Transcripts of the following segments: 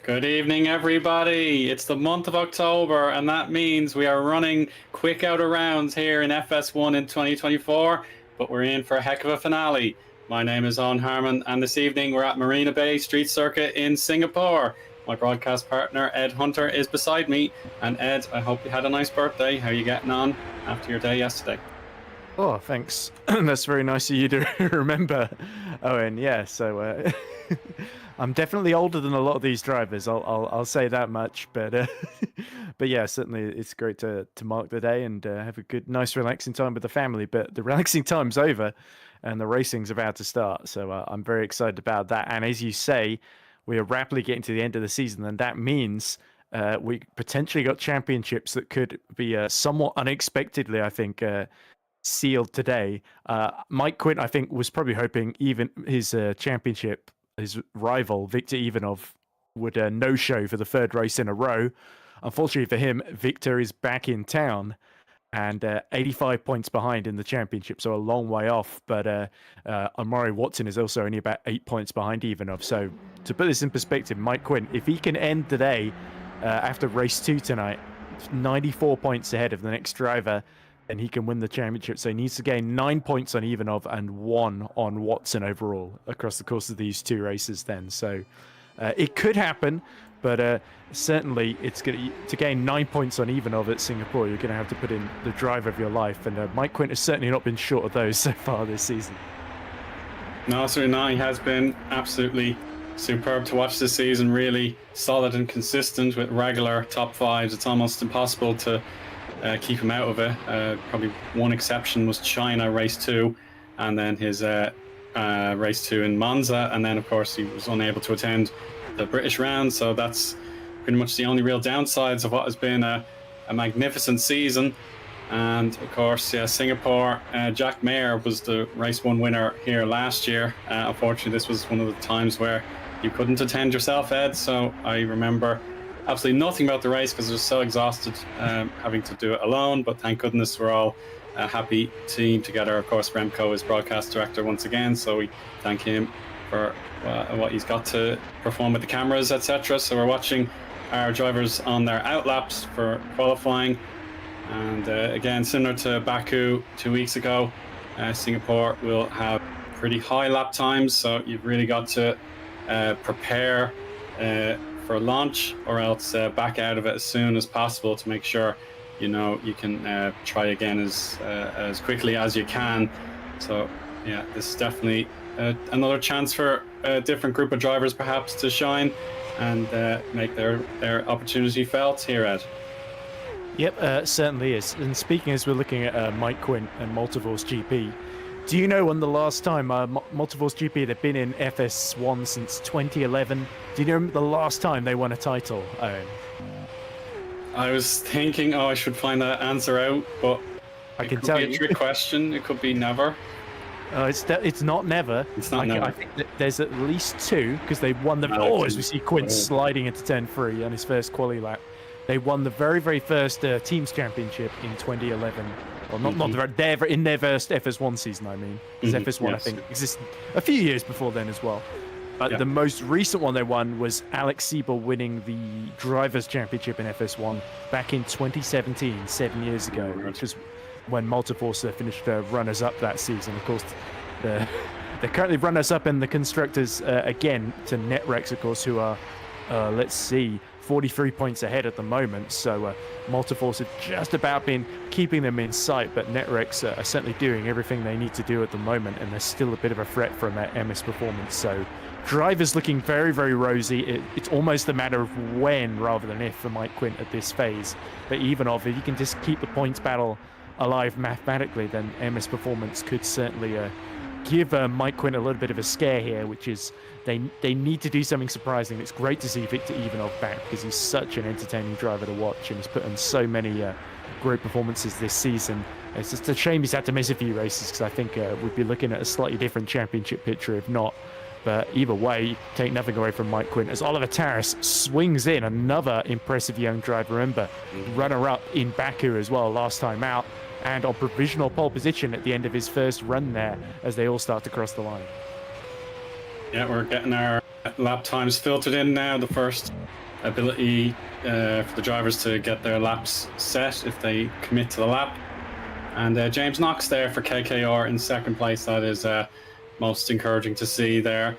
Good evening, everybody. It's the month of October, and that means we are running quick outer rounds here in FS1 in 2024, but we're in for a heck of a finale. My name is Eoin Harmon, and this evening we're at Marina Bay Street Circuit in Singapore. My broadcast partner, Ed Hunter, is beside me. And Ed, I hope you had a nice birthday. How are you getting on after your day yesterday? Oh, thanks. That's very nice of you to remember, Owen. Yeah, so I'm definitely older than a lot of these drivers. I'll say that much. But but yeah, certainly it's great to mark the day and have a good, nice, relaxing time with the family. But the relaxing time's over, and the racing's about to start. So I'm very excited about that. And as you say, we are rapidly getting to the end of the season, and that means we potentially got championships that could be somewhat unexpectedly, I think. Sealed today. Mike Quint, I think, was probably hoping even his championship, his rival Victor Ivanov, would no-show for the third race in a row. Unfortunately for him, Victor is back in town and 85 points behind in the championship, so a long way off. But Amari Watson is also only about 8 points behind Ivanov. So to put this in perspective, Mike Quint, if he can end the day after race 2 tonight, 94 points ahead of the next driver, and he can win the championship. So he needs to gain 9 points on Ivanov and 1 on Watson overall across the course of these 2 races then. So it could happen, but certainly it's going to gain 9 points on Ivanov at Singapore. You're going to have to put in the drive of your life. And Mike Quint has certainly not been short of those so far this season. No, certainly not. He has been absolutely superb to watch this season. Really solid and consistent with regular top 5s. It's almost impossible to keep him out of it. Probably one exception was China race 2, and then his race 2 in Monza, and then of course he was unable to attend the British round. So that's pretty much the only real downsides of what has been a magnificent season. And of course, Singapore, Jack Mayer was the race 1 winner here last year. Unfortunately, this was one of the times where you couldn't attend yourself, Ed. So I remember absolutely nothing about the race because I was so exhausted having to do it alone. But thank goodness we're all a happy team together. Of course, Remco is broadcast director once again, so we thank him for what he's got to perform with the cameras, etc. So we're watching our drivers on their outlaps for qualifying. And again, similar to Baku 2 weeks ago, Singapore will have pretty high lap times. So you've really got to prepare for launch, or else back out of it as soon as possible to make sure you can try again as quickly as you can. So yeah, this is definitely another chance for a different group of drivers perhaps to shine and make their opportunity felt here, Ed. Yep, certainly is. And speaking as we're looking at Mike Quint and Multiforce GP, do you know when the last time Multiforce GP, they've been in FS1 since 2011? Do you know the last time they won a title, Owen? I was thinking, I should find that answer out, but I can tell you. It could be a trick question. It could be never. It's not never. It's not never. I think that there's at least 2 because they won the. As we see Quint sliding into turn 3 on his first quali lap. They won the very, very first teams championship in 2011. Well, in their first FS1 season, I mean. Because FS1, I think, existed a few years before then as well. But the most recent one they won was Alex Siebel winning the Drivers' Championship in FS1 back in 2017, 7 years ago, which was when Multiforce finished runners-up that season. Of course, they're currently runners-up in the Constructors again to Netrex, of course, who are, let's see, 43 points ahead at the moment. So Multiforce have just about been keeping them in sight, but Netrex are certainly doing everything they need to do at the moment, and there's still a bit of a threat from MS Performance. So drivers looking very, very rosy. It's almost a matter of when rather than if for Mike Quint at this phase. But Ivanov, if he can just keep the points battle alive mathematically, then MS Performance could certainly give Mike Quint a little bit of a scare here, which is they need to do something surprising. It's great to see Victor Ivanov back because he's such an entertaining driver to watch, and he's put in so many great performances this season. It's just a shame he's had to miss a few races because I think we'd be looking at a slightly different championship picture if not. But either way, take nothing away from Mike Quint as Oliver Tarras swings in, another impressive young driver. Remember, runner-up in Baku as well last time out, and on provisional pole position at the end of his first run there as they all start to cross the line. Yeah, we're getting our lap times filtered in now. The first ability for the drivers to get their laps set if they commit to the lap. And James Knox there for KKR in second place. That is most encouraging to see there.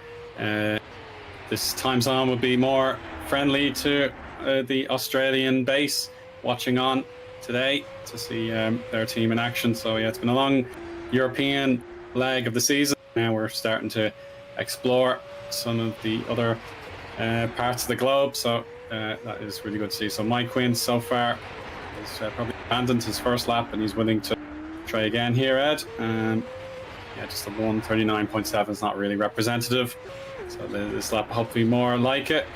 This time zone would be more friendly to the Australian base watching on today to see their team in action. So yeah, it's been a long European leg of the season. Now we're starting to explore some of the other parts of the globe. So that is really good to see. So Mike Quinn so far has probably abandoned his first lap and he's willing to try again here, Ed. Yeah, just a 1:39.7 is not really representative. So this lap hopefully more like it.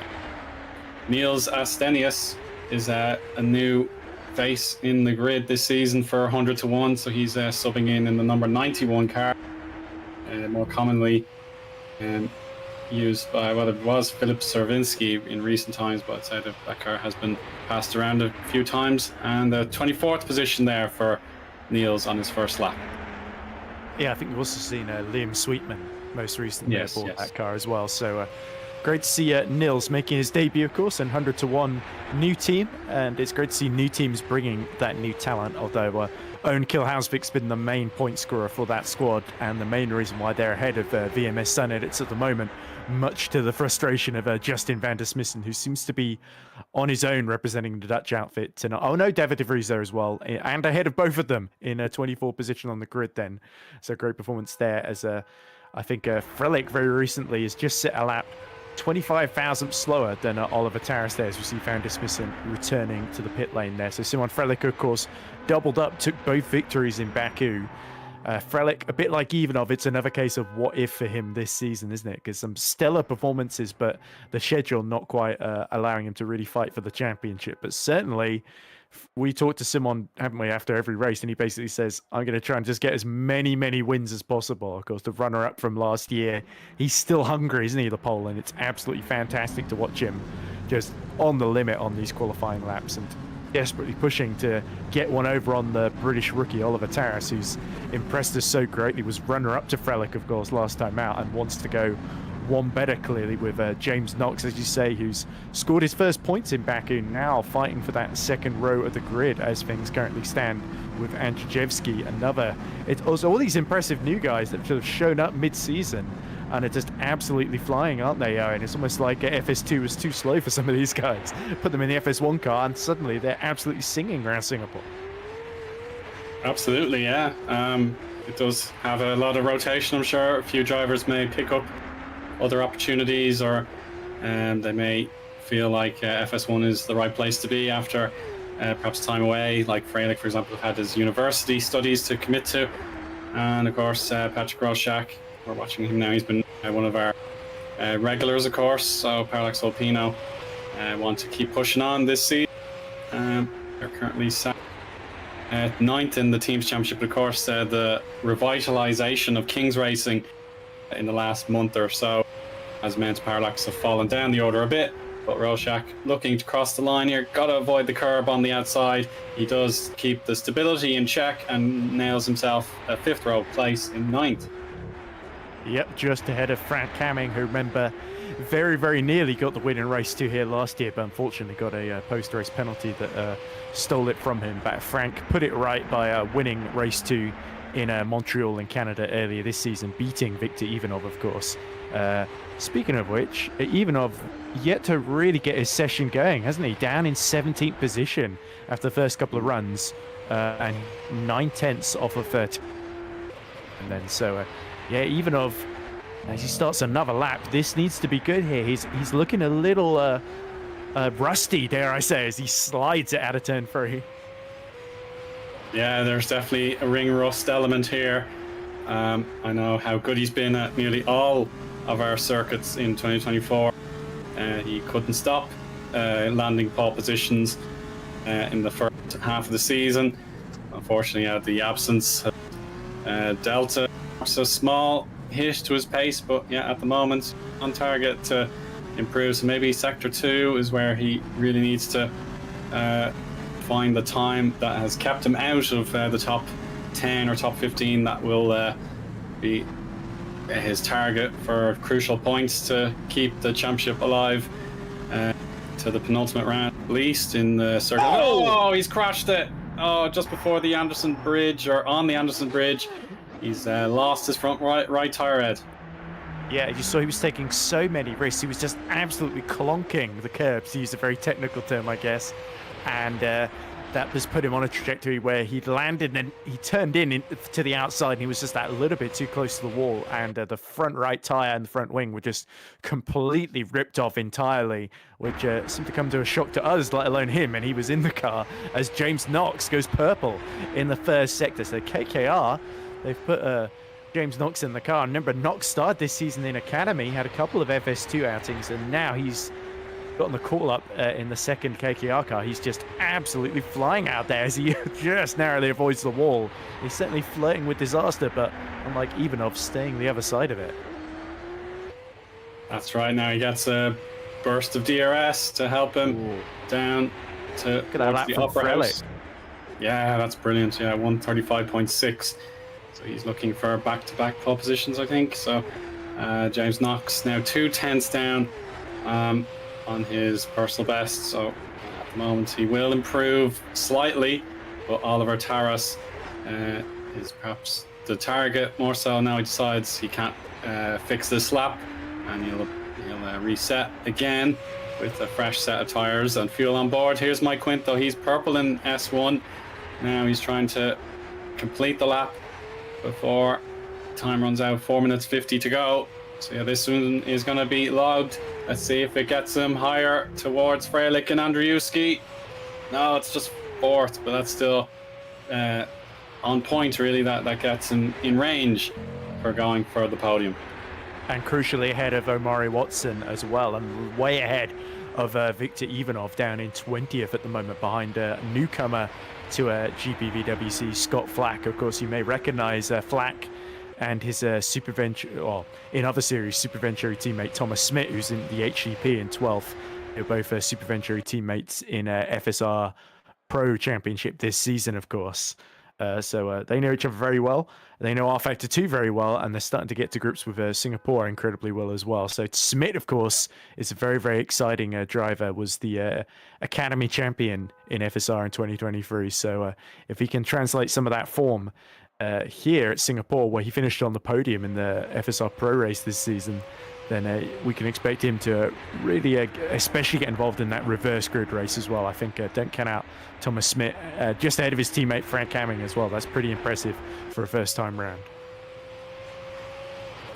Niels Astenius is a new face in the grid this season for 100 to 1. So he's subbing in the number 91 car. More commonly used by, well, it was Philip Servinski in recent times, but outside of that car has been passed around a few times. And the 24th position there for Niels on his first lap. Yeah, I think we've also seen Liam Sweetman most recently aboard that car as well. So great to see Nils making his debut, of course, and 100 to 1 new team. And it's great to see new teams bringing that new talent, although Eoin Kilhausvik's been the main point scorer for that squad and the main reason why they're ahead of VMS Sun Edits at the moment, much to the frustration of Justin van der Smissen, who seems to be on his own representing the Dutch outfit tonight. Oh no, David de Vries there as well, and ahead of both of them in a 24 position on the grid then. So great performance there as I think Frelick very recently has just set a lap 25 thousandths slower than Oliver Taras there, as we see Van der Smissen returning to the pit lane there. So Simon Frelick, of course, doubled up, took both victories in Baku. Frelick, a bit like Ivanov, it's another case of what if for him this season, isn't it? Because some stellar performances, but the schedule not quite allowing him to really fight for the championship. But certainly, we talked to Simon, haven't we, after every race, and he basically says, I'm going to try and just get as many wins as possible. Of course, the runner-up from last year, he's still hungry, isn't he, the Pole? And it's absolutely fantastic to watch him just on the limit on these qualifying laps and desperately pushing to get one over on the British rookie Oliver Taras, who's impressed us so greatly. Was runner-up to Frelick, of course, last time out, and wants to go one better clearly with James Knox, as you say, who's scored his first points in Baku, now fighting for that second row of the grid as things currently stand with Andrzejewski. It's also all these impressive new guys that have shown up mid-season and are just absolutely flying, aren't they, Eoin? It's almost like FS2 was too slow for some of these guys. Put them in the FS1 car and suddenly they're absolutely singing around Singapore. Absolutely, yeah. It does have a lot of rotation, I'm sure. A few drivers may pick up other opportunities, or they may feel like FS1 is the right place to be after perhaps time away, like Frelick, for example, had his university studies to commit to. And of course, Patrick Roszak, we're watching him now, he's been one of our regulars, of course. So Parallax Alpino want to keep pushing on this season. They're currently sat at 9th in the Teams Championship. Of course, the revitalization of King's Racing in the last month or so has meant Parallax have fallen down the order a bit, but Roszak looking to cross the line here, got to avoid the curb on the outside. He does keep the stability in check and nails himself a 5th row place in 9th. Yep, just ahead of Frank Camming, who, remember, very nearly got the win in race 2 here last year, but unfortunately got a post-race penalty that stole it from him. But Frank put it right by winning race 2 in Montreal in Canada earlier this season, beating Viktor Ivanov, of course. Speaking of which, Ivanov yet to really get his session going, hasn't he? Down in 17th position after the first couple of runs, and 9/10 off of 30. And then yeah, Ivanov, as he starts another lap, this needs to be good here. He's looking a little rusty, dare I say, as he slides it out of turn 3. Yeah, there's definitely a ring rust element here. I know how good he's been at nearly all of our circuits in 2024. He couldn't stop landing pole positions in the first half of the season. Unfortunately, the absence of Delta, it's a small hit to his pace, but yeah, at the moment on target to improve. So maybe Sector 2 is where he really needs to find the time that has kept him out of the top 10 or top 15. That will be his target for crucial points to keep the championship alive. to the penultimate round, at least in the circuit. Oh, he's crashed it. Oh, just before the Anderson Bridge, or on the Anderson Bridge. He's lost his front right tire head. Yeah, you saw he was taking so many risks. He was just absolutely clonking the curbs, to use a very technical term, I guess. And that just put him on a trajectory where he'd landed and he turned in to the outside, and he was just that little bit too close to the wall. And the front right tire and the front wing were just completely ripped off entirely, which seemed to come to a shock to us, let alone him. And he was in the car as James Knox goes purple in the first sector. So KKR, they've put James Knox in the car. Remember, Knox started this season in Academy, had a couple of FS2 outings, and now he's gotten the call up in the second KKR car. He's just absolutely flying out there as he just narrowly avoids the wall. He's certainly flirting with disaster, but unlike Ivanov, staying the other side of it. That's right. Now he gets a burst of DRS to help him down to Look at that the from upper Frelick. house. Yeah, that's brilliant. Yeah, 135.6. So he's looking for back-to-back pole positions, I think. So James Knox now 2 tenths down on his personal best. So at the moment he will improve slightly, but Oliver Taras is perhaps the target more so. Now he decides he can't fix this lap, and he'll reset again with a fresh set of tires and fuel on board. Here's Mike Quint, though. He's purple in S1. Now he's trying to complete the lap before time runs out. 4 minutes 50 to go. So yeah, this one is going to be logged. Let's see if it gets him higher towards Freilich and Andrzejewski. No, it's just fourth, but that's still on point, really. That gets him in range for going for the podium. And crucially ahead of Omari Watson as well, and way ahead of Victor Ivanov, down in 20th at the moment, behind a newcomer to GPVWC, Scott Flack. Of course, you may recognize Flack and his Super Venturi, or in other series, Super Venturi teammate Thomas Smith, who's in the HGP in 12th. They're both Super Venturi teammates in FSR Pro Championship this season, of course. So they know each other very well. They know R-Factor 2 very well, and they're starting to get to grips with Singapore incredibly well as well. So Smith, of course, is a very, very exciting driver, was the Academy champion in FSR in 2023. So if he can translate some of that form here at Singapore, where he finished on the podium in the FSR Pro race this season, then we can expect him to really especially get involved in that reverse grid race as well. I think don't count out Thomas Smith, just ahead of his teammate Frank Hamming as well. That's pretty impressive for a first time round.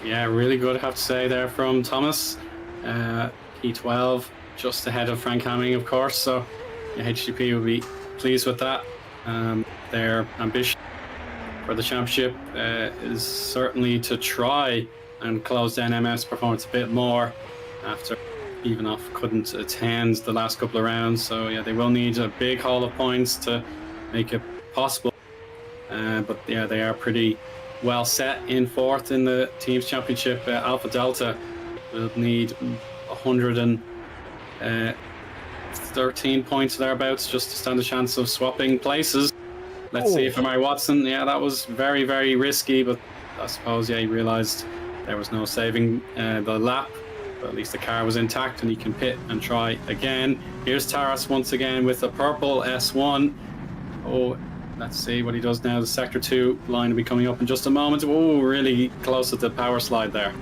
Yeah, really good, I have to say, there from Thomas. P12 just ahead of Frank Hamming, of course, so HGP will be pleased with that. Their ambition for the championship is certainly to try and close down MS performance a bit more after Ivanov couldn't attend the last couple of rounds. So yeah, they will need a big haul of points to make it possible. But yeah, they are pretty well set in fourth in the teams championship. Alpha Delta will need 113 points thereabouts just to stand a chance of swapping places. Let's see if Omari Watson, yeah, that was very, very risky, but I suppose, yeah, he realized there was no saving the lap, but at least the car was intact and he can pit and try again. Here's Taras once again with the purple S1. Oh, let's see what he does now. The Sector 2 line will be coming up in just a moment. Oh, really close at the power slide there.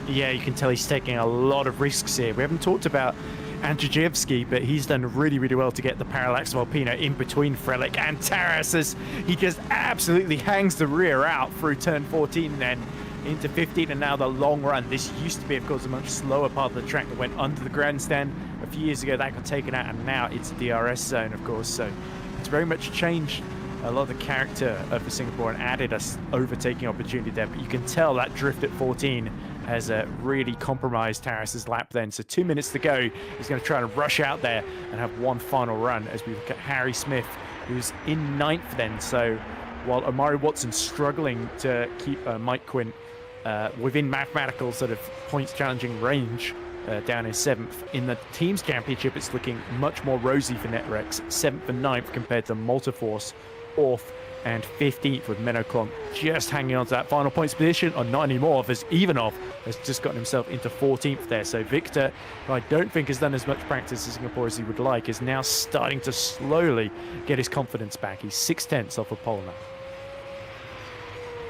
Yeah, you can tell he's taking a lot of risks here. We haven't talked about Andrzejewski, but he's done really, really well to get the parallax of Alpina in between Frelick and Taras, as he just absolutely hangs the rear out through turn 14 then into 15, and now the long run. This used to be, of course, a much slower part of the track that went under the grandstand. A few years ago that got taken out, and now it's a DRS zone, of course, so it's very much changed a lot of the character of the Singapore and added a overtaking opportunity there. But you can tell that drift at 14 has really compromised Taras's lap then. So 2 minutes to go. He's going to try to rush out there and have one final run as we look at Harry Smith, who's in 9th then. So while Omari Watson's struggling to keep Mike Quint within mathematical sort of points challenging range, down in 7th. In the teams championship, it's looking much more rosy for Netrex, 7th and 9th compared to Multiforce, 4th and 15th, with Menno Klomp just hanging on to that final points position, or not anymore, as Ivanov has just gotten himself into 14th there. So Victor, who I don't think has done as much practice in Singapore as he would like, is now starting to slowly get his confidence back. He's 6/10 off of pole now.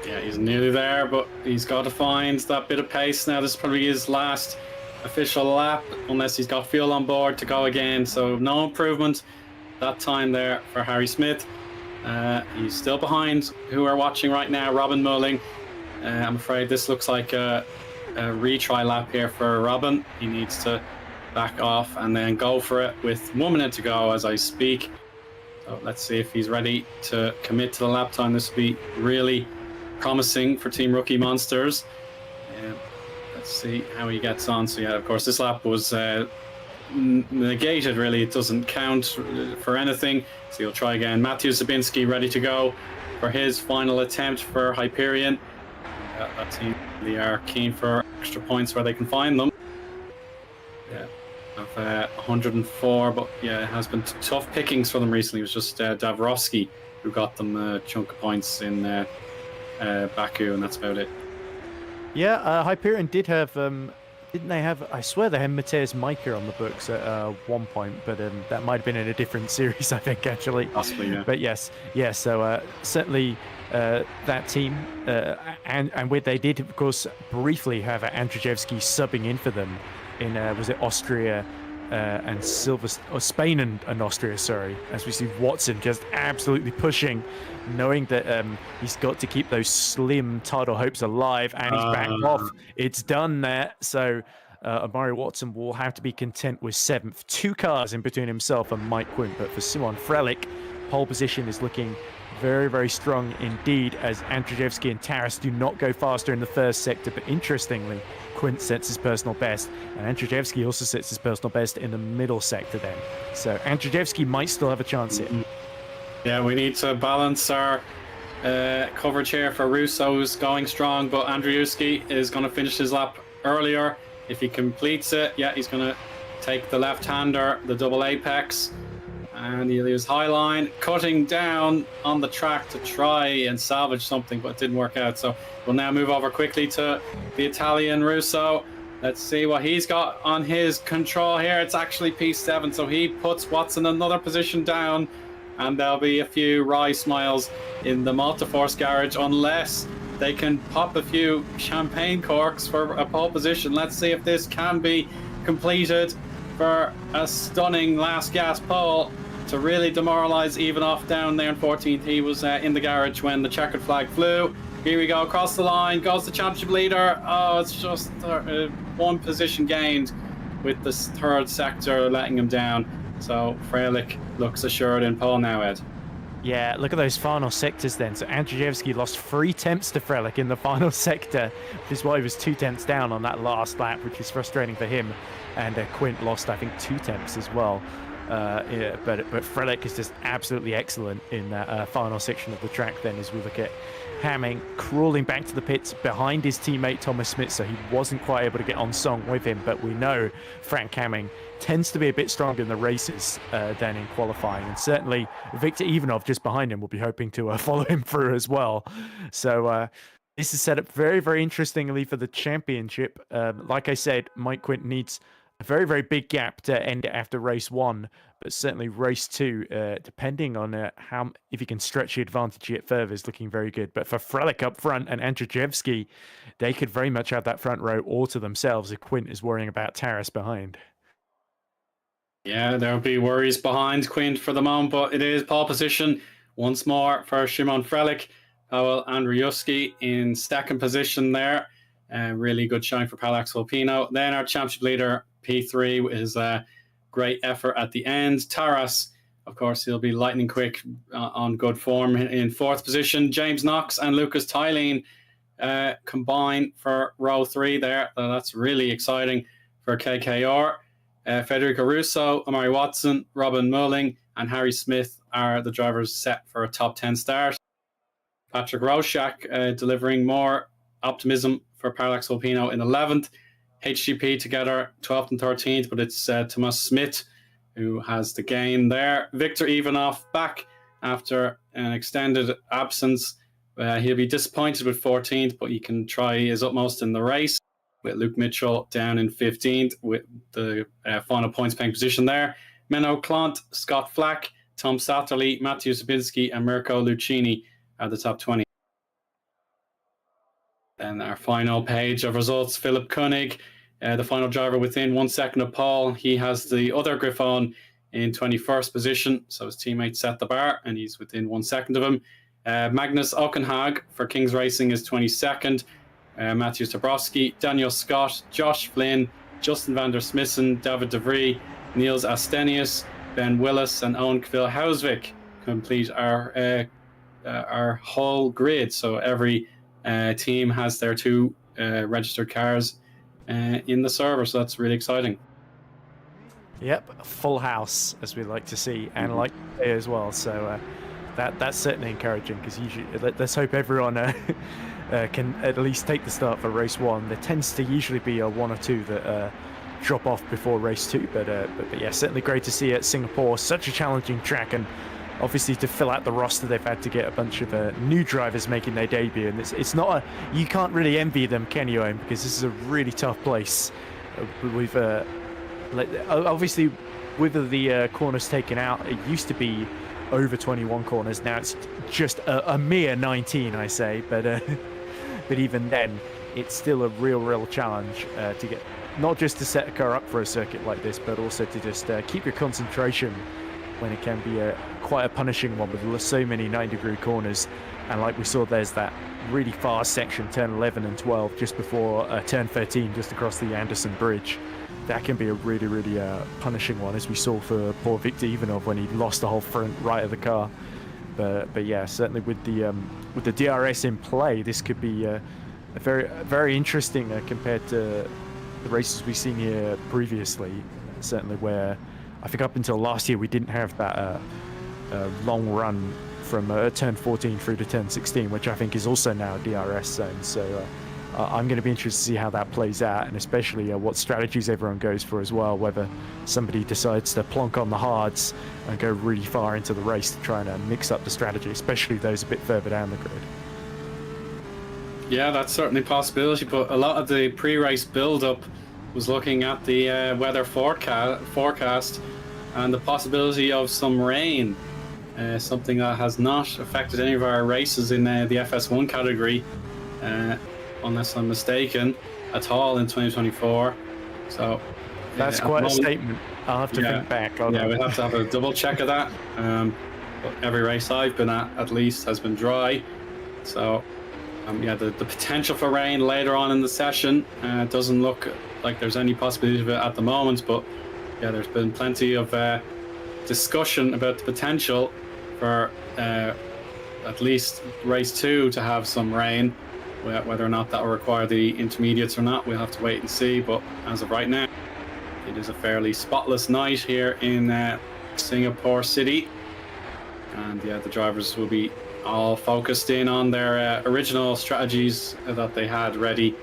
Yeah, he's nearly there, but he's got to find that bit of pace now. This is probably his last official lap, unless he's got fuel on board to go again. So no improvement that time there for Harry Smith. He's still behind who we're watching right now, Robin Mulling. I'm afraid this looks like a retry lap here for Robin. He needs to back off and then go for it with 1 minute to go as I speak. So let's see if he's ready to commit to the lap time. This will be really promising for Team Rookie Monsters. Let's see how he gets on. So yeah, of course, this lap was negated, really. It doesn't count for anything. So he'll try again. Matthew Zabinski ready to go for his final attempt for Hyperion. That team really are keen for extra points where they can find them. Yeah, of 104, but yeah, it has been tough pickings for them recently. It was just Dabrowski who got them a chunk of points in Baku, and that's about it. Yeah, Hyperion did have, didn't they have, I swear they had Mateusz Maiker on the books at one point, but that might have been in a different series, I think, actually. Possibly, yeah. But yes, so certainly that team, and they did, of course, briefly have Andrzejewski subbing in for them in, was it Austria and Spain and Austria, sorry, as we see Watson just absolutely pushing, knowing that he's got to keep those slim title hopes alive, and he's backed off. It's done there. So Amari Watson will have to be content with 7th. 2 cars in between himself and Mike Quint, but for Simon Frelich, pole position is looking very, very strong indeed, as Andrzejewski and Taras do not go faster in the first sector, but interestingly, Quint sets his personal best, and Andrzejewski also sets his personal best in the middle sector then. So Andrzejewski might still have a chance here. Yeah, we need to balance our coverage here for Russo, who's going strong, but Andrzejewski is going to finish his lap earlier. If he completes it, yeah, he's going to take the left-hander, the double apex, and he'll use high line, cutting down on the track to try and salvage something, but it didn't work out. So we'll now move over quickly to the Italian Russo. Let's see what he's got on his control here. It's actually P7, so he puts Watson another position down, and there'll be a few wry smiles in the Multiforce garage unless they can pop a few champagne corks for a pole position. Let's see if this can be completed for a stunning last gas pole to really demoralize Ivanov down there in 14th. He was in the garage when the checkered flag flew. Here we go, across the line, goes the championship leader. Oh, it's just 1 position gained with the 3rd sector letting him down. So Frelich looks assured in pole now, Ed. Yeah, look at those final sectors then. So Andrzejewski lost 3 tenths to Frelich in the final sector, which is why he was 2 tenths down on that last lap, which is frustrating for him. And Quint lost, I think, 2 tenths as well. Yeah, but Frelich is just absolutely excellent in that final section of the track then, as we look at Hamming crawling back to the pits behind his teammate Thomas Smith, so he wasn't quite able to get on song with him. But we know Frank Hamming tends to be a bit stronger in the races than in qualifying, and certainly Victor Ivanov just behind him will be hoping to follow him through as well. So this is set up very, very interestingly for the championship. Like I said, Mike Quint needs a very, very big gap to end it after race 1, but certainly race 2, depending on how, if he can stretch the advantage yet further, is looking very good. But for Frelich up front and Andrzejewski, they could very much have that front row all to themselves if Quint is worrying about Taras behind. Yeah, there'll be worries behind Quint for the moment, but it is pole position once more for Szymon Frelich. Paweł Andrzejewski in 2nd position there. Really good showing for Palax Volpino. Then our championship leader, P3, is a great effort at the end. Taras, of course, he'll be lightning quick on good form in 4th position. James Knox and Lucas Tylene combine for row 3 there. So that's really exciting for KKR. Federico Russo, Amari Watson, Robin Mulling, and Harry Smith are the drivers set for a top 10 start. Patrick Roszak delivering more optimism for Parallax Volpino in 11th. HGP together 12th and 13th, but it's Thomas Smith who has the gain there. Victor Ivanov back after an extended absence. He'll be disappointed with 14th, but he can try his utmost in the race, with Luke Mitchell down in 15th with the final points paying position there. Menno Clant, Scott Flack, Tom Satterley, Matthew Zabinski, and Mirko Lucchini are the top 20. And our final page of results, Philip Koenig, the final driver within 1 second of Paul. He has the other Griffon in 21st position, so his teammates set the bar, and he's within 1 second of him. Magnus Okenhag for Kings Racing is 22nd. Matthew Dabrowski, Daniel Scott, Josh Flynn, Justin van der Smissen, David De Vries, Niels Astenius, Ben Willis, and Owen Kvil-Hausvik complete our whole grid. So every team has their 2 registered cars in the server, so that's really exciting. Yep, full house, as we like to see, and like as well. So that's certainly encouraging, because usually, let's hope everyone can at least take the start for race 1. There tends to usually be 1 or 2 that drop off before race 2, but yeah, certainly great to see at Singapore, such a challenging track, and obviously to fill out the roster, they've had to get a bunch of new drivers making their debut, and it's not you can't really envy them, can you, Eoin? Because this is a really tough place. We've obviously with the corners taken out, it used to be over 21 corners. Now it's just a mere 19, I say, but even then, it's still a real challenge to get, not just to set a car up for a circuit like this, but also to just keep your concentration when it can be quite a punishing one with so many 9-degree corners. And like we saw, there's that really fast section, turn 11 and 12, just before turn 13, just across the Anderson Bridge. That can be a really punishing one, as we saw for poor Victor Ivanov when he lost the whole front right of the car. But yeah, certainly with the DRS in play, this could be a very interesting compared to the races we've seen here previously. Certainly where I think up until last year we didn't have that long run from turn 14 through to turn 16, which I think is also now a DRS zone. So I'm going to be interested to see how that plays out, and especially what strategies everyone goes for as well, whether somebody decides to plonk on the hards and go really far into the race to try and mix up the strategy, especially those a bit further down the grid. Yeah, that's certainly a possibility, but a lot of the pre-race build-up was looking at the weather forecast and the possibility of some rain, something that has not affected any of our races in the FS1 category, unless I'm mistaken, at all in 2024. So that's quite a statement. I'll have to think back. We'll have to have a double check of that. But every race I've been at least, has been dry. So the potential for rain later on in the session doesn't look like there's any possibility of it at the moment, but yeah, there's been plenty of discussion about the potential for at least race 2 to have some rain. Whether or not that will require the intermediates or not, we'll have to wait and see. But as of right now, it is a fairly spotless night here in Singapore City, and yeah, the drivers will be all focused in on their original strategies that they had ready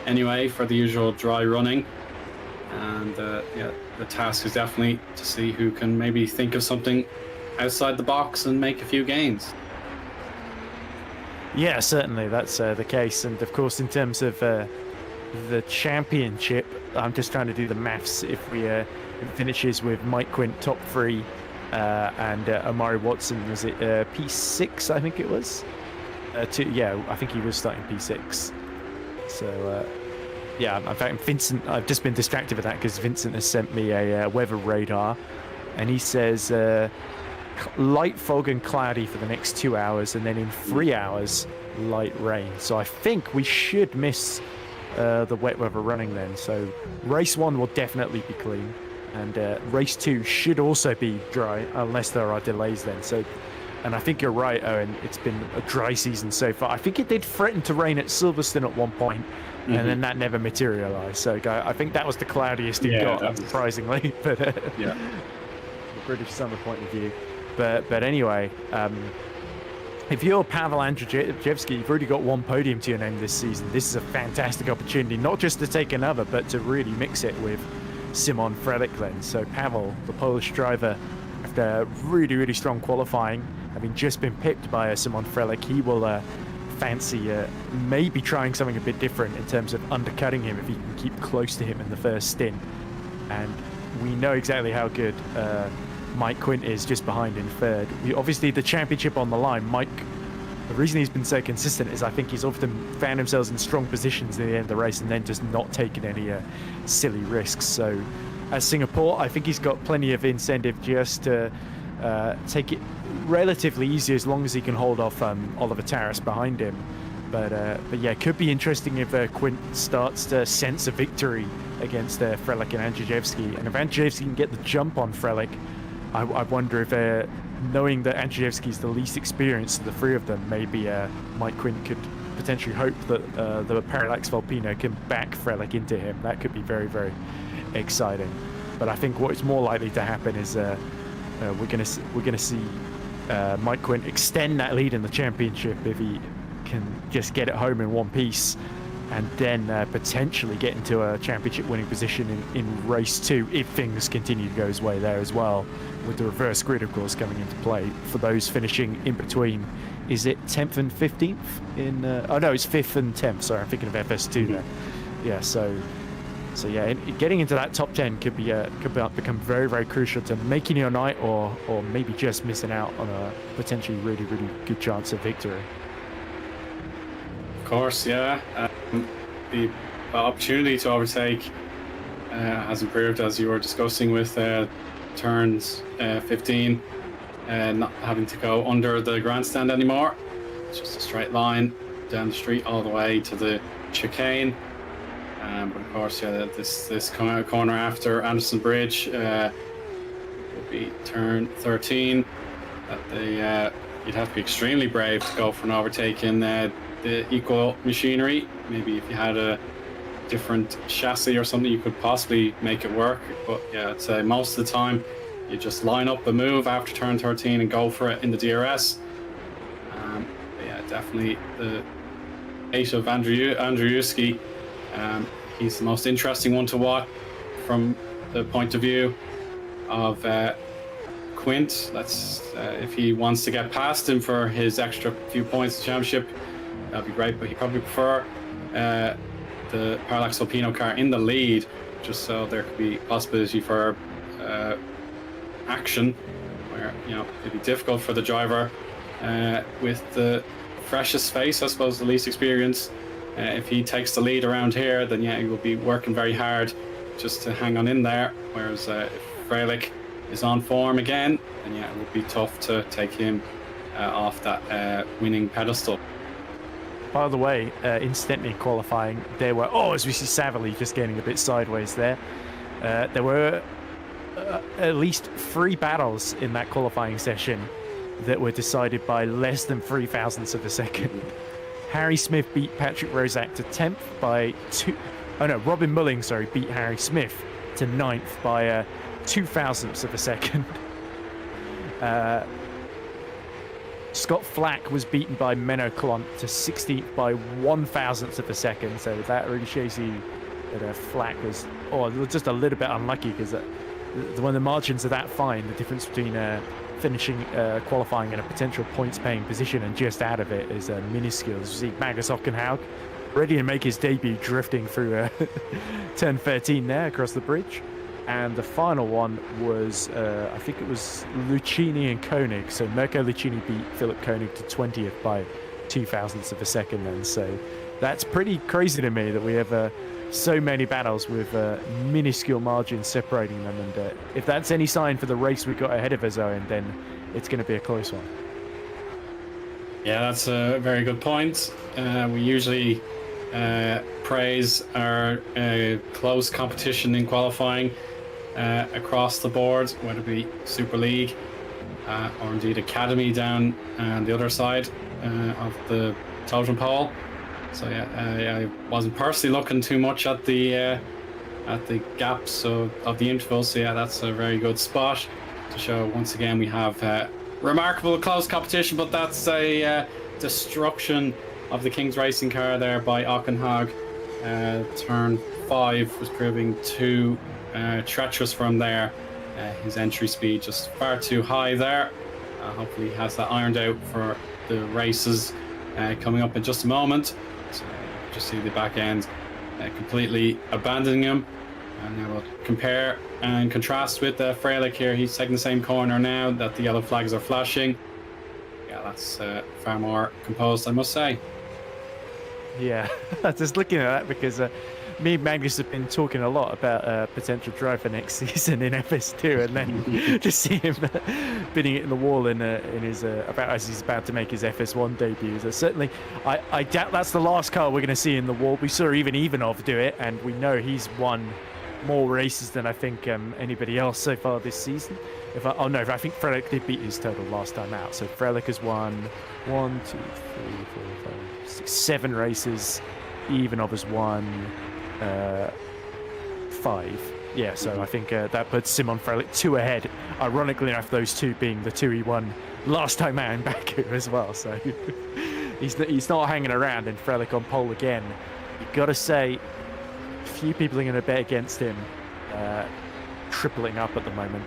anyway for the usual dry running. And the task is definitely to see who can maybe think of something outside the box and make a few gains. Yeah, certainly that's the case. And of course, in terms of the championship, I'm just trying to do the maths. If it finishes with Mike Quint top 3 and Amari Watson, was it P6? I think it was. I think he was starting P6. So yeah, in fact, Vincent, I've just been distracted with that because Vincent has sent me a weather radar, and he says light fog and cloudy for the next 2 hours, and then in 3 hours light rain. So I think we should miss the wet weather running then. So race 1 will definitely be clean, and race 2 should also be dry unless there are delays then. So, and I think you're right, Eoin, it's been a dry season so far. I think it did threaten to rain at Silverstone at one point, and then that never materialized. So I think that was the cloudiest it got, surprisingly. But from a British summer point of view. But anyway, if you're Pavel Andrzejewski, you've already got 1 podium to your name this season. This is a fantastic opportunity, not just to take another, but to really mix it with Simon Frelick then. So Pavel, the Polish driver, after really, really strong qualifying, having just been pipped by Simon Frelick, he will fancy maybe trying something a bit different in terms of undercutting him if he can keep close to him in the first stint. And we know exactly how good Mike Quint is just behind in third. Obviously, the championship on the line. Mike, the reason he's been so consistent is I think he's often found himself in strong positions near the end of the race and then just not taken any silly risks. So as Singapore, I think he's got plenty of incentive just to take it relatively easy as long as he can hold off Oliver Tarras behind him. But yeah, it could be interesting if Quint starts to sense a victory against Frelick and Andrzejewski. And if Andrzejewski can get the jump on Frelick, I wonder if, knowing that Andrzejewski is the least experienced of the three of them, maybe Mike Quint could potentially hope that the Parallax Volpino can back Frelick into him. That could be very, very exciting. But I think what's more likely to happen is we're gonna see Mike Quint extend that lead in the championship if he can just get it home in one piece, and then potentially get into a championship winning position in race 2 if things continue to go his way there as well, with the reverse grid of course coming into play for those finishing in between. Is it 10th and 15th in oh no, it's 5th and 10th, sorry, I'm thinking of FS2 there. Yeah, so yeah, getting into that top 10 could become very, very crucial to making your night, or maybe just missing out on a potentially really, really good chance of victory. Of course, yeah. The opportunity to overtake has improved, as you were discussing, with turns 15, not having to go under the grandstand anymore. It's just a straight line down the street all the way to the chicane. But of course, yeah, this corner after Anderson Bridge will be turn 13. You'd have to be extremely brave to go for an overtake in the equal machinery. Maybe if you had a different chassis or something, you could possibly make it work. But yeah, I'd say most of the time you just line up the move after turn 13 and go for it in the DRS. But yeah, definitely the 8 of Andrzejewski. He's the most interesting one to watch from the point of view of Quint. If he wants to get past him for his extra few points in the championship, that'd be great. But he'd probably prefer the Parallax Volpino car in the lead, just so there could be possibility for action, where it'd be difficult for the driver with the freshest face, I suppose, the least experience. If he takes the lead around here, then yeah, he will be working very hard just to hang on in there. Whereas if Frelick is on form again, then yeah, it would be tough to take him off that winning pedestal. By the way, incidentally qualifying, there were, as we see Savily just getting a bit sideways there, there were at least 3 battles in that qualifying session that were decided by less than 3 thousandths of a second. Harry Smith beat Patrick Rozak to 10th by 2. Oh no, Robin Mulling, sorry, beat Harry Smith to 9th by 2 thousandths of a second. Scott Flack was beaten by Menno Klont to 16th by 1 thousandth of a second. So that really shows you that Flack was just a little bit unlucky, because when the margins are that fine, the difference between finishing qualifying in a potential points-paying position and just out of it is minuscule. As you see, Magnus Hockenhaug ready to make his debut, drifting through turn 13 there across the bridge. And the final one was, I think it was Lucchini and Koenig. So Mirko Lucchini beat Philip Koenig to 20th by 2 thousandths of a second then. So that's pretty crazy to me that we have so many battles with minuscule margins separating them. And if that's any sign for the race we've got ahead of us, Eoin, then it's going to be a close one. Yeah, that's a very good point. We usually praise our close competition in qualifying across the board, whether it be Super League or indeed Academy down the other side of the totem pole. So yeah, I wasn't personally looking too much at the gaps of the intervals. So yeah, that's a very good spot to show once again we have remarkable close competition. But that's a destruction of the King's Racing car there by Hockenhaug. Turn 5 was proving too treacherous from there. His entry speed just far too high there. Hopefully he has that ironed out for the races coming up in just a moment. So you just see the back end completely abandoning him. And now we'll compare and contrast with Freilich here. He's taking the same corner now that the yellow flags are flashing. Yeah, that's far more composed, I must say. Yeah, just looking at that because me and Magnus have been talking a lot about potential drive for next season in FS2, and then just see him bidding it in the wall in his about as he's about to make his FS1 debut. So certainly, I doubt that's the last car we're going to see in the wall. We saw even Ivanov do it, and we know he's won more races than I think anybody else so far this season. I think Freilich did beat his total last time out. So Freilich has won 1, 2, 3, 4, 5, 6, 7 races. Ivanov has won 5. Yeah, so I think that puts Simon Freilich 2 ahead. Ironically enough, those 2 being the 2 he won last time out in Baku as well. So he's not hanging around, and Freilich on pole again. You've got to say, few people are going to bet against him tripling up at the moment.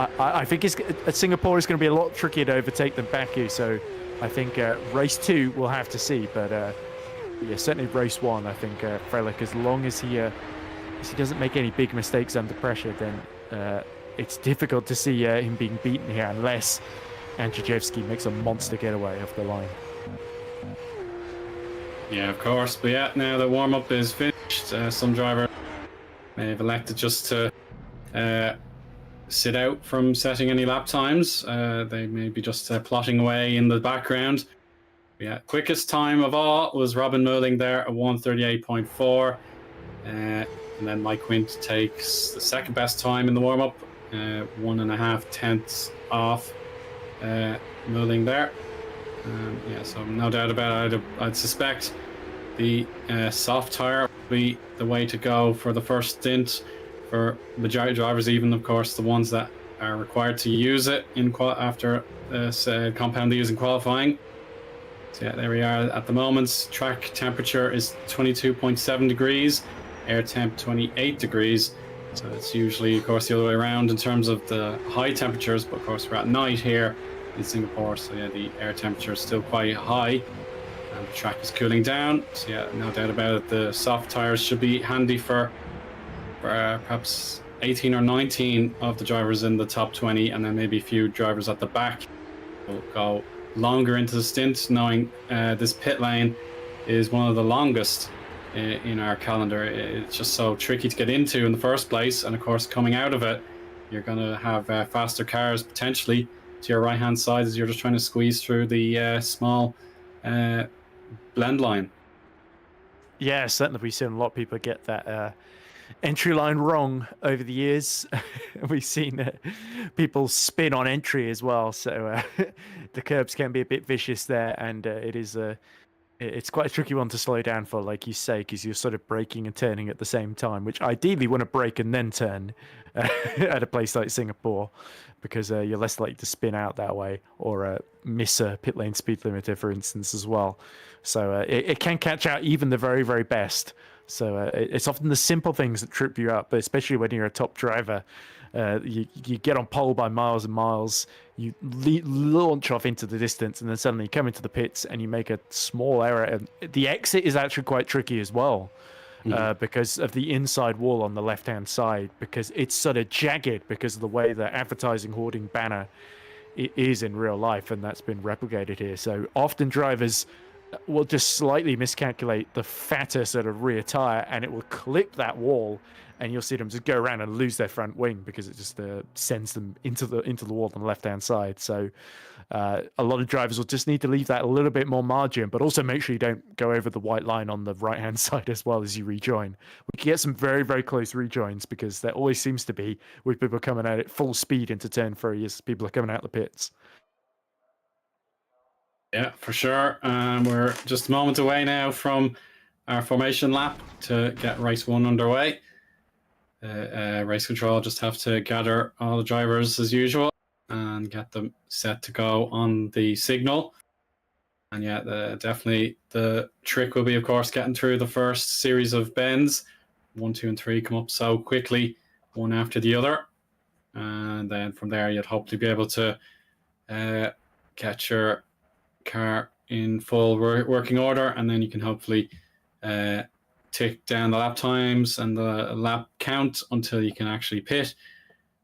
I think Singapore is going to be a lot trickier to overtake than Baku, so I think race 2 we'll have to see, but yeah, certainly race 1 I think Freilich, as long as he doesn't make any big mistakes under pressure, then it's difficult to see him being beaten here unless Andrzejewski makes a monster getaway off the line. Yeah, of course. But yeah, now the warm-up is finished. Some driver may have elected just to sit out from setting any lap times. They may be just plotting away in the background. But yeah, quickest time of all was Robin Mulling there at 1:38.4. And then Mike Quint takes the second best time in the warm-up, 1.5 tenths off Mulling there. Yeah, so no doubt about it. I'd suspect the soft tyre will be the way to go for the first stint for majority drivers, even of course the ones that are required to use it in after compound use in qualifying. So yeah, there we are at the moment. Track temperature is 22.7 degrees, air temp 28 degrees. So it's usually, of course, the other way around in terms of the high temperatures, but of course we're at night here in Singapore, so yeah, the air temperature is still quite high and the track is cooling down. So yeah, no doubt about it, the soft tires should be handy for perhaps 18 or 19 of the drivers in the top 20, and then maybe a few drivers at the back will go longer into the stint, knowing this pit lane is one of the longest in our calendar. It's just so tricky to get into in the first place, and of course coming out of it you're going to have faster cars potentially to your right hand side as you're just trying to squeeze through the small blend line. Yeah, certainly we've seen a lot of people get that entry line wrong over the years. We've seen people spin on entry as well, so the curbs can be a bit vicious there, and it's quite a tricky one to slow down for, like you say, because you're sort of braking and turning at the same time, which ideally you want to brake and then turn at a place like Singapore, because you're less likely to spin out that way or miss a pit lane speed limiter, for instance, as well. So it can catch out even the very, very best. So it's often the simple things that trip you up, but especially when you're a top driver. You get on pole by miles and miles, you launch off into the distance, and then suddenly you come into the pits and you make a small error. And the exit is actually quite tricky as well, because of the inside wall on the left-hand side, because it's sort of jagged because of the way the advertising hoarding banner is in real life, and that's been replicated here. So often drivers will just slightly miscalculate the fatter sort of rear tire, and it will clip that wall, and you'll see them just go around and lose their front wing because it just sends them into the wall on the left hand side. So a lot of drivers will just need to leave that a little bit more margin, but also make sure you don't go over the white line on the right hand side as well as you rejoin. We can get some very, very close rejoins, because there always seems to be, with people coming out at full speed into turn 3 as people are coming out the pits. Yeah, for sure. We're just a moment away now from our formation lap to get race 1 underway. Race control just have to gather all the drivers as usual and get them set to go on the signal. And yeah, definitely the trick will be, of course, getting through the first series of bends. 1, 2, and 3 come up so quickly, one after the other. and then from there you'd hopefully be able to get your car in full working order, and then you can hopefully tick down the lap times and the lap count until you can actually pit.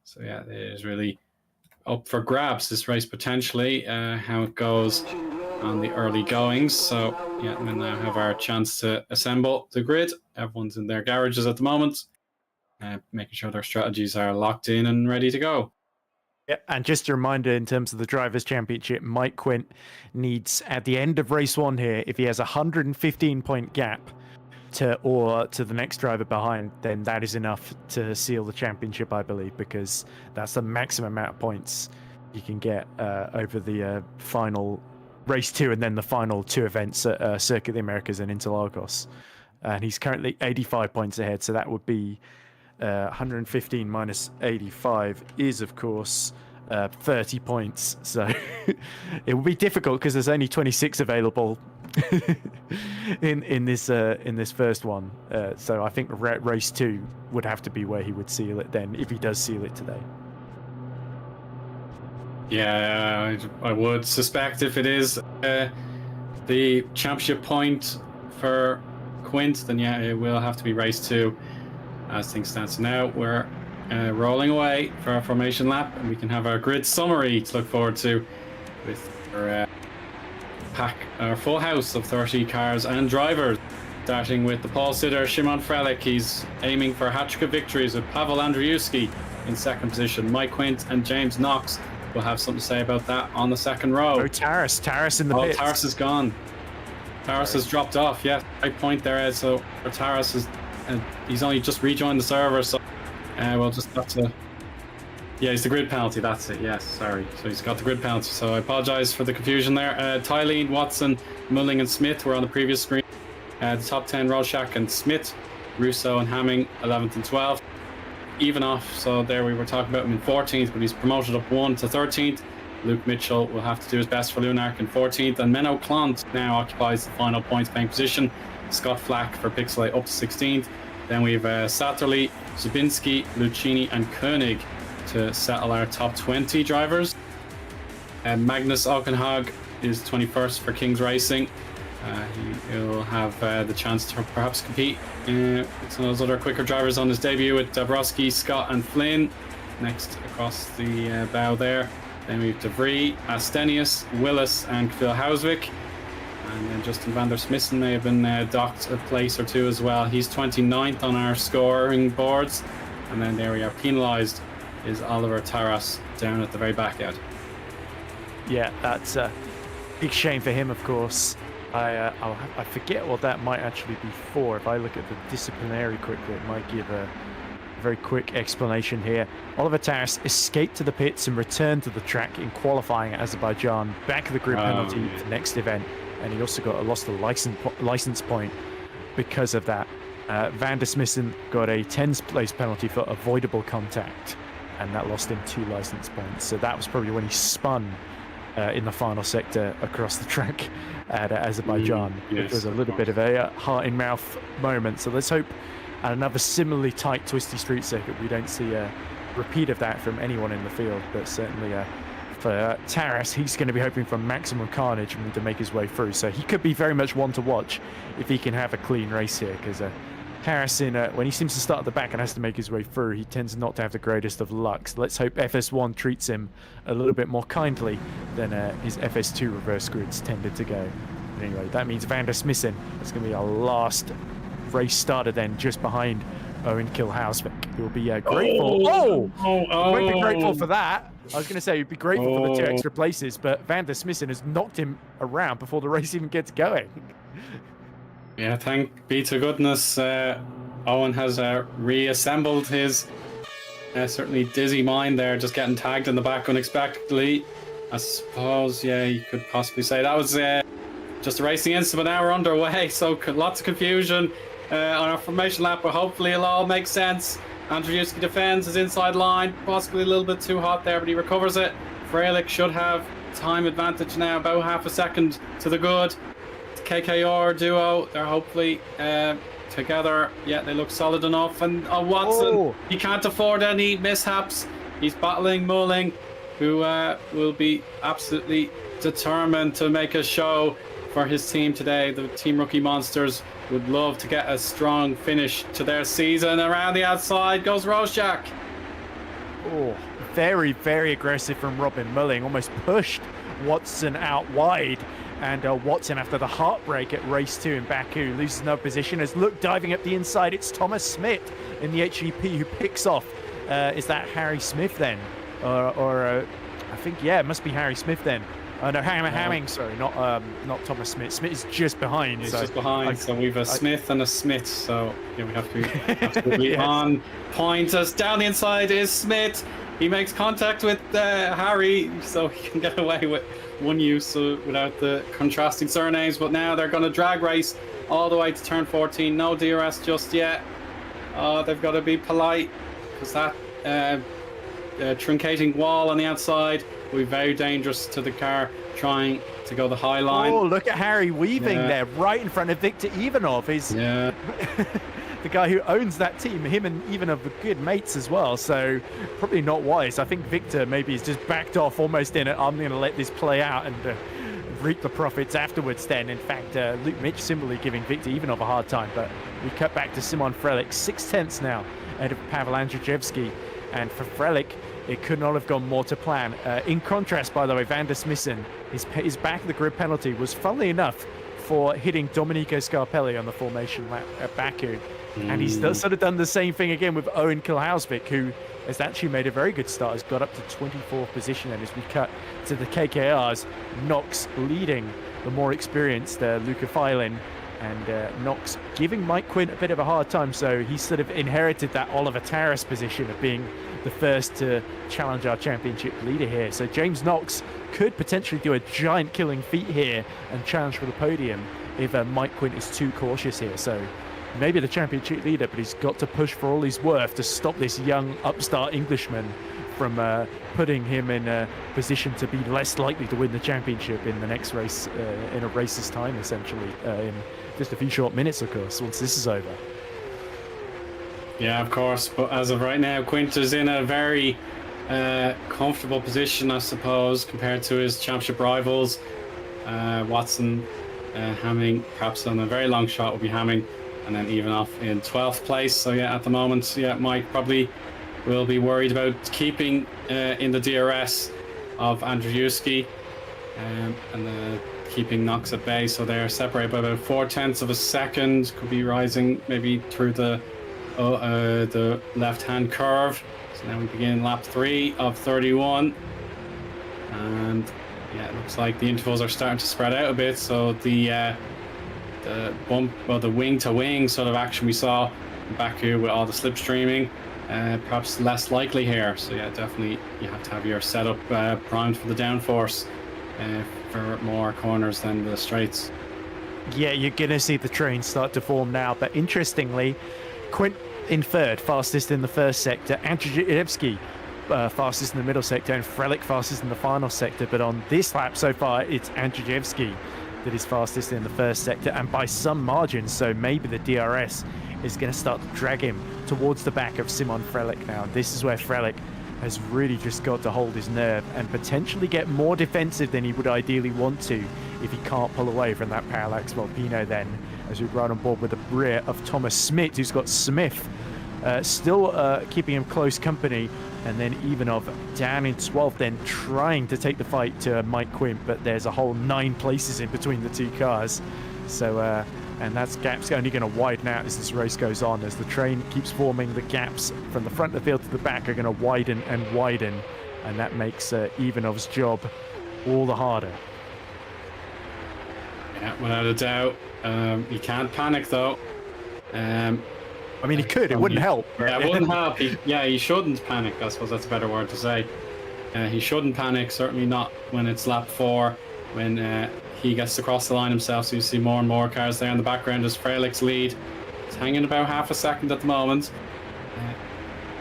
So yeah, it is really up for grabs, this race potentially, how it goes on the early goings. So yeah, we now have our chance to assemble the grid. Everyone's in their garages at the moment, making sure their strategies are locked in and ready to go. Yeah, and just a reminder in terms of the Drivers' Championship, Mike Quint needs, at the end of race 1 here, if he has a 115-point gap to the next driver behind, then that is enough to seal the championship, I believe, because that's the maximum amount of points you can get over the final race 2 and then the final 2 events at Circuit of the Americas and Interlagos. And he's currently 85 points ahead, so that would be 115 minus 85 is, of course, 30 points. So it will be difficult because there's only 26 available in this first one. So I think race 2 would have to be where he would seal it then, if he does seal it today. Yeah, I would suspect if it is the championship point for Quint, then yeah, it will have to be race 2. As things stand so now, we're rolling away for our formation lap, and we can have our grid summary to look forward to with our full house of 30 cars and drivers. Starting with the pole sitter Szymon Frelick. He's aiming for a hat-trick of victories with Paweł Andrzejewski in second position. Mike Quint and James Knox will have something to say about that on the second row. Oh, Taras in the pits. Taras is gone. Taras has dropped off. Yeah, right point there, Ed. So Taras is, he's only just rejoined the server, so we'll just have to. Yeah, it's the grid penalty. That's it. Yes, sorry. So he's got the grid penalty. So I apologise for the confusion there. Tylene, Watson, Mulling, and Smith were on the previous screen. The top 10: Rorschach and Smith, Russo and Hamming, 11th and 12th. Even off. So there we were talking about him in 14th, but he's promoted up 1 to 13th. Luke Mitchell will have to do his best for Lunark in 14th, and Menno Clont now occupies the final points paying position. Scott Flack for Pixelate up to 16th. Then we have Satterley, Zubinski, Lucchini, and Koenig to settle our top 20 drivers. Magnus Aukenhag is 21st for Kings Racing. He will have the chance to perhaps compete with some of those other quicker drivers on his debut with Dabrowski, Scott, and Flynn. Next across the bow there. Then we have De Vries, Astenius, Willis, and Phil Hauswick. And then Justin van der Smissen may have been docked a place or 2 as well. He's 29th on our scoring boards. And then there we are, penalised is Oliver Taras down at the very back end. Yeah, that's a big shame for him, of course. I forget what that might actually be for. If I look at the disciplinary quickly, it might give a very quick explanation here. Oliver Taras escaped to the pits and returned to the track in qualifying at Azerbaijan, back of the grid penalty for the next event. And he also lost a license point because of that. Van der Smissen got a 10th place penalty for avoidable contact, and that lost him 2 license points. So that was probably when he spun in the final sector across the track at Azerbaijan. Yes, it was a little bit of a heart-in-mouth moment. So let's hope at another similarly tight, twisty street circuit we don't see a repeat of that from anyone in the field. But certainly for Taras, he's going to be hoping for maximum carnage and to make his way through. So he could be very much one to watch if he can have a clean race here, because Taras, when he seems to start at the back and has to make his way through, he tends not to have the greatest of luck. So let's hope FS1 treats him a little bit more kindly than his FS2 reverse grids tended to go. But anyway, that means Van der Smissen is going to be our last race starter then, just behind Eoin Kilhausvik. He'll be grateful. He won't be grateful for that. I was going to say he'd be grateful for the 2 extra places, but Van der Smissen has knocked him around before the race even gets going. Yeah, thank be to goodness Eoin has reassembled his certainly dizzy mind there, just getting tagged in the back unexpectedly. I suppose, yeah, you could possibly say that was just a racing incident, but now we're underway, so lots of confusion on our formation lap, but hopefully it'll all make sense. Andrzejewski defends his inside line, possibly a little bit too hot there, but he recovers it. Frelick should have time advantage now, about half a second to the good. KKR duo, they're hopefully together. Yeah, they look solid enough. And Watson, he can't afford any mishaps. He's battling Mulling, who will be absolutely determined to make a show for his team today. The Team Rookie Monsters would love to get a strong finish to their season. Around the outside goes Rosjak. Oh, very, very aggressive from Robin Mulling. Almost pushed Watson out wide. And Watson, after the heartbreak at race 2 in Baku, loses no position. As Luke diving up the inside, it's Thomas Smith in the HEP who picks off. Is that Harry Smith then? Or I think, yeah, it must be Harry Smith then. No, Hamming, sorry, not Thomas Smith. Smith is just behind. He's so just behind, so we've a Smith and a Smith, so yeah, we have to be absolutely Yes. on point. As down the inside is Smith. He makes contact with Harry, so he can get away with one use without the contrasting surnames. But now they're going to drag race all the way to turn 14. No DRS just yet. They've got to be polite, because that truncating wall on the outside will be very dangerous to the car trying to go the high line. Oh, look at Harry weaving there, right in front of Victor Ivanov. Yeah. The guy who owns that team. Him and Ivanov are good mates as well, so probably not wise. I think Victor maybe has just backed off almost in it. I'm going to let this play out and reap the profits afterwards then. In fact, Luke Mitch similarly giving Victor Ivanov a hard time, but we cut back to Simon Frelich, 6/10 now ahead of Pavel Andrzejewski. And for Frelich, it could not have gone more to plan. In contrast, by the way, Van der Smissen, his back of the grid penalty was, funnily enough, for hitting Domenico Scarpelli on the formation lap at Baku. And he's sort of done the same thing again with Eoin Kilhausvik, who has actually made a very good start, has got up to 24th position. And as we cut to the KKRs, Knox leading the more experienced Luca Filin, and Knox giving Mike Quint a bit of a hard time. So he's sort of inherited that Oliver Taras position of being the first to challenge our championship leader here. So James Knox could potentially do a giant killing feat here and challenge for the podium if Mike Quint is too cautious here. So maybe the championship leader, but he's got to push for all he's worth to stop this young upstart Englishman from putting him in a position to be less likely to win the championship in the next race, in a race's time, essentially, in just a few short minutes, of course, once this is over. Yeah, of course, but as of right now, Quint is in a very comfortable position, I suppose, compared to his championship rivals. Watson, Hamming, perhaps on a very long shot will be Hamming, and then even off in 12th place. So yeah, at the moment, yeah, Mike probably will be worried about keeping in the DRS of Andrzejewski and keeping Knox at bay. So they're separated by about 0.4 of a second. Could be rising maybe through the left-hand curve. So now we begin lap 3 of 31, and yeah, it looks like the intervals are starting to spread out a bit. So the bump, well, the wing-to-wing sort of action we saw back here with all the slipstreaming, perhaps less likely here. So yeah, definitely you have to have your setup primed for the downforce for more corners than the straights. Yeah, you're going to see the train start to form now. But interestingly, Quint in third, fastest in the first sector. Andrzejewski fastest in the middle sector, and Frelich fastest in the final sector. But on this lap so far, it's Andrzejewski that is fastest in the first sector, and by some margin. So maybe the DRS is going to start to drag him towards the back of Simon Frelich now. This is where Frelich has really just got to hold his nerve and potentially get more defensive than he would ideally want to if he can't pull away from that parallax Volpino then, as we ride on board with the rear of Thomas Smith, who's got Smith still keeping him close company, and then Ivanov down in 12th then, trying to take the fight to Mike Quint, but there's a whole 9 places in between the two cars. So and that gap's only going to widen out as this race goes on, as the train keeps forming. The gaps from the front of the field to the back are going to widen and widen, and that makes Ivanov's job all the harder. Yeah, without a doubt. He can't panic though. I mean, he could. It wouldn't help. Yeah, it wouldn't help. He shouldn't panic. I suppose that's a better word to say. He shouldn't panic. Certainly not when it's lap 4, when he gets to cross the line himself. So you see more and more cars there in the background as Frelich's lead. It's hanging about half a second at the moment.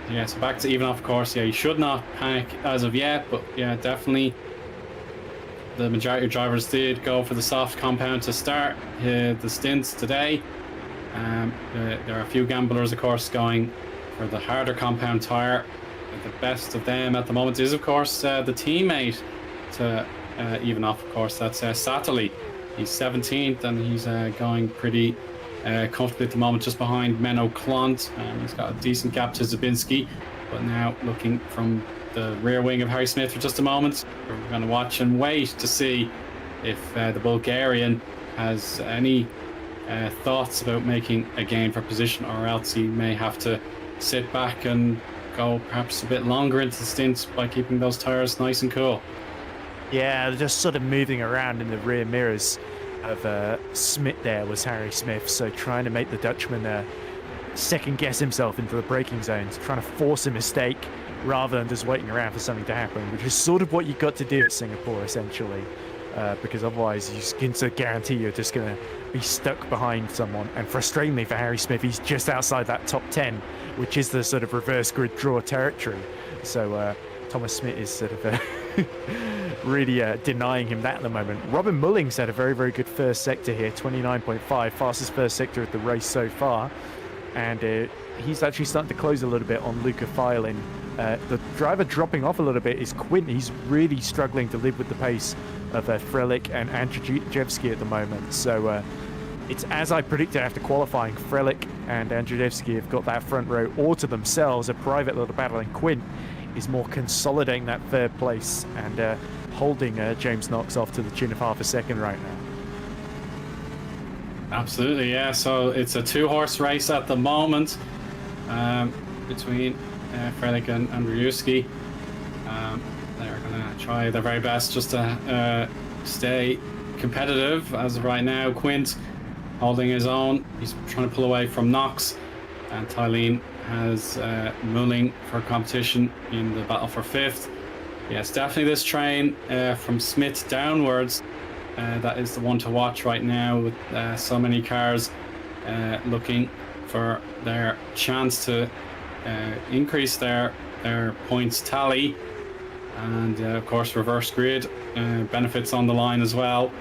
Yeah, so back to Ivanov, of course. Yeah, you should not panic as of yet, but yeah, definitely the majority of drivers did go for the soft compound to start the stints today. There are a few gamblers, of course, going for the harder compound tyre. the best of them at the moment is, of course, the teammate to even off, of course. That's Satterley. He's 17th, and he's going pretty comfortably at the moment, just behind Menno Klont. He's got a decent gap to Zabinski, but now looking from the rear wing of Harry Smith for just a moment. We're going to watch and wait to see if the Bulgarian has any thoughts about making a gain for position, or else he may have to sit back and go perhaps a bit longer into the stint by keeping those tires nice and cool. Yeah, just sort of moving around in the rear mirrors of Smith there was Harry Smith, so trying to make the Dutchman second guess himself into the braking zones, trying to force a mistake rather than just waiting around for something to happen, which is sort of what you got to do at Singapore essentially, because otherwise you can sort of guarantee you're just going to be stuck behind someone. And frustratingly for Harry Smith, he's just outside that top 10, which is the sort of reverse grid draw territory. So Thomas Smith is sort of really denying him that at the moment. Robin Mullings had a very, very good first sector here, 29.5, fastest first sector of the race so far. And he's actually starting to close a little bit on Luca Fiolin. The driver dropping off a little bit is Quint. He's really struggling to live with the pace of Frelich and Andrzejewski at the moment. So it's as I predicted after qualifying. Frelich and Andrzejewski have got that front row all to themselves, a private little battle, and Quint is more consolidating that third place and holding James Knox off to the tune of half a second right now. Absolutely, yeah. So it's a two-horse race at the moment between Frelich and Andrzejewski. They're going to try their very best just to stay competitive as of right now. Quint holding his own. He's trying to pull away from Knox, and Tylene has Mulling for competition in the battle for fifth. Yes, definitely this train from Smith downwards, that is the one to watch right now, with so many cars looking for their chance to increase their points tally. And of course reverse grid benefits on the line as well.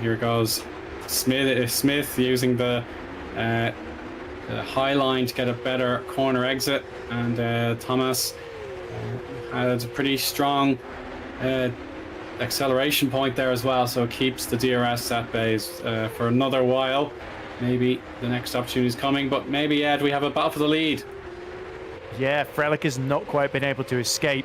Here goes Smith using the high line to get a better corner exit, and Thomas had a pretty strong acceleration point there as well, so it keeps the DRS at bays for another while. Maybe the next opportunity is coming, but maybe, Ed, we have a battle for the lead. Yeah, Frelich has not quite been able to escape.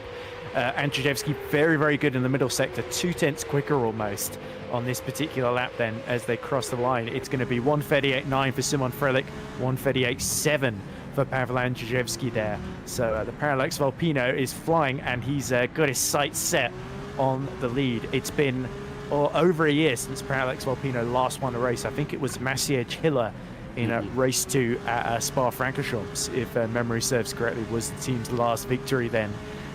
Andrzejewski very, very good in the middle sector, 2/10 quicker almost on this particular lap then as they cross the line. It's going to be 1:38.9 for Simon Frelich, 1:38.7 for Pavel Andrzejewski there. So the Parallax Volpino is flying, and he's got his sights set on the lead. It's been over a year since Parallax Volpino last won a race. I think it was Maciej Hiller in race 2 at Spa-Francorchamps, if memory serves correctly, was the team's last victory then.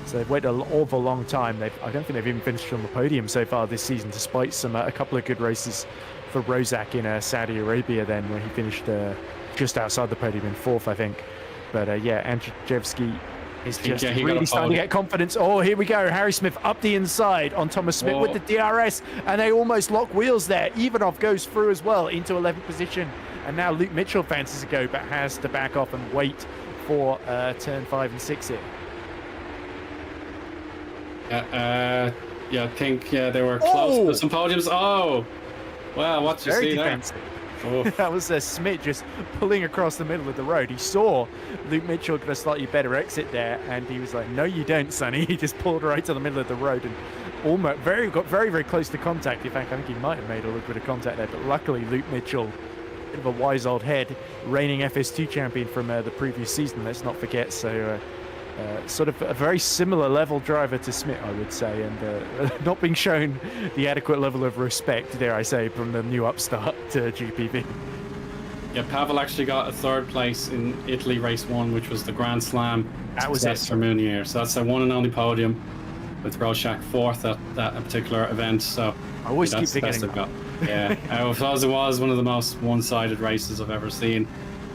So they've waited an awful long time. I don't think they've even finished on the podium so far this season, despite a couple of good races for Rozak in Saudi Arabia then, where he finished just outside the podium in 4th, I think. But yeah, Andrzejewski is just really starting to get confidence. Oh, here we go. Harry Smith up the inside on Thomas Smith with the DRS, and they almost lock wheels there. Ivanov goes through as well into 11th position. And now Luke Mitchell fancies to go, but has to back off and wait for turn 5 and 6 here. Yeah, I think they were close to some podiums. Oh, well, what you see defensive. there? That was Smith just pulling across the middle of the road. He saw Luke Mitchell get a slightly better exit there, and he was like, "No, you don't, Sonny." He just pulled right to the middle of the road and almost got very, very close to contact. In fact, I think he might have made a little bit of contact there, but luckily Luke Mitchell, bit of a wise old head, reigning FS2 champion from the previous season, let's not forget. So sort of a very similar level driver to Smith, I would say, and not being shown the adequate level of respect, dare I say, from the new upstart to GPV. Yeah, Pavel actually got a 3rd place in Italy race 1, which was the Grand Slam. That was it for Moonier. So that's a one and only podium, with Rozak 4th at that particular event. So I always keep forgetting that. Yeah, I suppose it was one of the most one-sided races I've ever seen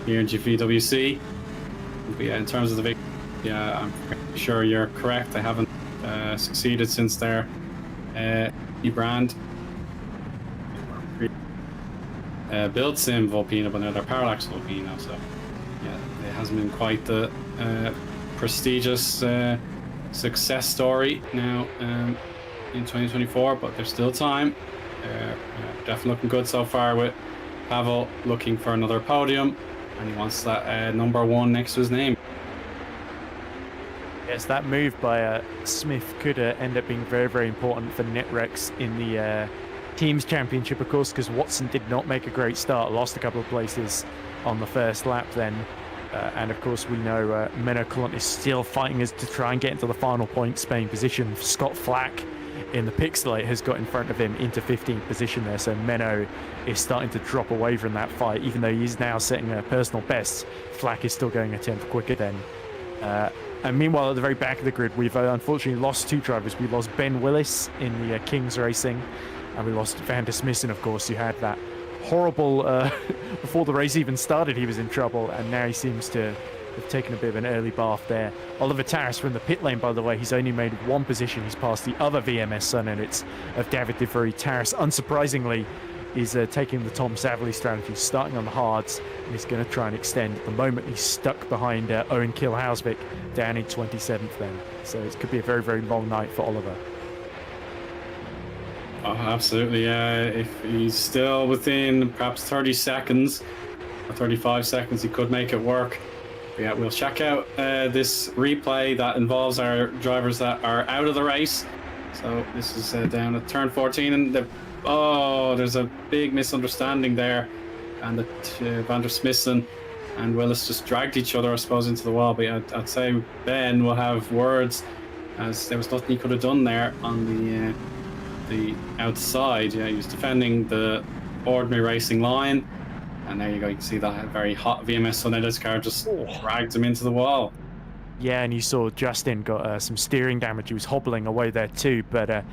here in GPVWC. But yeah, in terms of the victory, yeah, I'm pretty sure you're correct. They haven't succeeded since their brand build sim Volpino, but now they're Parallax Volpino. So yeah, it hasn't been quite the prestigious success story now in 2024, but there's still time. Definitely looking good so far with Pavel looking for another podium, and he wants that number 1 next to his name. Yes, that move by Smith could end up being very, very important for Netrex in the Teams Championship, of course, because Watson did not make a great start, lost a couple of places on the first lap then. And of course, we know Menno Collant is still fighting us to try and get into the final point Spain position. Scott Flack in the Pixelate has got in front of him into 15th position there, so Menno is starting to drop away from that fight, even though he's now setting a personal best. Flack is still going a 10th quicker then. And meanwhile, at the very back of the grid, we've unfortunately lost 2 drivers. We lost Ben Willis in the Kings Racing, and we lost Van der Smissen, of course, who had that horrible, before the race even started, he was in trouble, and now he seems to have taken a bit of an early bath there. Oliver Taras from the pit lane, by the way, he's only made 1 position. He's passed the other VMS Sun edits of David de Vries. Taras, unsurprisingly, is taking the Tom Savley strategy, starting on the hards, and he's going to try and extend. At the moment, he's stuck behind Eoin Kilhausvik down in 27th then. So it could be a very, very long night for Oliver. Oh, absolutely. If he's still within perhaps 30 seconds or 35 seconds, he could make it work. But yeah, we'll check out this replay that involves our drivers that are out of the race. So this is down at turn 14, and there's a big misunderstanding there, and Van der Smissen and Willis just dragged each other, I suppose, into the wall. But I'd say Ben will have words, as there was nothing he could have done there on the outside. Yeah, he was defending the ordinary racing line, and there you go. You can see that very hot VMS Sun Edits car just dragged him into the wall. Yeah, and you saw Justin got some steering damage. He was hobbling away there too. But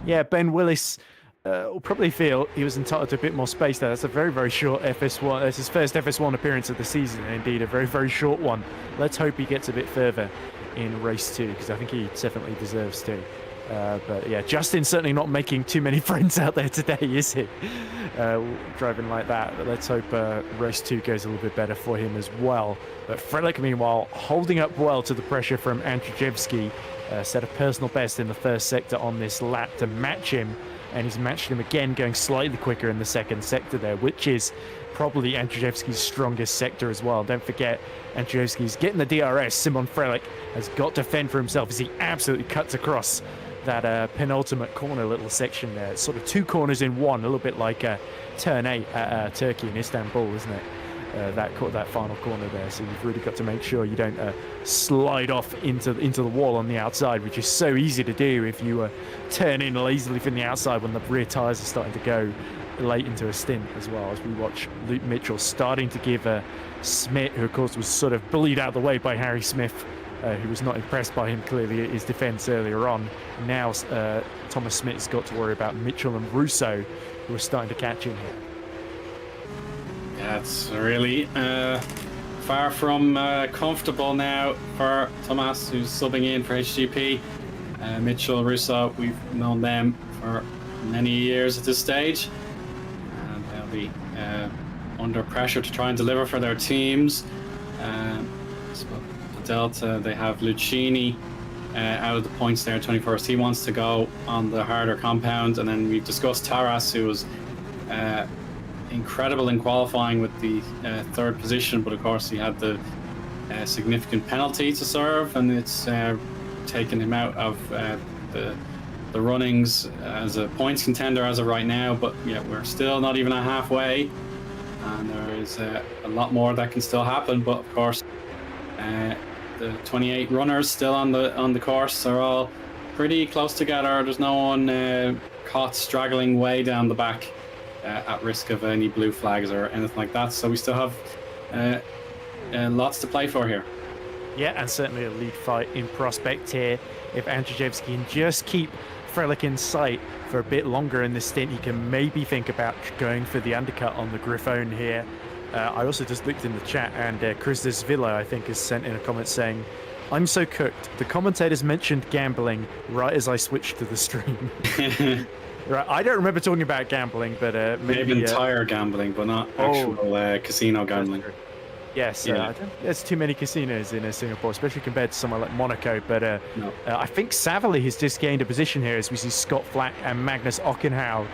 yeah, Ben Willis will probably feel he was entitled to a bit more space there. That's a very, very short FS1. That's his first FS1 appearance of the season, and indeed a very, very short one. Let's hope he gets a bit further in race 2, because I think he definitely deserves to. But yeah, Justin's certainly not making too many friends out there today, is he? Driving like that. But let's hope race 2 goes a little bit better for him as well. But Frelick, meanwhile, holding up well to the pressure from Andrzejewski. Set a personal best in the first sector on this lap to match him. And he's matched him again, going slightly quicker in the second sector there, which is probably Andrzejewski's strongest sector as well. Don't forget, Andrzejewski's getting the DRS. Simon Frelick has got to fend for himself as he absolutely cuts across that penultimate corner little section there. It's sort of 2 corners in one, a little bit like turn 8 at Turkey in Istanbul, isn't it? That final corner there. So you've really got to make sure you don't slide off into the wall on the outside, which is so easy to do if you turn in lazily from the outside when the rear tyres are starting to go late into a stint as well. As we watch Luke Mitchell starting to give Smith, who of course was sort of bullied out of the way by Harry Smith, who was not impressed by him clearly at his defence earlier on. Now Thomas Smith's got to worry about Mitchell and Russo, who are starting to catch him here. Yeah, it's really far from comfortable now for Thomas, who's subbing in for HGP. Mitchell, Russo, we've known them for many years at this stage, and they'll be under pressure to try and deliver for their teams. So the Delta, they have Lucchini out of the points there, 21st. He wants to go on the harder compound, and then we've discussed Taras, who was incredible in qualifying with the 3rd position, but of course he had the significant penalty to serve, and it's taken him out of the runnings as a points contender as of right now. But yeah, we're still not even at halfway, and there is a lot more that can still happen. But of course, the 28 runners still on the course are all pretty close together. There's no one caught straggling way down the back at risk of any blue flags or anything like that. So we still have lots to play for here. Yeah, and certainly a lead fight in prospect here. If Andrzejewski can just keep Frelick in sight for a bit longer in this stint, he can maybe think about going for the undercut on the Griffon here. I also just looked in the chat, and Chris Villa, I think, has sent in a comment saying, "I'm so cooked. The commentators mentioned gambling right as I switched to the stream." Right, I don't remember talking about gambling, but maybe entire gambling, but not actual casino gambling. Yes, Yeah. I don't think there's too many casinos in Singapore, especially compared to somewhere like Monaco. But No. I think Savily has just gained a position here as we see Scott Flack and Magnus Ockenhaug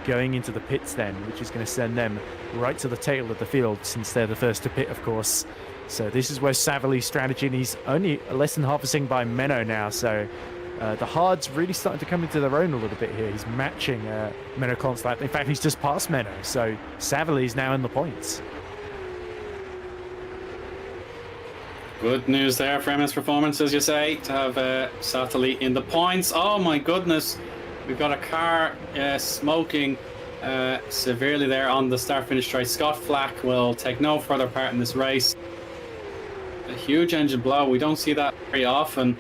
going into the pits then, which is going to send them right to the tail of the field since they're the first to pit, of course. So this is where Savily's strategy, and he's only less than half a second by Menno now. So the hard's really starting to come into their own a little bit here. He's matching Menno Conslap. In fact, he's just passed Menno. So Savily's now in the points. Good news there for MS Performance, as you say, to have Satterley in the points. Oh my goodness, we've got a car smoking severely there on the start-finish straight. Scott Flack will take no further part in this race. A huge engine blow. We don't see that very often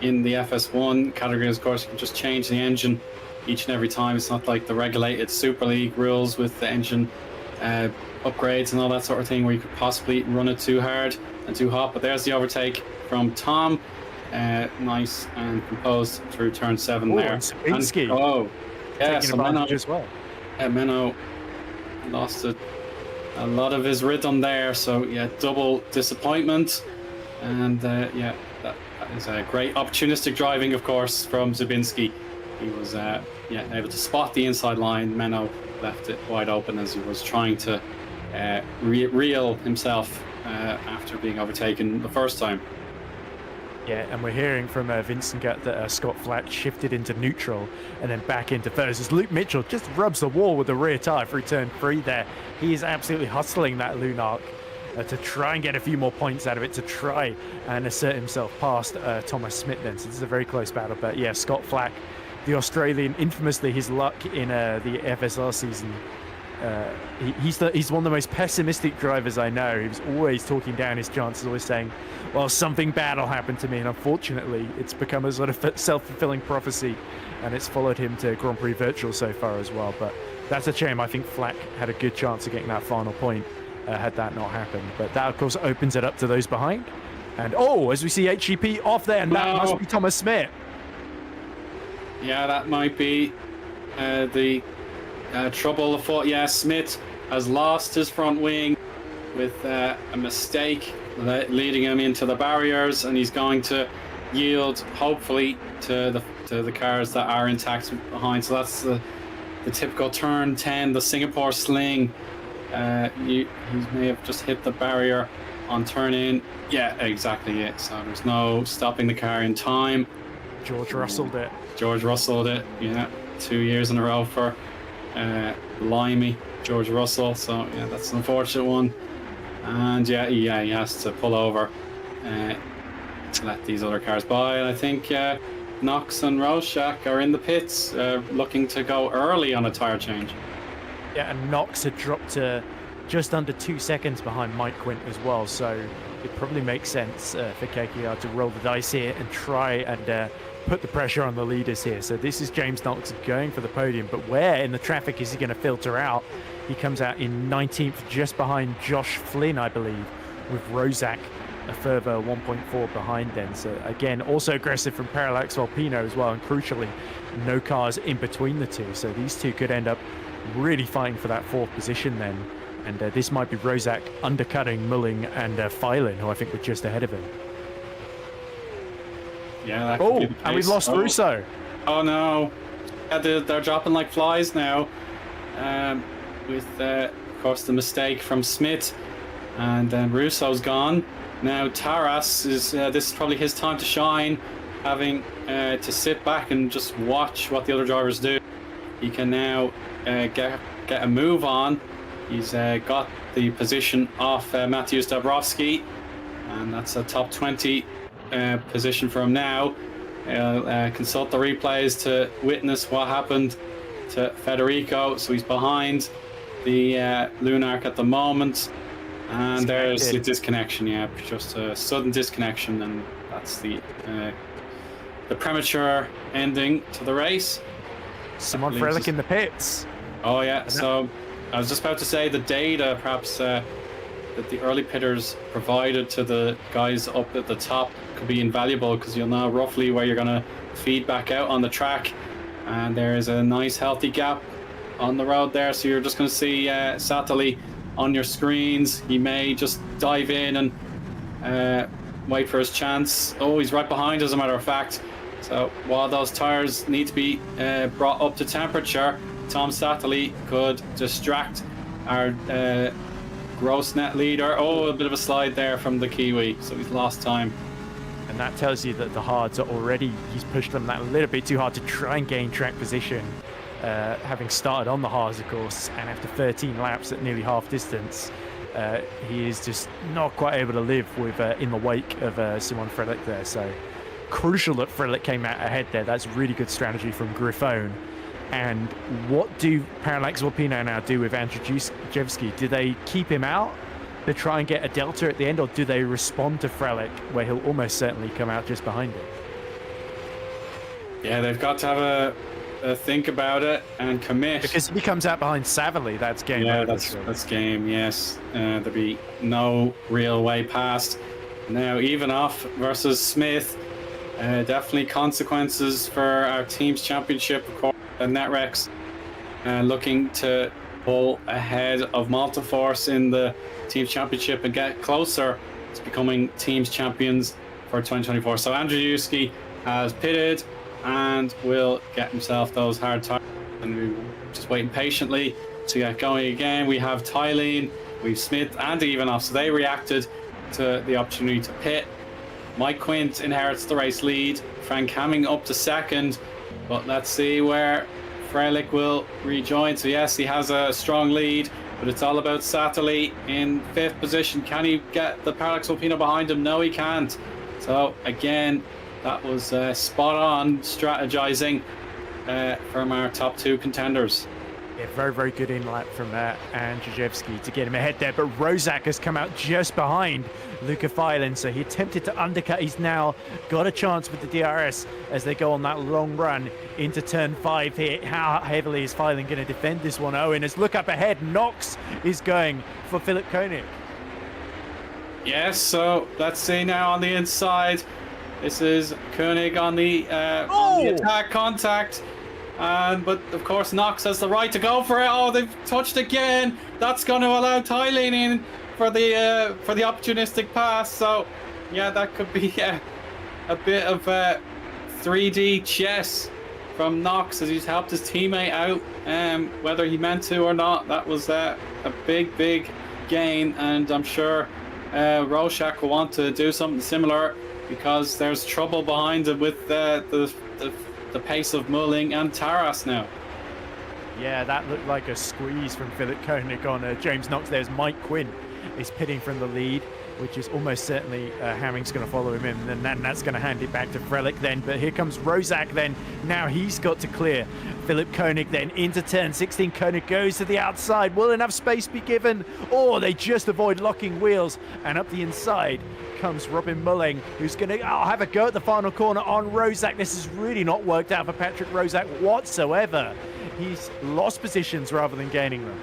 in the FS1 category. Of course, you can just change the engine each and every time. It's not like the regulated Super League rules with the engine upgrades and all that sort of thing, where you could possibly run it too hard and too hot. But there's the overtake from Tom, nice and composed through turn 7 there. And Sapinski oh, yeah, taking so advantage as well. Menno lost a lot of his rhythm there, so yeah, double disappointment. And yeah, that is a great opportunistic driving, of course, from Zabinski. He was able to spot the inside line. Menno left it wide open as he was trying to reel himself after being overtaken the first time. Yeah, and we're hearing from Vincent Gutt that Scott Flack shifted into neutral and then back into first as Luke Mitchell just rubs the wall with the rear tyre through turn 3 there. He is absolutely hustling that Lunark to try and get a few more points out of it, to try and assert himself past Thomas Smith then. So this is a very close battle. But yeah, Scott Flack, the Australian, infamously his luck in the FSR season. He's one of the most pessimistic drivers I know. He was always talking down his chances, always saying, well, something bad will happen to me. And unfortunately, it's become a sort of self-fulfilling prophecy, and it's followed him to Grand Prix Virtual so far as well. But that's a shame. I think Flack had a good chance of getting that final point had that not happened. But that, of course, opens it up to those behind. And, oh, as we see HGP off there, and that must be Thomas Smith. Yeah, that might be the trouble afoot. Yeah, Smith has lost his front wing with a mistake leading him into the barriers, and he's going to yield, hopefully, to the cars that are intact behind. So that's the typical turn 10, the Singapore sling. He may have just hit the barrier on turn in. Yeah, exactly it. So there's no stopping the car in time. George Russelled it. George Russelled it, yeah. 2 years in a row for Limey, George Russell. So yeah, that's an unfortunate one. And yeah, he has to pull over to let these other cars by. And I think Knox and Rorschach are in the pits, looking to go early on a tyre change. Yeah, and Knox had dropped to just under 2 seconds behind Mike Quint as well. So it probably makes sense for KKR to roll the dice here and try and put the pressure on the leaders here. So this is James Knox going for the podium, but where in the traffic is he going to filter out? He comes out in 19th, just behind Josh Flynn, I believe, with Rozak a further 1.4 behind then. So again, also aggressive from Parallax Volpino as well, and crucially, no cars in between the two. So these two could end up really fighting for that 4th position then. And this might be Rozak undercutting Mulling and Phelan, who I think were just ahead of him. Yeah. And we've lost Russo. Oh no! Yeah, they're dropping like flies now. With of course the mistake from Smith, and Russo's gone. Now Taras is. This is probably his time to shine, having to sit back and just watch what the other drivers do. He can now get a move on. He's got the position off Matthews Dabrowski, and that's a top 20 position for him now. Consult the replays to witness what happened to Federico. So he's behind the Lunark at the moment, and there's the disconnection. Yeah, just a sudden disconnection, and that's the premature ending to the race. Simon Frelick in the pits. Oh yeah, so I was just about to say the data perhaps that the early pitters provided to the guys up at the top could be invaluable, because you'll know roughly where you're going to feed back out on the track, and there is a nice healthy gap on the road there, so you're just going to see Satterley on your screens. He may just dive in and wait for his chance. Oh, he's right behind, as a matter of fact. So while those tires need to be brought up to temperature, Tom Satterley could distract our gross net leader. Oh, a bit of a slide there from the Kiwi, so he's lost time. And that tells you that the hards are already, he's pushed them that a little bit too hard to try and gain track position, having started on the hards, of course, and after 13 laps at nearly half distance, he is just not quite able to live with in the wake of Simon Frelick there. So crucial that Frelick came out ahead there. That's really good strategy from Griffone. And what do Parallax Alpino now do with Andrzejewski? Do they keep him out to try and get a delta at the end, or do they respond to Frelick, where he'll almost certainly come out just behind him? Yeah, they've got to have a think about it and commit. Because if he comes out behind Savalli, that's game. Yeah, that's game, yes. There'll be no real way past. Now, Ivanoff versus Smith. Definitely consequences for our team's championship, of course. Netrex looking to pull ahead of Multiforce in the team's championship and get closer to becoming team's champions for 2024. So Andrzejewski has pitted and will get himself those hard tires, and we're just waiting patiently to get going again. We have Tylene, we've Smith and Ivanoff, so they reacted to the opportunity to pit. Mike Quint inherits the race lead, Frank Hamming up to second, but let's see where Frelick will rejoin. So yes, he has a strong lead, but it's all about Satterley in 5th position. Can he get the Parallax Alpino behind him? No, he can't. So again, that was spot on strategizing from our top 2 contenders. Yeah, very, very good in-lap from Andrzejewski to get him ahead there. But Rozak has come out just behind Luca Filan, so he attempted to undercut. He's now got a chance with the DRS as they go on that long run into turn 5 here. How heavily is Filan going to defend this one? Eoin, as look up ahead, Knox is going for Philip Koenig. Yes, so let's see now on the inside. This is Koenig on the attack contact. But of course Knox has the right to go for it. Oh, they've touched again. That's going to allow Tylene in for the opportunistic pass. So yeah, that could be a bit of 3D chess from Knox as he's helped his teammate out, whether he meant to or not. That was a big gain, and I'm sure Rorschach will want to do something similar because there's trouble behind it with the pace of Mulling and Taras now. Yeah, that looked like a squeeze from Philip Koenig on James Knox. There's Mike Quinn is pitting from the lead, which is almost certainly Hamming's going to follow him in, and then that's going to hand it back to Frelick then. But here comes Rozak then. Now he's got to clear Philip Koenig then into turn 16. Koenig goes to the outside. Will enough space be given? Or they just avoid locking wheels, and up the inside comes Robin Mulling, who's going to have a go at the final corner on Rozak. This has really not worked out for Patrick Rozak whatsoever. He's lost positions rather than gaining them.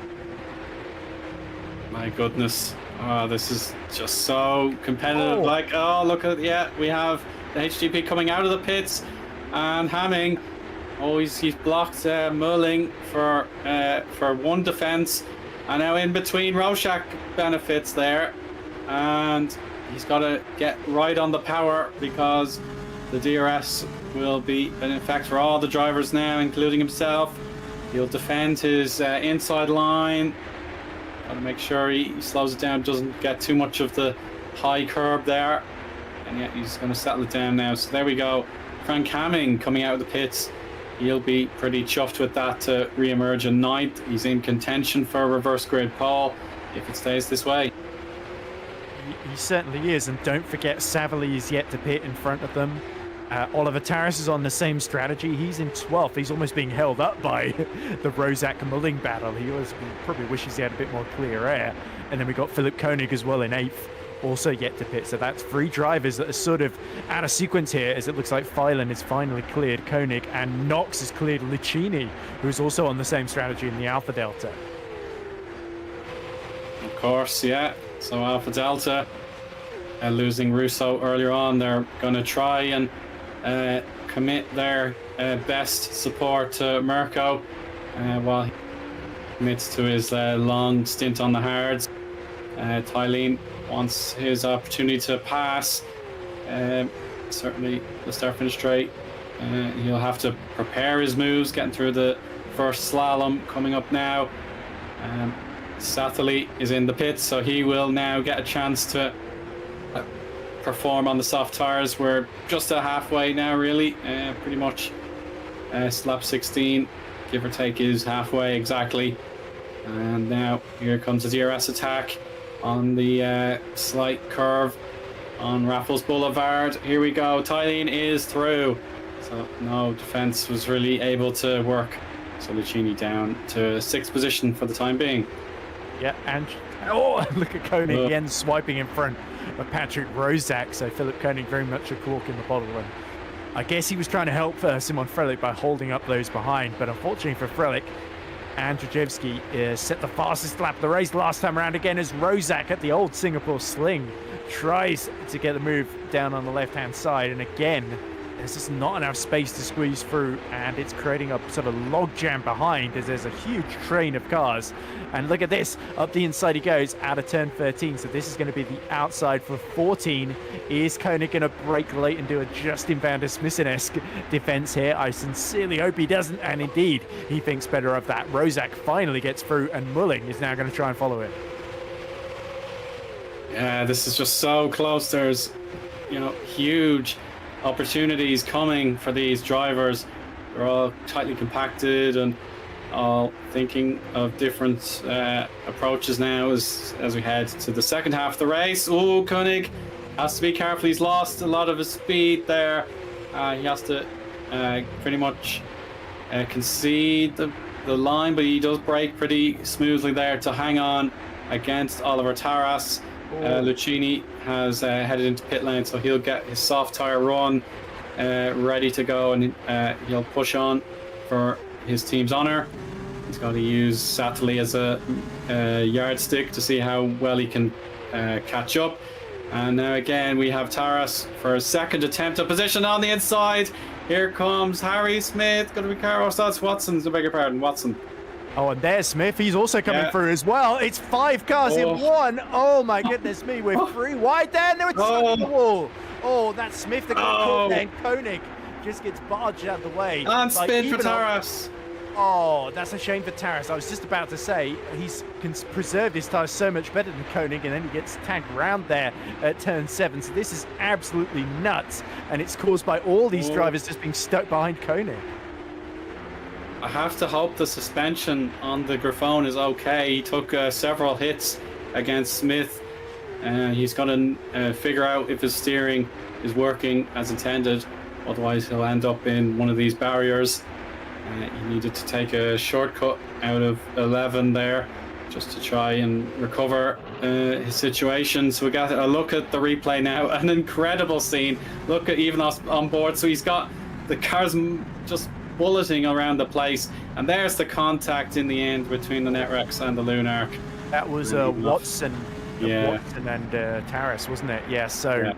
My goodness. Oh, this is just so competitive. Like, oh, look at, yeah, we have the HGP coming out of the pits, and Hamming, oh, he's blocked Mulling for one defense, and now in between Rorschach benefits there, and he's got to get right on the power because the DRS will be in effect for all the drivers now, including himself. He'll defend his inside line. Got to make sure he slows it down, doesn't get too much of the high curb there. And yet he's going to settle it down now. So there we go. Frank Hamming coming out of the pits. He'll be pretty chuffed with that to re-emerge in 9th. He's in contention for a reverse grid pole if it stays this way. He certainly is, and don't forget Savalli is yet to pit in front of them. Oliver Taras is on the same strategy. He's in 12th. He's almost being held up by the Rozak Mulling battle. He probably wishes he had a bit more clear air. And then we got Philip Koenig as well in 8th, also yet to pit. So that's 3 drivers that are sort of out of sequence here, as it looks like Filan is finally cleared Koenig, and Knox has cleared Lucchini, who's also on the same strategy in the Alpha Delta. Of course, yeah. So Alpha Delta losing Russo earlier on. They're going to try and commit their best support to Mirko while commits to his long stint on the hards. Tylene wants his opportunity to pass. Certainly the start finish straight. He'll have to prepare his moves, getting through the first slalom coming up now. Satterley is in the pits, so he will now get a chance to perform on the soft tires. We're just at halfway now, really. Pretty much lap 16, give or take, is halfway exactly. And now here comes the DRS attack on the slight curve on Raffles Boulevard. Here we go. Tylene is through. So no defense was really able to work. So Lucchini down to 6th position for the time being. Yeah, and look at Koenig again swiping in front of Patrick Rozak. So Philip Koenig very much a cork in the bottle. And I guess he was trying to help Simon Frelick by holding up those behind. But unfortunately for Frelick, Andrzejewski set the fastest lap of the race last time around again as Rozak at the old Singapore sling tries to get the move down on the left-hand side. And again, there's just not enough space to squeeze through, and it's creating a sort of log jam behind as there's a huge train of cars. And look at this, up the inside he goes out of turn 13. So this is going to be the outside for 14. Is Koenig going to break late and do a Justin van der Smissen-esque defense here? I sincerely hope he doesn't, and indeed he thinks better of that. Rozak finally gets through, and Mulling is now going to try and follow it. Yeah, this is just so close. There's, huge opportunities coming for these drivers. They're all tightly compacted and all thinking of different approaches now as we head to the second half of the race. Oh, Koenig has to be careful. He's lost a lot of his speed there. He has to pretty much concede the line, but he does brake pretty smoothly there to hang on against Oliver Taras. Lucchini has headed into pit lane, so he'll get his soft tire run ready to go, and he'll push on for his team's honor. He's got to use Satterley as a yardstick to see how well he can catch up. And now again we have Taras for a second attempt at position on the inside. Here comes Harry Smith. Going to be Carlos. That's Watson's. I beg your pardon, Watson. Oh, and there's Smith. He's also coming through as well. It's 5 cars in one. Oh, my goodness me. We're 3 wide there. And it's stuck the wall. Oh, that's Smith that got caught there. And Koenig just gets barged out of the way. And spin for Taras. Oh, that's a shame for Taras. I was just about to say can preserve his tyres so much better than Koenig, and then he gets tagged round there at turn 7. So this is absolutely nuts, and it's caused by all these drivers just being stuck behind Koenig. I have to hope the suspension on the Grifone is okay. He took several hits against Smith. He's going to figure out if his steering is working as intended. Otherwise, he'll end up in one of these barriers. He needed to take a shortcut out of 11 there just to try and recover his situation. So we got a look at the replay now. An incredible scene. Look at even us on board. So he's got the cars just bulleting around the place, and there's the contact in the end between the Netrex and the Lunark. That was Watson and Taras, wasn't it? Yeah, so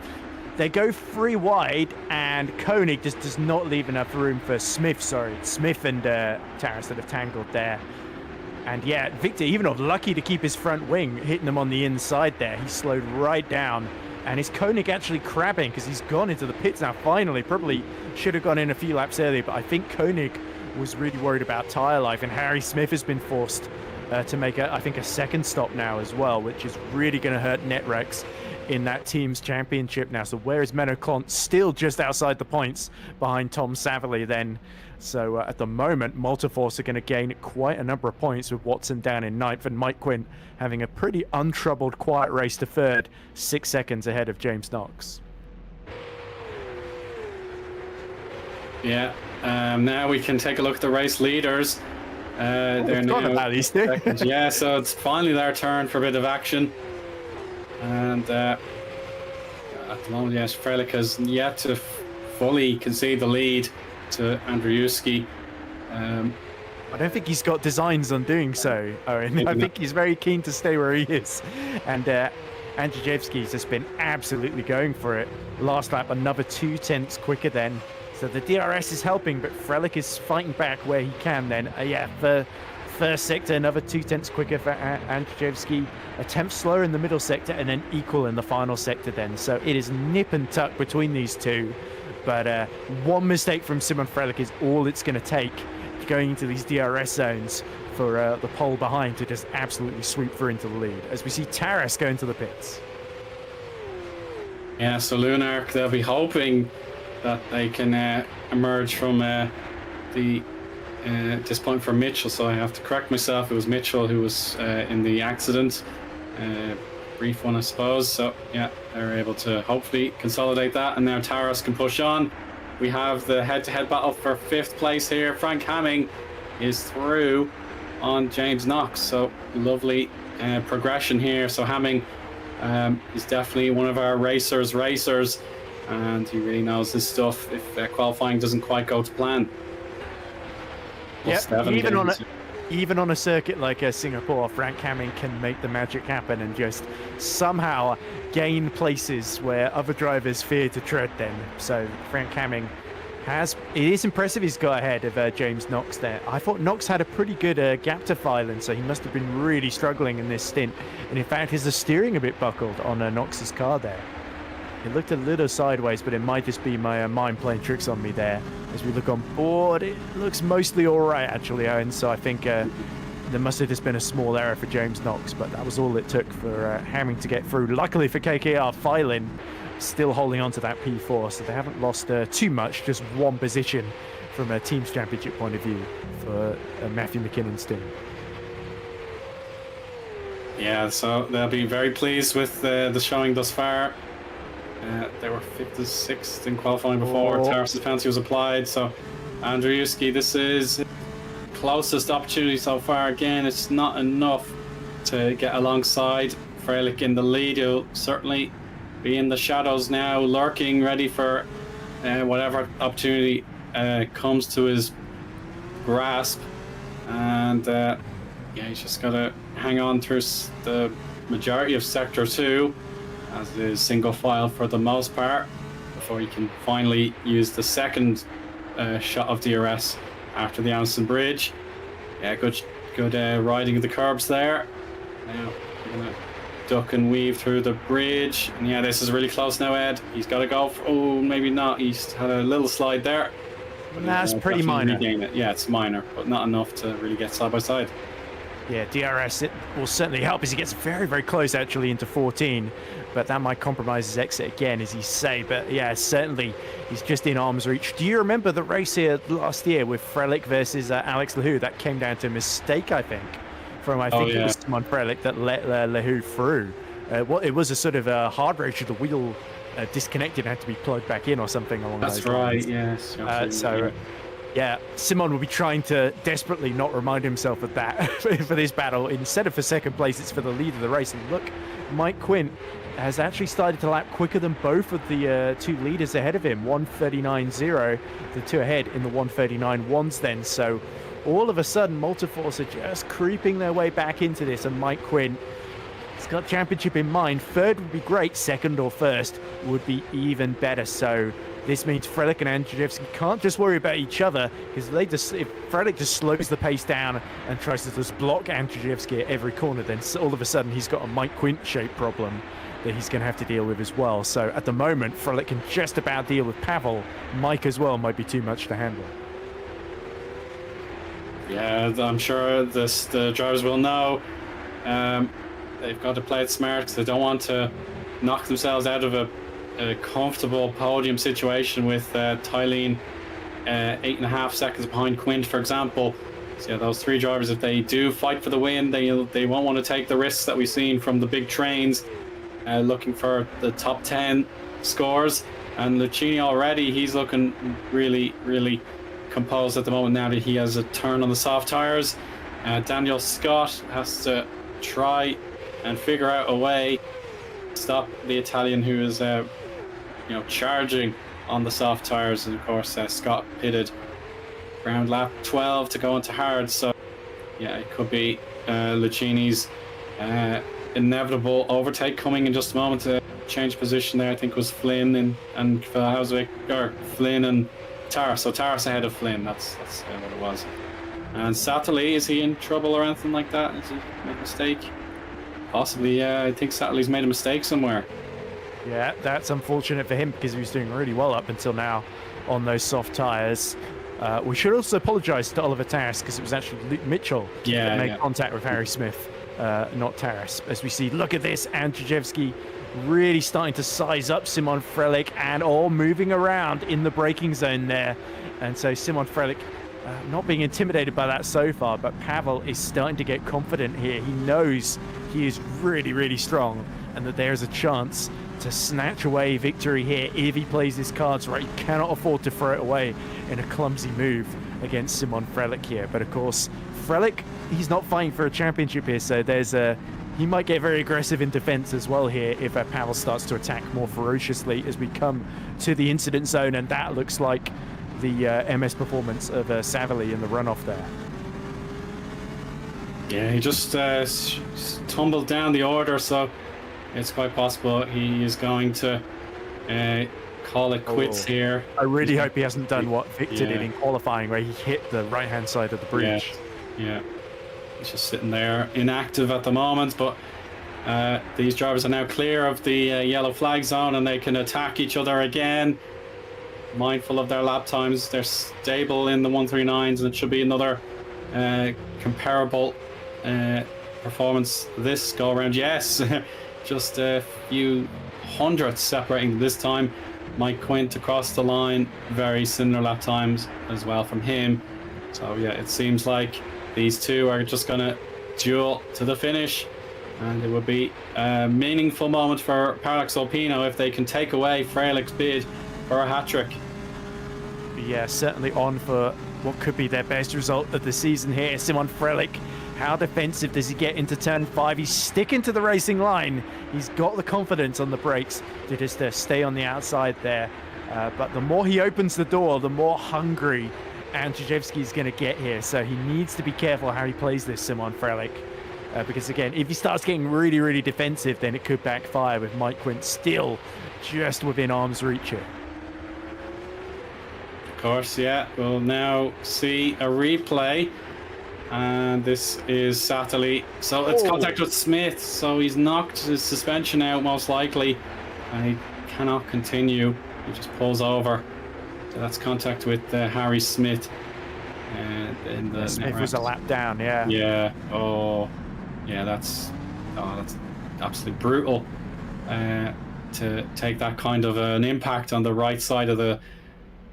they go 3 wide, and Koenig just does not leave enough room for Smith. Smith and Taras that have tangled there. And yeah, Victor Ivanov lucky to keep his front wing, hitting them on the inside there. He slowed right down. And is Koenig actually crabbing because he's gone into the pits now finally? Probably should have gone in a few laps earlier, but I think Koenig was really worried about tyre life, and Harry Smith has been forced to make, a second stop now as well, which is really going to hurt Netrex in that team's championship now. So where is Menno Klont? Still just outside the points behind Tom Savelli then. So at the moment, Multiforce are going to gain quite a number of points with Watson down in 9th and Mike Quinn having a pretty untroubled, quiet race to 3rd, 6 seconds ahead of James Knox. Yeah, now we can take a look at the race leaders. They're now about these things. Yeah, so it's finally their turn for a bit of action. And at the moment, yes, Frelick has yet to fully concede the lead to Andrzejewski. I don't think he's got designs on doing so, Owen. I think he's very keen to stay where he is. And Andrzejewski's just been absolutely going for it. Last lap, another 2 tenths quicker then. So the DRS is helping, but Frelick is fighting back where he can then. For first sector, another 2/10 quicker for Andrzejewski. A tenth slower in the middle sector, and then equal in the final sector then. So it is nip and tuck between these two. But one mistake from Simon Frelick is all it's going to take going into these DRS zones for the pole behind to just absolutely sweep through into the lead. As we see Taras go into the pits. Yeah, so Lunark, they'll be hoping that they can emerge from this point for Mitchell. So I have to correct myself. It was Mitchell who was in the accident. Brief one, I suppose. So yeah, they're able to hopefully consolidate that, and now Taras can push on. We have the head-to-head battle for 5th place here. Frank Hamming is through on James Knox. So lovely progression here. So Hamming is definitely one of our racers, and he really knows his stuff if qualifying doesn't quite go to plan. Yeah, even on a circuit like Singapore, Frank Hamming can make the magic happen and just somehow gain places where other drivers fear to tread them. So Frank Hamming it is impressive he's got ahead of James Knox there. I thought Knox had a pretty good gap to file in, so he must have been really struggling in this stint. And in fact, is the steering a bit buckled on Knox's car there? It looked a little sideways, but it might just be my mind playing tricks on me there. As we look on board, it looks mostly all right, actually, Eoin. So I think there must have just been a small error for James Knox, but that was all it took for Hamming to get through. Luckily for KKR, Filin still holding on to that P4, so they haven't lost too much, just one position from a team's championship point of view for Matthew McKinnon's team. Yeah, so they'll be very pleased with the showing thus far. They were 5th and 6th in qualifying before Taras's penalty was applied. So Andrzejewski, this is closest opportunity so far. Again, it's not enough to get alongside Frelick in the lead. He'll certainly be in the shadows now, lurking, ready for whatever opportunity comes to his grasp. And yeah, he's just got to hang on through the majority of Sector 2, as it is single file for the most part, before he can finally use the second shot of DRS after the Anderson Bridge. Yeah, good riding of the curbs there. Now we're gonna duck and weave through the bridge, and yeah, this is really close now, Ed. He's got to go oh, maybe not. He's had a little slide there. That's pretty minor. Yeah, it's minor, but not enough to really get side by side. Yeah, DRS, it will certainly help as he gets very, very close actually into 14, but that might compromise his exit again, as he say. But yeah, certainly he's just in arm's reach. Do you remember the race here last year with Frelick versus Alex Lehou? That came down to a mistake, I think, from it was Simon Frelick that let Lehou through. It was a sort of a hard race with the wheel disconnected and had to be plugged back in or something along those lines. That's right, yes. Yeah, Simon will be trying to desperately not remind himself of that for this battle. Instead of for second place, it's for the lead of the race. And look, Mike Quint has actually started to lap quicker than both of the two leaders ahead of him. 1:39.0, the two ahead in the 1:39.1s then. So all of a sudden, Multiforce are just creeping their way back into this. And Mike Quint, he's got championship in mind. Third would be great. Second or first would be even better. So this means Frelick and Andrzejewski can't just worry about each other, because if Frelick just slows the pace down and tries to just block Andrzejewski at every corner, then all of a sudden he's got a Mike Quint-shaped problem that he's going to have to deal with as well. So at the moment, Frelick can just about deal with Pavel. Mike as well might be too much to handle. Yeah, I'm sure the drivers will know. They've got to play it smart, because they don't want to knock themselves out of a comfortable podium situation with Tylene 8.5 seconds behind Quint, for example. So yeah, those three drivers, if they do fight for the win, they won't want to take the risks that we've seen from the big trains, looking for the top 10 scores. And Lucchini already, he's looking really, really composed at the moment now that he has a turn on the soft tires. Daniel Scott has to try and figure out a way to stop the Italian, who is charging on the soft tires. And of course, Scott pitted around lap 12 to go into hard. So yeah, it could be Lucchini's inevitable overtake coming in just a moment. To change position there, I think it was Flynn and Hauswick, or Flynn and Taras. So Taras ahead of Flynn, that's what it was. And Satterley, is he in trouble or anything like that? Has he made a mistake? Possibly, yeah. I think Satterley's made a mistake somewhere. Yeah, that's unfortunate for him because he was doing really well up until now on those soft tyres. We should also apologise to Oliver Taras because it was actually Luke Mitchell that made contact with Harry Smith, not Taras. As we see, look at this, Andrzejewski really starting to size up Simon Frelick and all moving around in the braking zone there. And so Simon Frelick not being intimidated by that so far, but Pavel is starting to get confident here. He knows he is really, really strong and that there is a chance to snatch away victory here if he plays his cards right. He cannot afford to throw it away in a clumsy move against Simon Frelick here. But of course, Frelick, he's not fighting for a championship here, so there's he might get very aggressive in defense as well here if Pavel starts to attack more ferociously as we come to the incident zone, and that looks like the MS performance of Savily in the runoff there. Yeah, he just tumbled down the order, so it's quite possible he is going to call it quits here. I really hope he hasn't done what Victor did in qualifying, where he hit the right-hand side of the bridge. Yeah. He's just sitting there inactive at the moment, but these drivers are now clear of the yellow flag zone and they can attack each other again. Mindful of their lap times, they're stable in the 139s, and it should be another comparable performance this go around. Yes, just a few hundredths separating this time. Mike Quint across the line, very similar lap times as well from him. So yeah, it seems like these two are just going to duel to the finish, and it would be a meaningful moment for Parallax Alpino if they can take away Frelick's bid for a hat-trick. Yeah, certainly on for what could be their best result of the season here. Simon Frelick, how defensive does he get into turn 5? He's sticking to the racing line. He's got the confidence on the brakes to just stay on the outside there. But the more he opens the door, the more hungry Andrzejewski is going to get here. So he needs to be careful how he plays this, Simon Frelick. Because again, if he starts getting really, really defensive, then it could backfire with Mike Quint still just within arm's reach here. Of course, yeah. We'll now see a replay. And this is Satterley. So it's contact with Smith. So he's knocked his suspension out most likely. And he cannot continue. He just pulls over. So that's contact with Harry Smith. In the Smith was a lap down, yeah. Yeah. Yeah, that's absolutely brutal to take that kind of an impact on the right side of the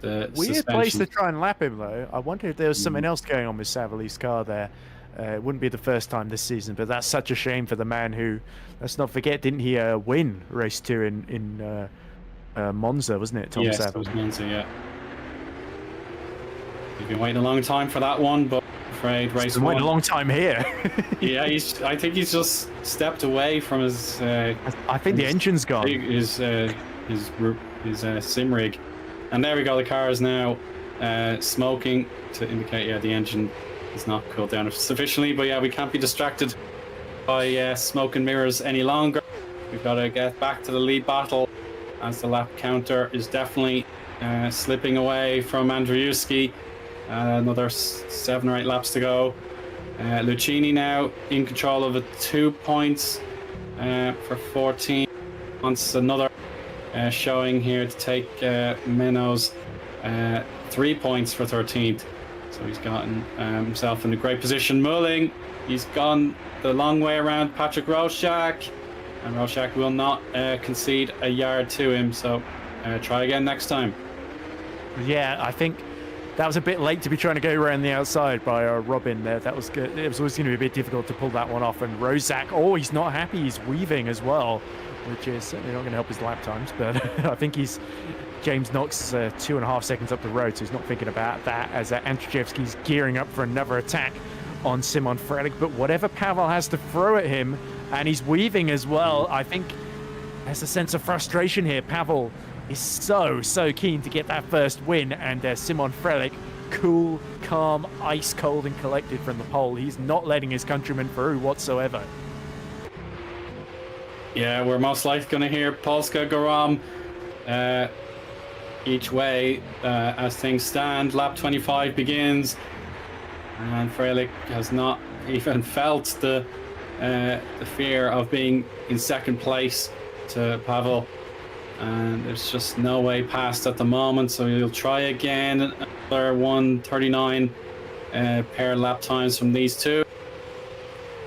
weird suspension. place to try and lap him, though. I wonder if there was something else going on with Savily's car there. It wouldn't be the first time this season, but that's such a shame for the man who, let's not forget, didn't he win race 2 in Monza, wasn't it, Tom Yes, Savily? it was Monza, yeah. We've been waiting a long time for that one, but I'm afraid race 1. Waiting a long time here. Yeah, I think he's just stepped away from his. I think the engine's gone. His sim rig, and there we go. The car is now smoking to indicate the engine is not cooled down sufficiently. But yeah, we can't be distracted by smoke and mirrors any longer. We've got to get back to the lead battle as the lap counter is definitely slipping away from Andrzejewski. Another 7 or 8 laps to go. Lucchini now in control of it, 2 points for 14. Wants another showing here to take Menno's 3 points for 13th. So he's gotten himself in a great position. Mulling, he's gone the long way around Patrick Roszak, and Roszak will not concede a yard to him. So try again next time. Yeah, I think that was a bit late to be trying to go around the outside by Robin there. That was good. It was always going to be a bit difficult to pull that one off. And Roszak, he's not happy. He's weaving as well, which is certainly not going to help his lap times. But I think James Knox is 2.5 seconds up the road, so he's not thinking about that as Andrzejewski's gearing up for another attack on Simon Frelick. But whatever Pavel has to throw at him, and he's weaving as well, I think there's a sense of frustration here. Pavel is so keen to get that first win, and Simon Frelick, cool, calm, ice cold and collected from the pole. He's not letting his countrymen through whatsoever. Yeah, we're most likely going to hear Polska Gorom each way as things stand. Lap 25 begins. And Freilich has not even felt the fear of being in second place to Pavel. And there's just no way past at the moment, so he'll try again. Another 1:39 pair lap times from these two.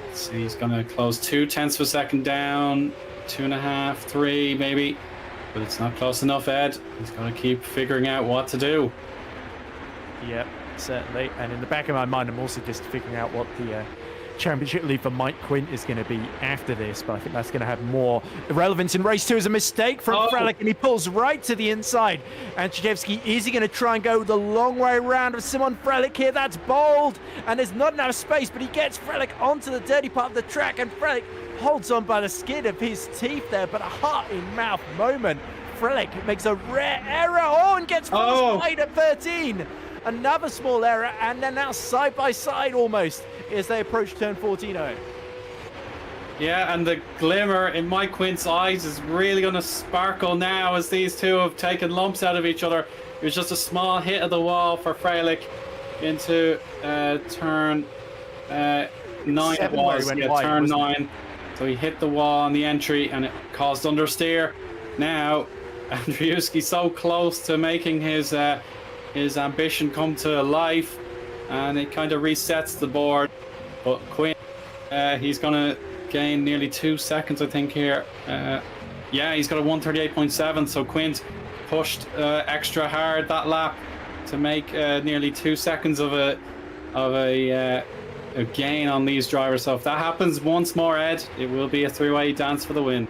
Let's see, he's going to close 0.2 of a second down, 2.5, 3 maybe, but it's not close enough, Ed. He's going to keep figuring out what to do. Yep, certainly. And in the back of my mind, I'm also just figuring out what the championship lead for Mike Quint is going to be after this, but I think that's going to have more relevance in race 2 as a mistake from Freilich, and he pulls right to the inside. And Krzyzewski, is he going to try and go the long way around of Simon Freilich here? That's bold, and there's not enough space, but he gets Freilich onto the dirty part of the track, and Freilich holds on by the skin of his teeth there, but a heart-in-mouth moment. Freilich makes a rare error, and gets forced wide at 13. Another small error, and they're now side by side almost as they approach turn 14. Yeah, and the glimmer in Mike Quint's eyes is really going to sparkle now as these two have taken lumps out of each other. It was just a small hit of the wall for Freilich into turn 9. It was, turn 9. So he hit the wall on the entry and it caused understeer. Now, Andriuski so close to making his ambition come to life, and it kind of resets the board. But Quint, he's going to gain nearly 2 seconds, I think, here. Yeah, he's got a 1:38.7, so Quint pushed extra hard that lap to make nearly 2 seconds of a gain on these drivers. So if that happens once more, Ed, it will be a three-way dance for the win.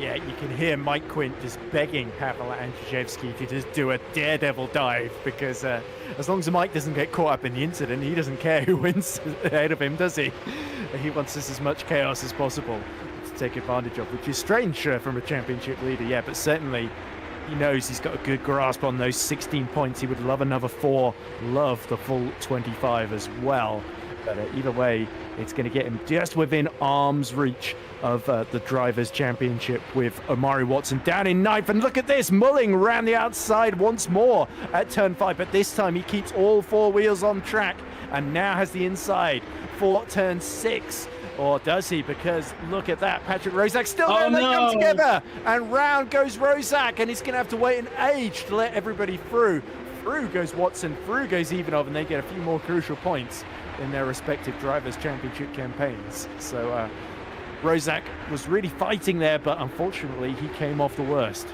Yeah, you can hear Mike Quint just begging Pavel and Krzyzewski to just do a daredevil dive, because as long as Mike doesn't get caught up in the incident, he doesn't care who wins ahead of him, does he? He wants this as much chaos as possible to take advantage of, which is strange from a championship leader, yeah, but certainly he knows he's got a good grasp on those 16 points. He would love another 4, love the full 25 as well. But either way, it's going to get him just within arm's reach of the Drivers' Championship with Omari Watson down in 9th. And look at this, mulling around the outside once more at turn 5. But this time he keeps all 4 wheels on track and now has the inside for turn 6. Or does he? Because look at that, Patrick Rozak still there, and they come together. And round goes Rozak, and he's going to have to wait an age to let everybody through. Through goes Watson, through goes Ivanov, and they get a few more crucial points in their respective Drivers' Championship campaigns. So Rozak was really fighting there, but unfortunately he came off the worst.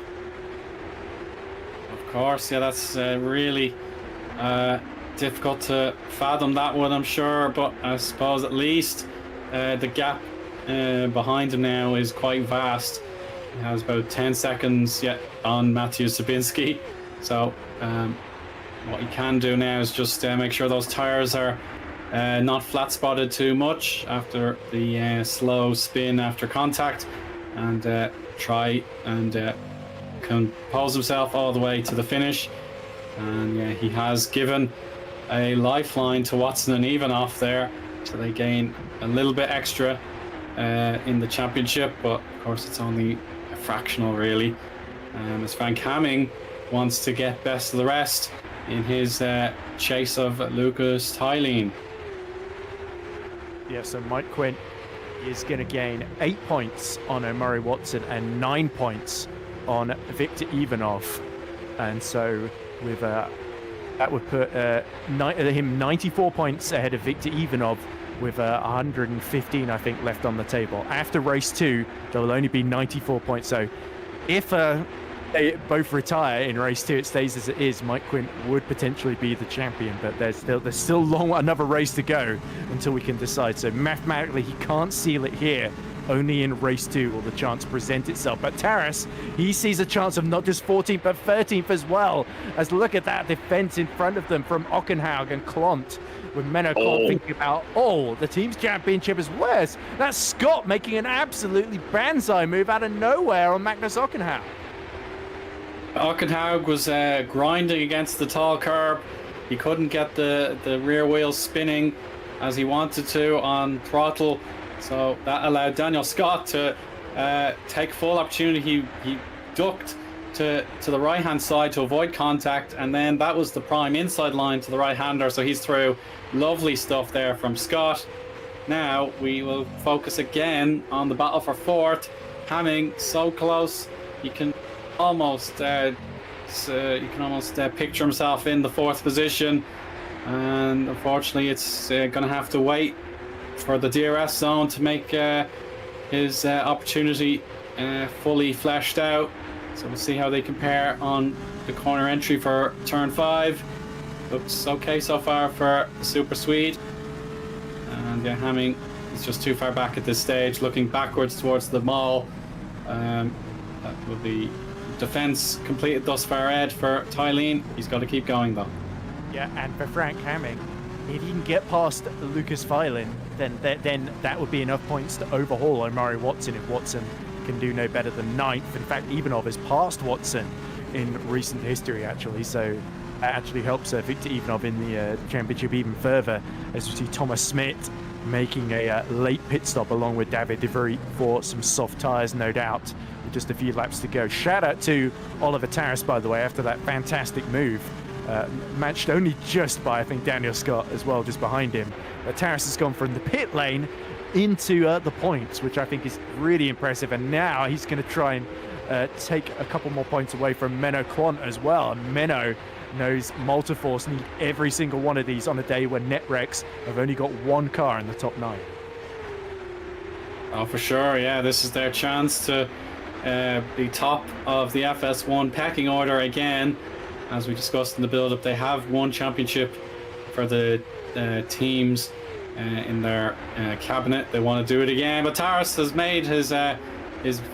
Of course, yeah, that's really difficult to fathom that one, I'm sure, but I suppose at least the gap behind him now is quite vast. He has about 10 seconds yet on Matthew Sabinski. So what he can do now is just make sure those tires are not flat spotted too much after the slow spin after contact, and try and compose himself all the way to the finish. And yeah, he has given a lifeline to Watson and Ivanov there, so they gain a little bit extra in the championship, but of course it's only a fractional really, as Frank Hamming wants to get best of the rest in his chase of Lucas Thylene. Yeah, so Mike Quint is going to gain 8 points on Omari Watson and 9 points on Victor Ivanov. And so with that would put him 94 points ahead of Victor Ivanov with 115, I think, left on the table. After race 2, there will only be 94 points. So if they both retire in race 2, it stays as it is, Mike Quint would potentially be the champion, but there's still another race to go until we can decide. So mathematically he can't seal it here. Only in race 2 will the chance present itself. But Taras, he sees a chance of not just 14th but 13th as well, as look at that defense in front of them from Ockenhaug and Klont, with Menno Klont thinking about, the team's championship is worse. That's Scott making an absolutely banzai move out of nowhere on Magnus Ockenhaug. Ockenhaug was grinding against the tall curb. He couldn't get the rear wheel spinning as he wanted to on throttle, so that allowed Daniel Scott to take full opportunity. He ducked to the right-hand side to avoid contact, and then that was the prime inside line to the right-hander, so he's through. Lovely stuff there from Scott. Now we will focus again on the battle for fourth. Hamming so close, you can almost picture himself in the fourth position, and unfortunately it's going to have to wait for the DRS zone to make his opportunity fully fleshed out. So we'll see how they compare on the corner entry for turn 5. Looks okay so far for Super Swede. And yeah, Hamming is just too far back at this stage, looking backwards towards the mall. That will be defence completed thus far, Ed, for Tylene. He's got to keep going though. Yeah, and for Frank Hamming, if he can get past Lucas Filin, then that would be enough points to overhaul Omari Watson if Watson can do no better than 9th. In fact, Ivanov has passed Watson in recent history, actually, so that actually helps Victor Ivanov in the championship even further, as we see Thomas Smith making a late pit stop along with David De Vries for some soft tyres, no doubt, with just a few laps to go. Shout out to Oliver Taras, by the way, after that fantastic move. Matched only just by, I think, Daniel Scott as well, just behind him. Taras has gone from the pit lane into the points, which I think is really impressive. And now he's going to try and take a couple more points away from Menno Klont as well. And Menno knows Multiforce need every single one of these on a day when Netrex have only got one car in the top 9. Oh, for sure, yeah. This is their chance to be top of the FS1 pecking order again. As we discussed in the build-up, they have one championship for the teams in their cabinet. They want to do it again, but Taras has made his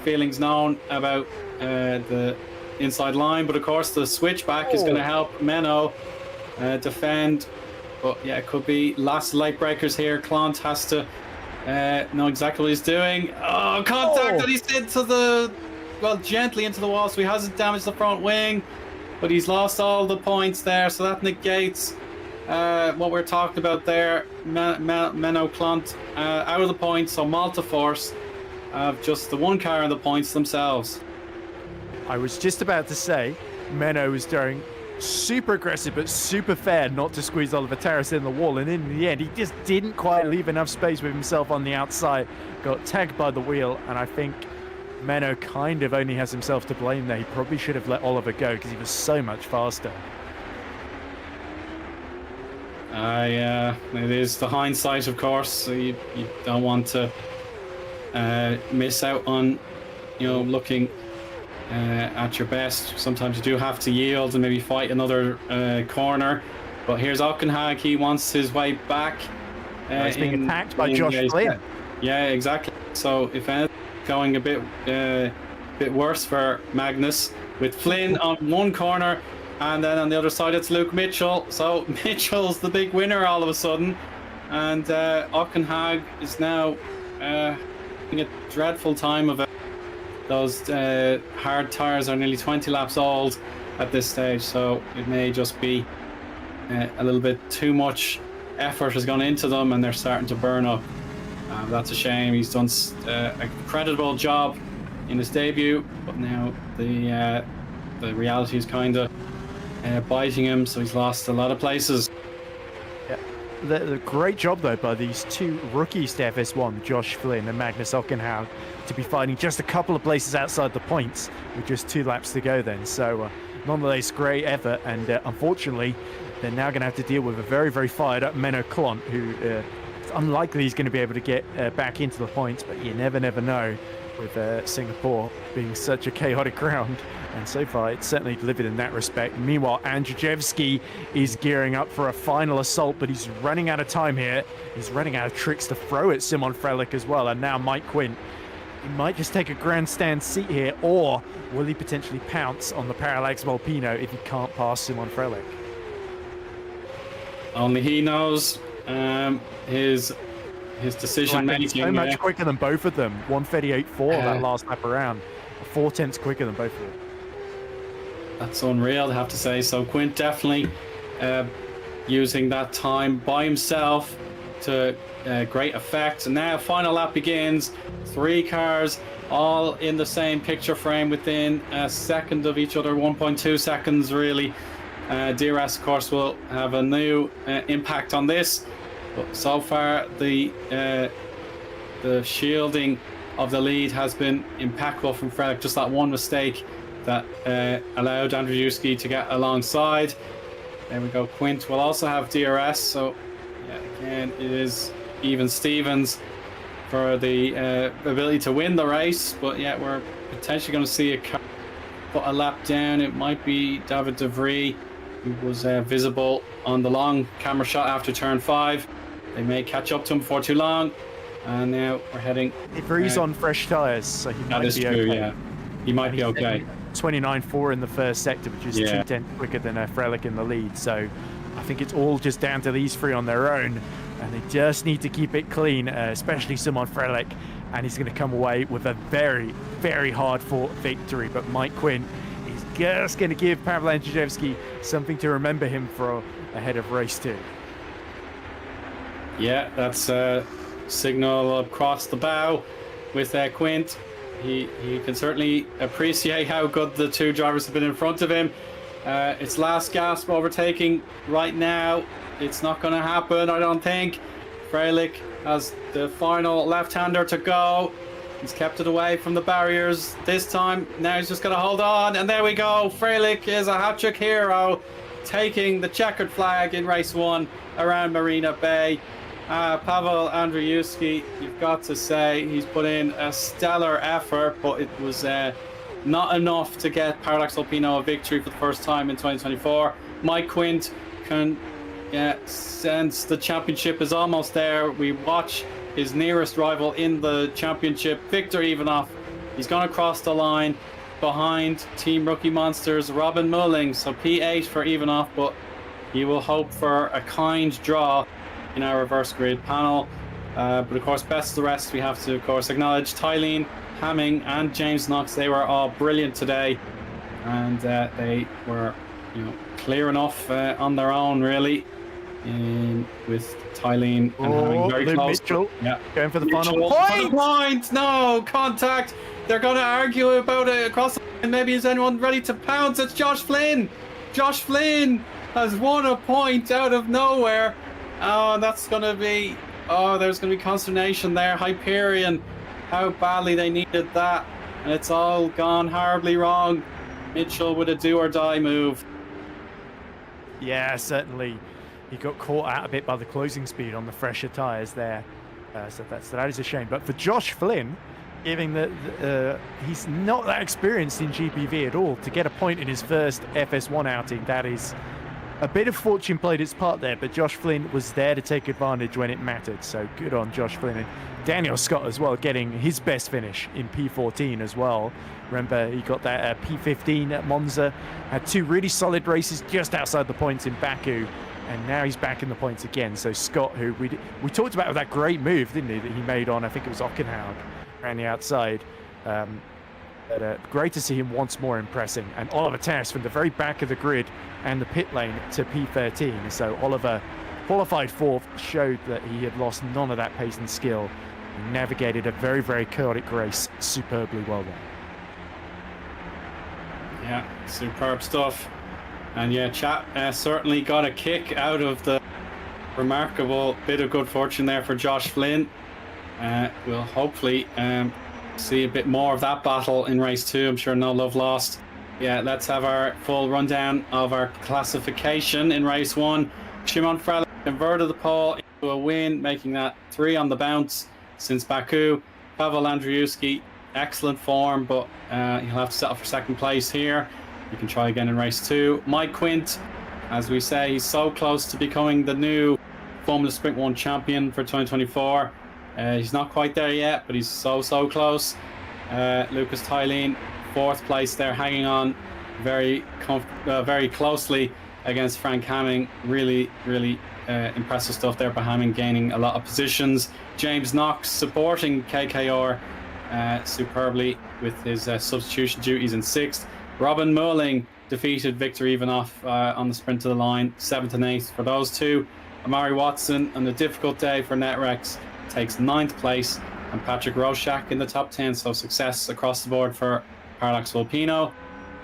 feelings known about the inside line. But of course, the switchback is going to help Menno defend. But yeah, it could be last light breakers here. Klont has to know exactly what he's doing. Oh, contact that he's into the, well, gently into the wall, so he hasn't damaged the front wing. But he's lost all the points there, so that negates what we're talking about there. Menno Klont out of the points, so Multiforce have just the one car in the points themselves. I was just about to say, Menno was doing super aggressive but super fair not to squeeze Oliver Taras in the wall, and in the end he just didn't quite leave enough space with himself on the outside, got tagged by the wheel, and I think Menno kind of only has himself to blame there. He probably should have let Oliver go because he was so much faster. It is the hindsight, of course. So you don't want to miss out on, looking at your best. Sometimes you do have to yield and maybe fight another corner. But here's Ockenhag. He wants his way back. He's being attacked by Josh Flynn. Yeah, exactly. So if anything, going a bit worse for Magnus, with Flynn on one corner, and then on the other side it's Luke Mitchell. So Mitchell's the big winner all of a sudden, and Ockenhag is now having a dreadful time of it. Those hard tyres are nearly 20 laps old at this stage, so it may just be a little bit too much effort has gone into them and they're starting to burn up. That's a shame. He's done a creditable job in his debut, but now the reality is kind of biting him, so he's lost a lot of places. Yeah. The great job, though, by these two rookies to FS1, Josh Flynn and Magnus Ockenhag, to be fighting just a couple of places outside the points with just 2 laps to go then. So, nonetheless, great effort, and unfortunately, they're now going to have to deal with a very, very fired-up Menno Klont, who it's unlikely he's going to be able to get back into the points, but you never know with Singapore being such a chaotic ground. And so far, it's certainly delivered in that respect. Meanwhile, Andrzejewski is gearing up for a final assault, but he's running out of time here. He's running out of tricks to throw at Simon Frelich as well. And now Mike Quinn, he might just take a grandstand seat here, or will he potentially pounce on the Parallax Volpino if he can't pass Simon Frelich? Only he knows. His decision making. So much quicker than both of them. 1:38.4 that last lap around. 4 tenths quicker than both of them. That's unreal, I have to say. So Quint definitely using that time by himself to great effect. And now final lap begins. 3 cars all in the same picture frame within a second of each other, 1.2 seconds really. DRS, of course, will have a new impact on this. But so far, the shielding of the lead has been impeccable from Frelick. Just that one mistake that allowed Andrzejewski to get alongside. There we go. Quint will also have DRS. So, yeah, again, it is even Stevens for the ability to win the race. But, yeah, we're potentially going to see a car put a lap down. It might be David de Vries, who was visible on the long camera shot after turn 5. They may catch up to him before too long. And now we're heading... De Vries on fresh tyres, so he might be true, okay. Yeah. He might be okay. 29.4 in the first sector, which is 2/10 quicker than Frelick in the lead. So I think it's all just down to these 3 on their own, and they just need to keep it clean, especially Simon Frelick, and he's going to come away with a very, very hard-fought victory. But Mike Quinn is just going to give Pavel Andrzejewski something to remember him for ahead of race 2. Yeah, that's a signal across the bow with Quint. He can certainly appreciate how good the 2 drivers have been in front of him. It's last gasp overtaking right now. It's not going to happen, I don't think. Frelick has the final left-hander to go. He's kept it away from the barriers this time. Now he's just going to hold on, and there we go. Frelick is a hat-trick hero, taking the checkered flag in race 1 around Marina Bay. Pavel Andrzejewski, you've got to say he's put in a stellar effort, but it was not enough to get Parallax Alpino a victory for the first time in 2024. Mike Quint can sense the championship is almost there. We watch his nearest rival in the championship, Victor Ivanov. He's going to cross the line behind Team Rookie Monsters, Robin Mulling. So P8 for Ivanov, but he will hope for a kind draw in our reverse grid panel. But of course, best of the rest, we have to, of course, acknowledge Tylene, Hamming, and James Knox. They were all brilliant today, and they were, clear enough on their own, really. With Tylene and Hamming very Luke close. Mitchell, going for the Mitchell final for point. the point. No contact. They're going to argue about it across the line. Maybe is anyone ready to pounce? It's Josh Flynn. Josh Flynn has won a point out of nowhere. Oh, that's going to be... Oh, there's going to be consternation there. Hyperion, how badly they needed that. And it's all gone horribly wrong. Mitchell with a do-or-die move. Yeah, certainly. He got caught out a bit by the closing speed on the fresher tyres there. So that is a shame. But for Josh Flynn, given that he's not that experienced in GPV at all, to get a point in his first FS1 outing, that is... a bit of fortune played its part there, but Josh Flynn was there to take advantage when it mattered. So good on Josh Flynn. And Daniel Scott as well, getting his best finish in P14 as well. Remember, he got that P15 at Monza, had 2 really solid races just outside the points in Baku, and now he's back in the points again. So Scott, who we talked about with that great move, didn't he, that he made on, I think it was Ockenhaug, around the outside. But great to see him once more impressing. And Oliver Tess from the very back of the grid and the pit lane to P13. So Oliver, qualified 4th, showed that he had lost none of that pace and skill. He navigated a very, very chaotic race superbly well there. Yeah, superb stuff. And yeah, chat certainly got a kick out of the remarkable bit of good fortune there for Josh Flynn. We'll hopefully... see a bit more of that battle in race 2. I'm sure no love lost. Yeah, let's have our full rundown of our classification in race 1. Szymon Frelick converted the pole into a win, making that 3 on the bounce since Baku. Pavel Andrzejewski, excellent form, but he'll have to settle for 2nd place here. He can try again in race 2. Mike Quint, as we say, he's so close to becoming the new Formula Sprint 1 champion for 2024. He's not quite there yet, but he's so close. Lucas Tylene, 4th place there, hanging on very closely against Frank Hamming. Really impressive stuff there by Hamming, gaining a lot of positions. James Knox supporting KKR superbly with his substitution duties in 6th. Robin Mulling defeated Victor Ivanov on the sprint to the line, 7th and 8th for those 2. Amari Watson, on a difficult day for Netrex, takes 9th place, and Patrick Roshak in the top 10. So success across the board for Parallax Volpino.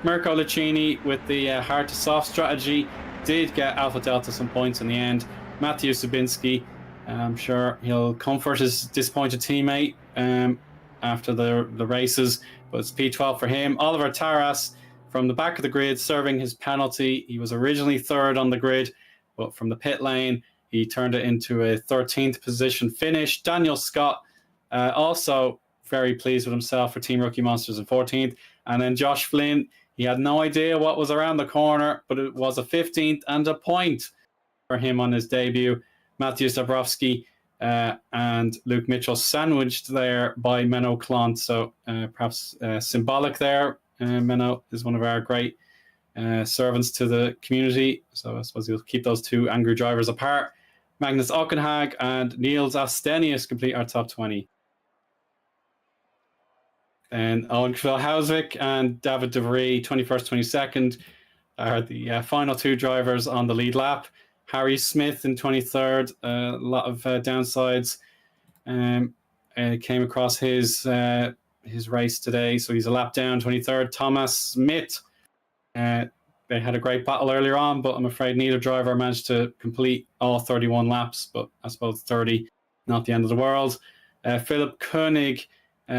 Mirko Lucchini with the hard to soft strategy did get Alpha Delta some points in the end. Matthew Subinski, I'm sure he'll comfort his disappointed teammate after the races, but it's P12 for him. Oliver Taras from the back of the grid serving his penalty. He was originally 3rd on the grid, but from the pit lane, he turned it into a 13th position finish. Daniel Scott also very pleased with himself for Team Rookie Monsters in 14th. And then Josh Flynn, he had no idea what was around the corner, but it was a 15th and a point for him on his debut. Matthew Zabrowski and Luke Mitchell sandwiched there by Menno Klant. So perhaps symbolic there. Menno is one of our great servants to the community. So I suppose he'll keep those two angry drivers apart. Magnus Ockenhag and Niels Astenius complete our top 20. And Owen Hausvik and David DeVries, 21st, 22nd, are the final 2 drivers on the lead lap. Harry Smith in 23rd, a lot of downsides. Came across his race today, so he's a lap down, 23rd. Thomas Smith, they had a great battle earlier on, but I'm afraid neither driver managed to complete all 31 laps, but I suppose 30, not the end of the world. Philip Koenig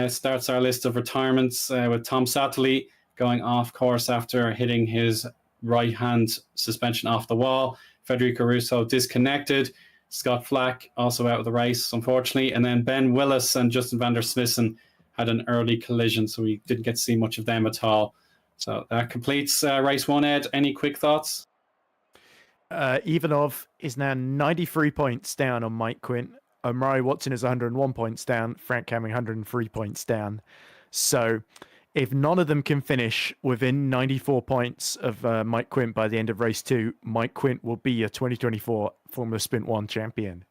starts our list of retirements with Tom Satterley going off course after hitting his right-hand suspension off the wall. Federico Russo disconnected. Scott Flack also out of the race, unfortunately. And then Ben Willis and Justin van der Smissen had an early collision, so we didn't get to see much of them at all. So that completes race 1, Ed. Any quick thoughts? Ivanov is now 93 points down on Mike Quint. Omari Watson is 101 points down. Frank Hamming 103 points down. So if none of them can finish within 94 points of Mike Quint by the end of race 2, Mike Quint will be a 2024 Formula Sprint 1 champion.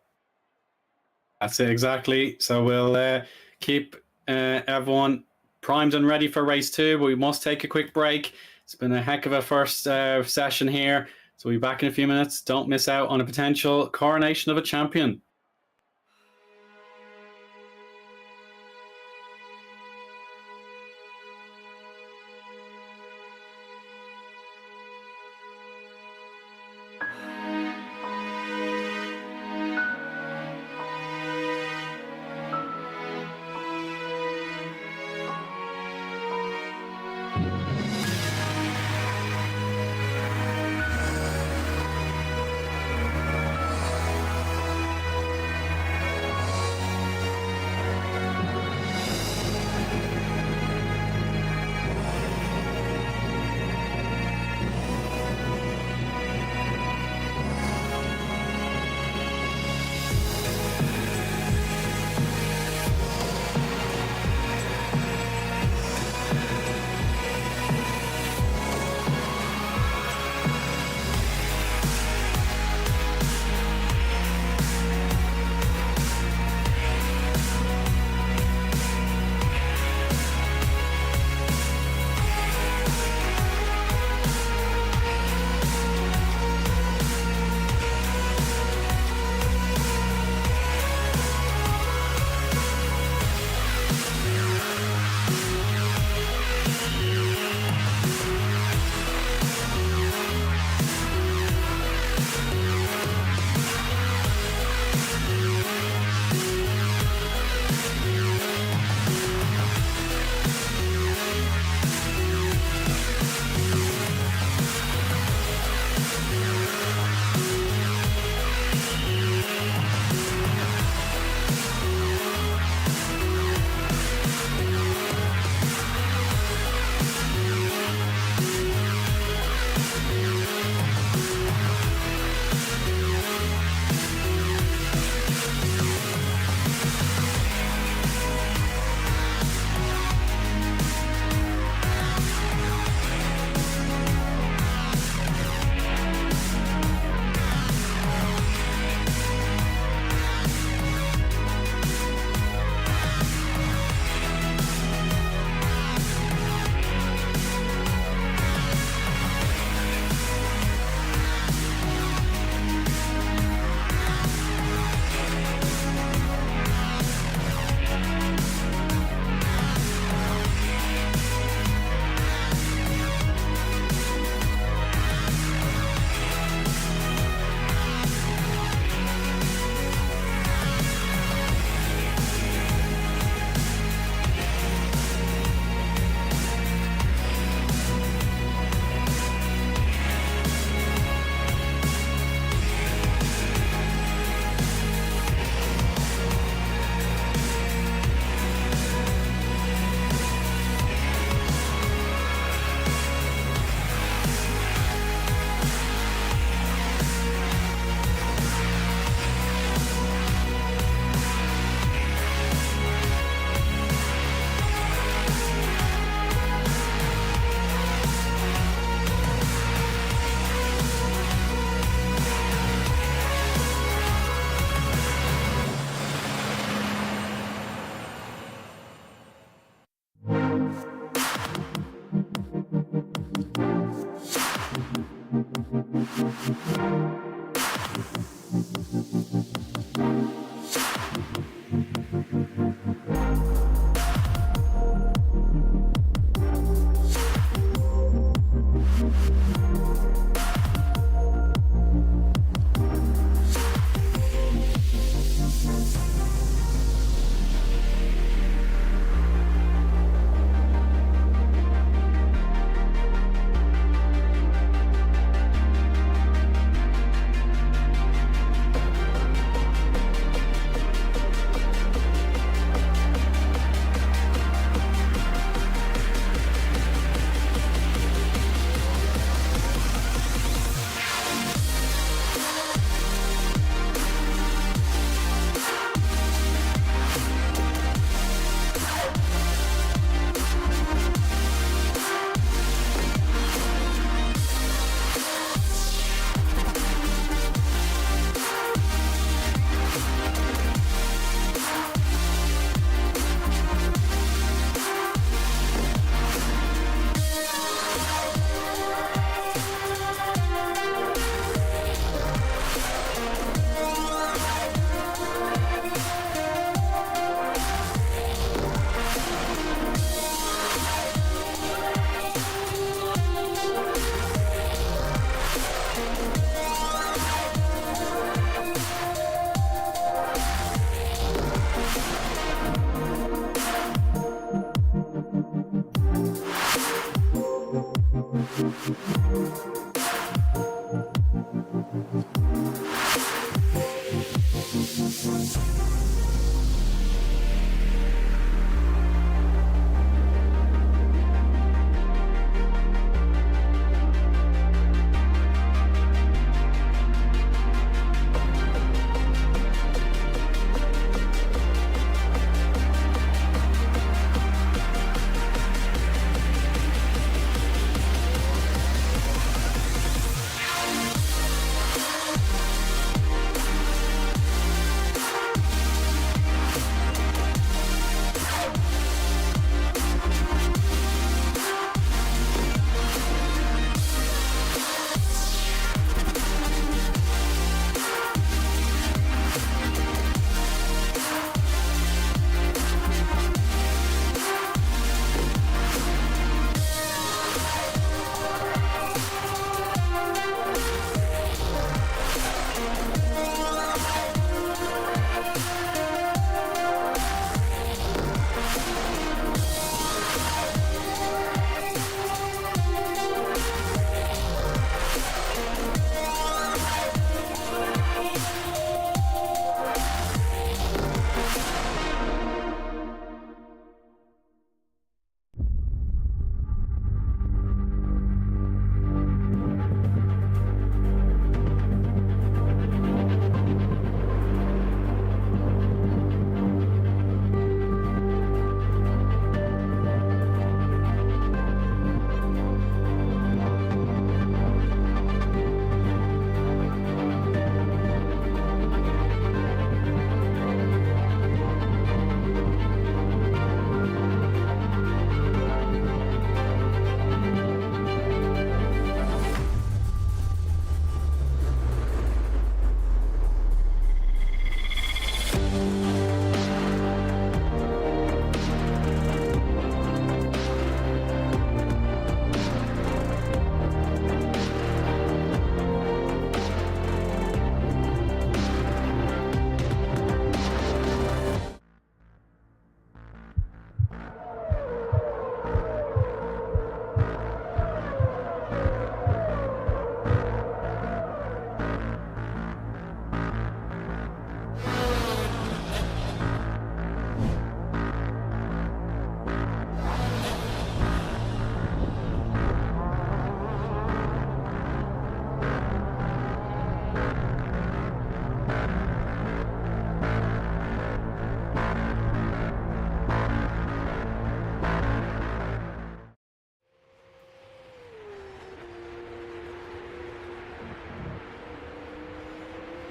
That's it, exactly. So we'll keep everyone primed and ready for race 2, but we must take a quick break. It's been a heck of a first session here. So we'll be back in a few minutes. Don't miss out on a potential coronation of a champion.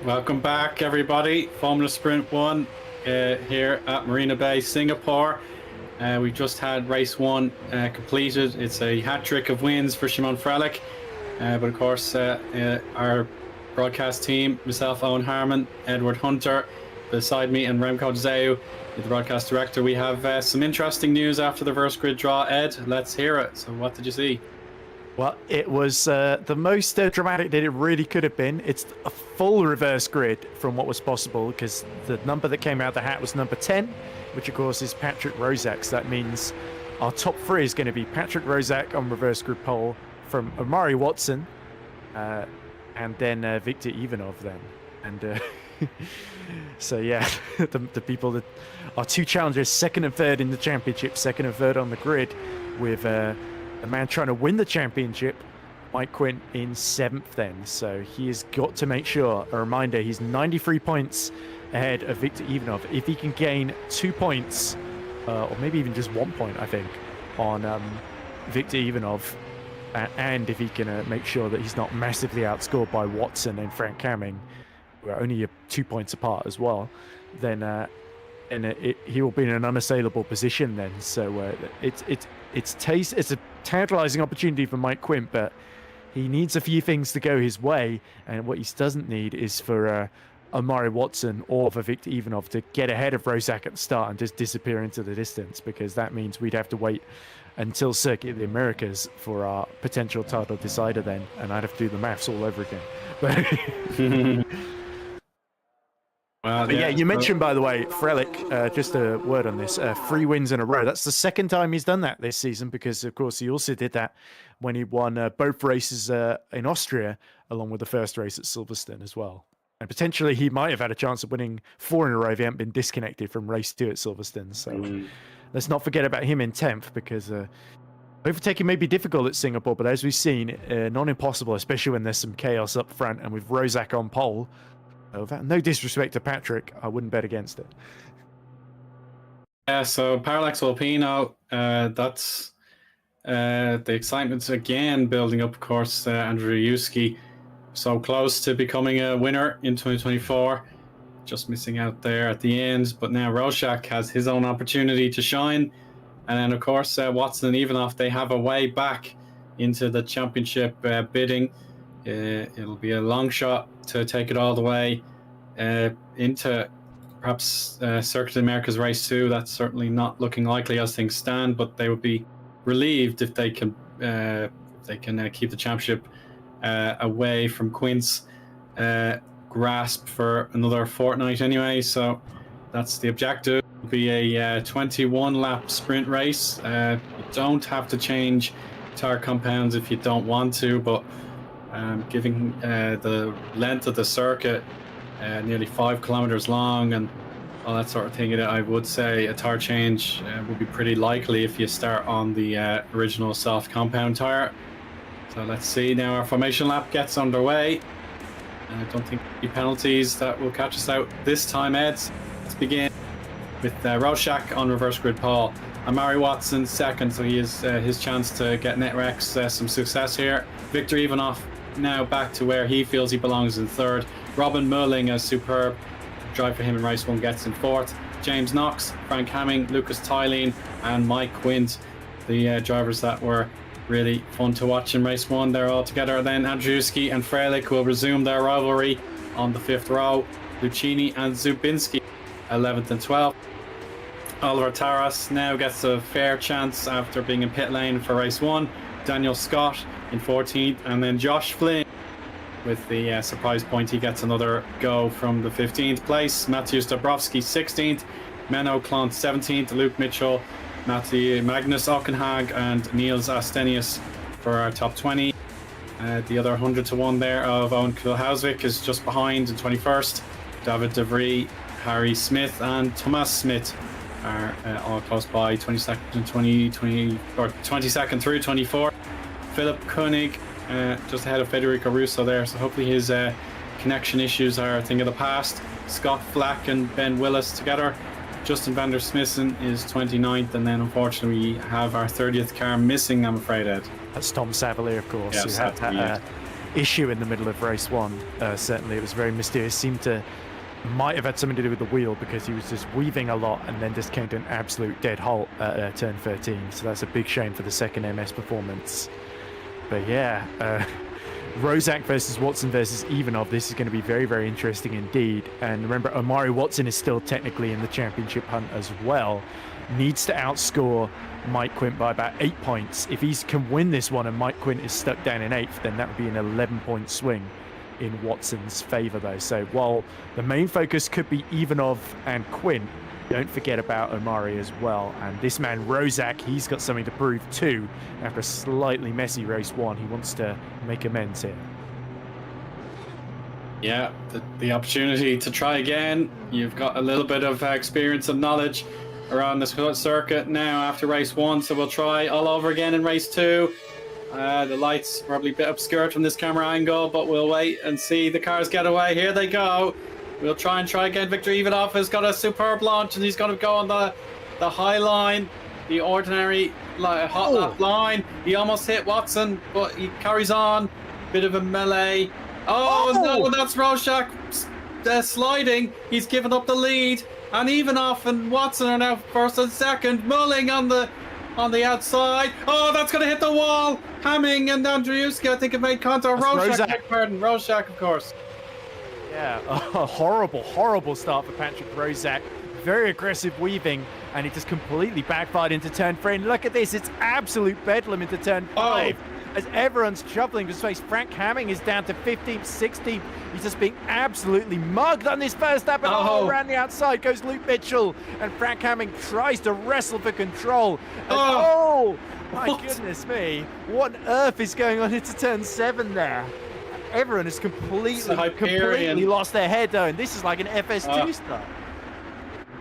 Welcome back, everybody. Formula Sprint 1 here at Marina Bay, Singapore. We just had race 1 completed. It's a hat-trick of wins for Szymon Frelick. But of course, our broadcast team, myself, Eoin Harmon, Edward Hunter, beside me, and Remco Zeeuw, the broadcast director. We have some interesting news after the reverse grid draw. Ed, let's hear it. So what did you see? Well, it was the most dramatic that it really could have been. It's a full reverse grid from what was possible, because the number that came out of the hat was number 10, which of course is Patrick Rozak. So that means our top 3 is going to be Patrick Rozak on reverse grid pole, from Omari Watson, and then Victor Ivanov then. And so yeah, the people that are 2 challengers, 2nd and 3rd in the championship, 2nd and 3rd on the grid, with a man trying to win the championship, Mike Quint, in 7th then. So he has got to make sure, a reminder, he's 93 points ahead of Victor Ivanov. If he can gain 2 points, or maybe even just 1 point, I think, on Victor Ivanov, and if he can make sure that he's not massively outscored by Watson and Frank Camming, who are only 2 points apart as well, then he will be in an unassailable position then. So it's a tantalizing opportunity for Mike Quint, but he needs a few things to go his way, and what he doesn't need is for Omari Watson or for Victor Ivanov to get ahead of Rozak at the start and just disappear into the distance, because that means we'd have to wait until Circuit of the Americas for our potential title decider then, and I'd have to do the maths all over again. But Well, yeah, you mentioned, by the way, Frelick, just a word on this, 3 wins in a row. That's the 2nd time he's done that this season, because, of course, he also did that when he won both races in Austria, along with the first race at Silverstone as well. And potentially he might have had a chance of winning 4 in a row if he hadn't been disconnected from race 2 at Silverstone. So let's not forget about him in 10th, because overtaking may be difficult at Singapore, but as we've seen, not impossible, especially when there's some chaos up front. And with Rozak on pole, no disrespect to Patrick, I wouldn't bet against it. Yeah, so Parallax Alpino, that's the excitement's again building up, of course. Andrew Yuski, so close to becoming a winner in 2024, just missing out there at the end. But now Rozak has his own opportunity to shine. And then, of course, Watson and Ivanov, they have a way back into the championship bidding. It'll be a long shot to take it all the way into perhaps Circuit of the Americas race 2. That's certainly not looking likely as things stand, but they would be relieved if they can keep the championship away from Quint's grasp for another fortnight anyway. So that's the objective. It'll be a 21 lap sprint race. You don't have to change tire compounds if you don't want to, but giving the length of the circuit nearly 5 kilometers long and all that sort of thing, I would say a tire change would be pretty likely if you start on the original soft compound tire. So let's see now, our formation lap gets underway. I don't think any penalties that will catch us out this time, Ed. Let's begin with Rozak on reverse grid pole. Omari Watson 2nd, so he has his chance to get NetRex some success here. Victor Ivanov now back to where he feels he belongs in 3rd. Robin Mulling, a superb drive for him in race 1, gets in 4th. James Knox, Frank Hamming, Lucas Tylene, and Mike Quint, the drivers that were really fun to watch in race 1. They're all together. Then Andrzejewski and Frelick will resume their rivalry on the 5th row. Lucchini and Zubinski, 11th and 12th. Oliver Taras now gets a fair chance after being in pit lane for race 1. Daniel Scott in 14th, and then Josh Flynn with the surprise point. He gets another go from the 15th place. Matthew Dabrowski 16th, Menno Klont 17th, Luke Mitchell, Magnus Ockenhag, and Niels Astenius for our top 20. The other 100 to 1 there of Owen Kulhausvik is just behind in 21st. David De Vries, Harry Smith, and Thomas Smith are all close by, 22nd and 22nd through 24. Philip Koenig just ahead of Federico Russo there, so hopefully his connection issues are a thing of the past. Scott Flack and Ben Willis together. Justin van der Smissen is 29th, and then unfortunately we have our 30th car missing, I'm afraid, Ed. That's Tom Savalier, of course, yes, who had that issue in the middle of race 1. Certainly, it was very mysterious. Might have had something to do with the wheel because he was just weaving a lot and then just came to an absolute dead halt at turn 13. So that's a big shame for the second MS performance. But yeah, Rozak versus Watson versus Ivanov. This is going to be very, very interesting indeed. And remember, Omari Watson is still technically in the championship hunt as well. Needs to outscore Mike Quint by about 8 points. If he can win this one and Mike Quint is stuck down in 8th, then that would be an 11-point swing in Watson's favor though. So while the main focus could be Ivanov and Quint, don't forget about Omari as well. And this man Rozak, he's got something to prove too. After a slightly messy race 1, he wants to make amends here. Yeah, the opportunity to try again. You've got a little bit of experience and knowledge around this circuit now after race 1, so we'll try all over again in race 2. The lights probably a bit obscured from this camera angle, but we'll wait and see the cars get away. Here they go. We'll try again. Victor Ivanov has got a superb launch, and he's going to go on the high line, the ordinary hot lap line. He almost hit Watson, but he carries on. Bit of a melee. Oh! No, that's Rorschach sliding. He's given up the lead, and Ivanov and Watson are now first and second. Mulling on the outside. Oh, that's going to hit the wall. Hamming and Andriuska, I think it made contact. Rorschach, of course. Yeah, a horrible start for Patrick Rozak. Very aggressive weaving, and he just completely backfired into turn 3. And look at this, it's absolute bedlam into turn 5. As everyone's shuffling to space, Frank Hamming is down to 15th, 16th. He's just being absolutely mugged on this first lap, and all around the outside goes Luke Mitchell, and Frank Hamming tries to wrestle for control. And my goodness me, what on earth is going on into turn 7 there? Everyone has completely lost their head though, and this is like an FS2 start.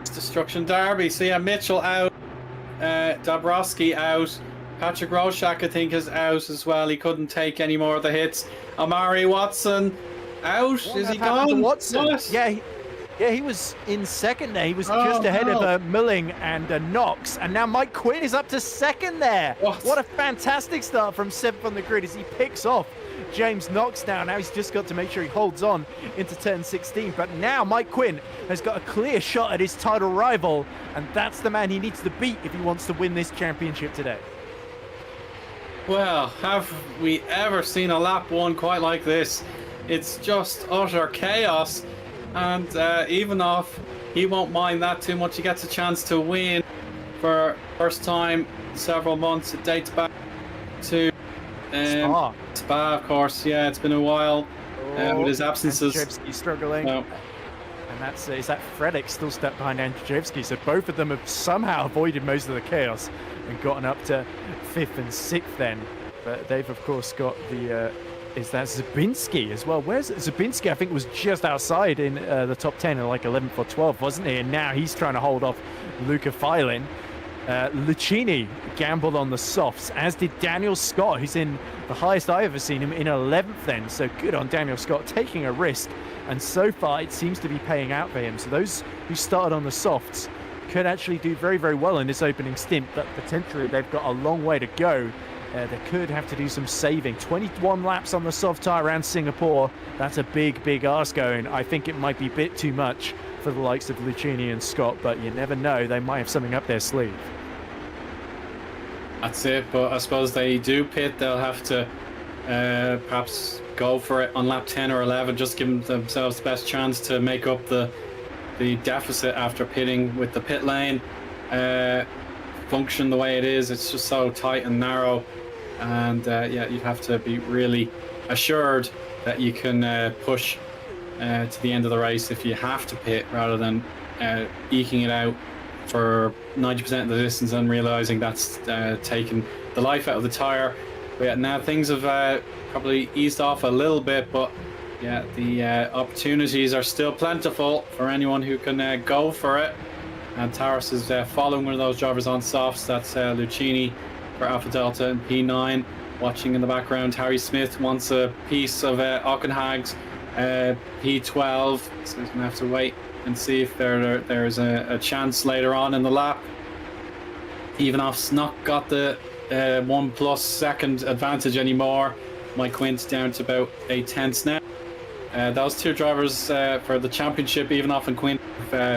It's Destruction Derby. So yeah, Mitchell out, Dabrowski out, Patrick Rorschach I think is out as well. He couldn't take any more of the hits. Omari Watson out. Is he gone? Watson? Yeah, he was in second there. He was just ahead of Milling and Knox, and now Mike Quinn is up to second there. What a fantastic start from 7th on the grid as he picks off James Knox now. Now he's just got to make sure he holds on into turn 16. But now Mike Quinn has got a clear shot at his title rival, and that's the man he needs to beat if he wants to win this championship today. Well, have we ever seen a lap 1 quite like this? It's just utter chaos. And Ivanov, he won't mind that too much. He gets a chance to win for first time in several months. It dates back to Spa, of course. Yeah, it's been a while with his absences. Andrzejewski struggling. And is that Fredek still stuck behind Andrzejewski? So both of them have somehow avoided most of the chaos and gotten up to 5th and 6th then. But they've, of course, got the... is that Zabinski as well? Where's Zabinski? I think was just outside in the top 10 in like 11th or 12th, wasn't he? And now he's trying to hold off Luca Filin. Lucchini gambled on the softs, as did Daniel Scott, who's in the highest I've ever seen him, in 11th then. So good on Daniel Scott, taking a risk. And so far, it seems to be paying out for him. So those who started on the softs could actually do very, very well in this opening stint, but potentially they've got a long way to go. They could have to do some saving. 21 laps on the soft tyre around Singapore. That's a big ask going. I think it might be a bit too much for the likes of Lucchini and Scott, but you never know. They might have something up their sleeve. That's it, but I suppose they do pit. They'll have to perhaps go for it on lap 10 or 11, just give themselves the best chance to make up the deficit after pitting with the pit lane. Function the way it is, it's just so tight and narrow, and you'd have to be really assured that you can push to the end of the race if you have to pit, rather than eking it out for 90% of the distance and realizing that's taken the life out of the tire. But yeah, now things have probably eased off a little bit, but yeah, the opportunities are still plentiful for anyone who can go for it. And Taras is following one of those drivers on softs. That's Lucchini for Alpha Delta and P9. Watching in the background, Harry Smith wants a piece of Ockenhag's P12. So he's going to have to wait and see if there's a chance later on in the lap. Ivanov's not got the 1+ second advantage anymore. Mike Quint down to about 8 tenths now. Those two drivers for the championship, even off and Quint,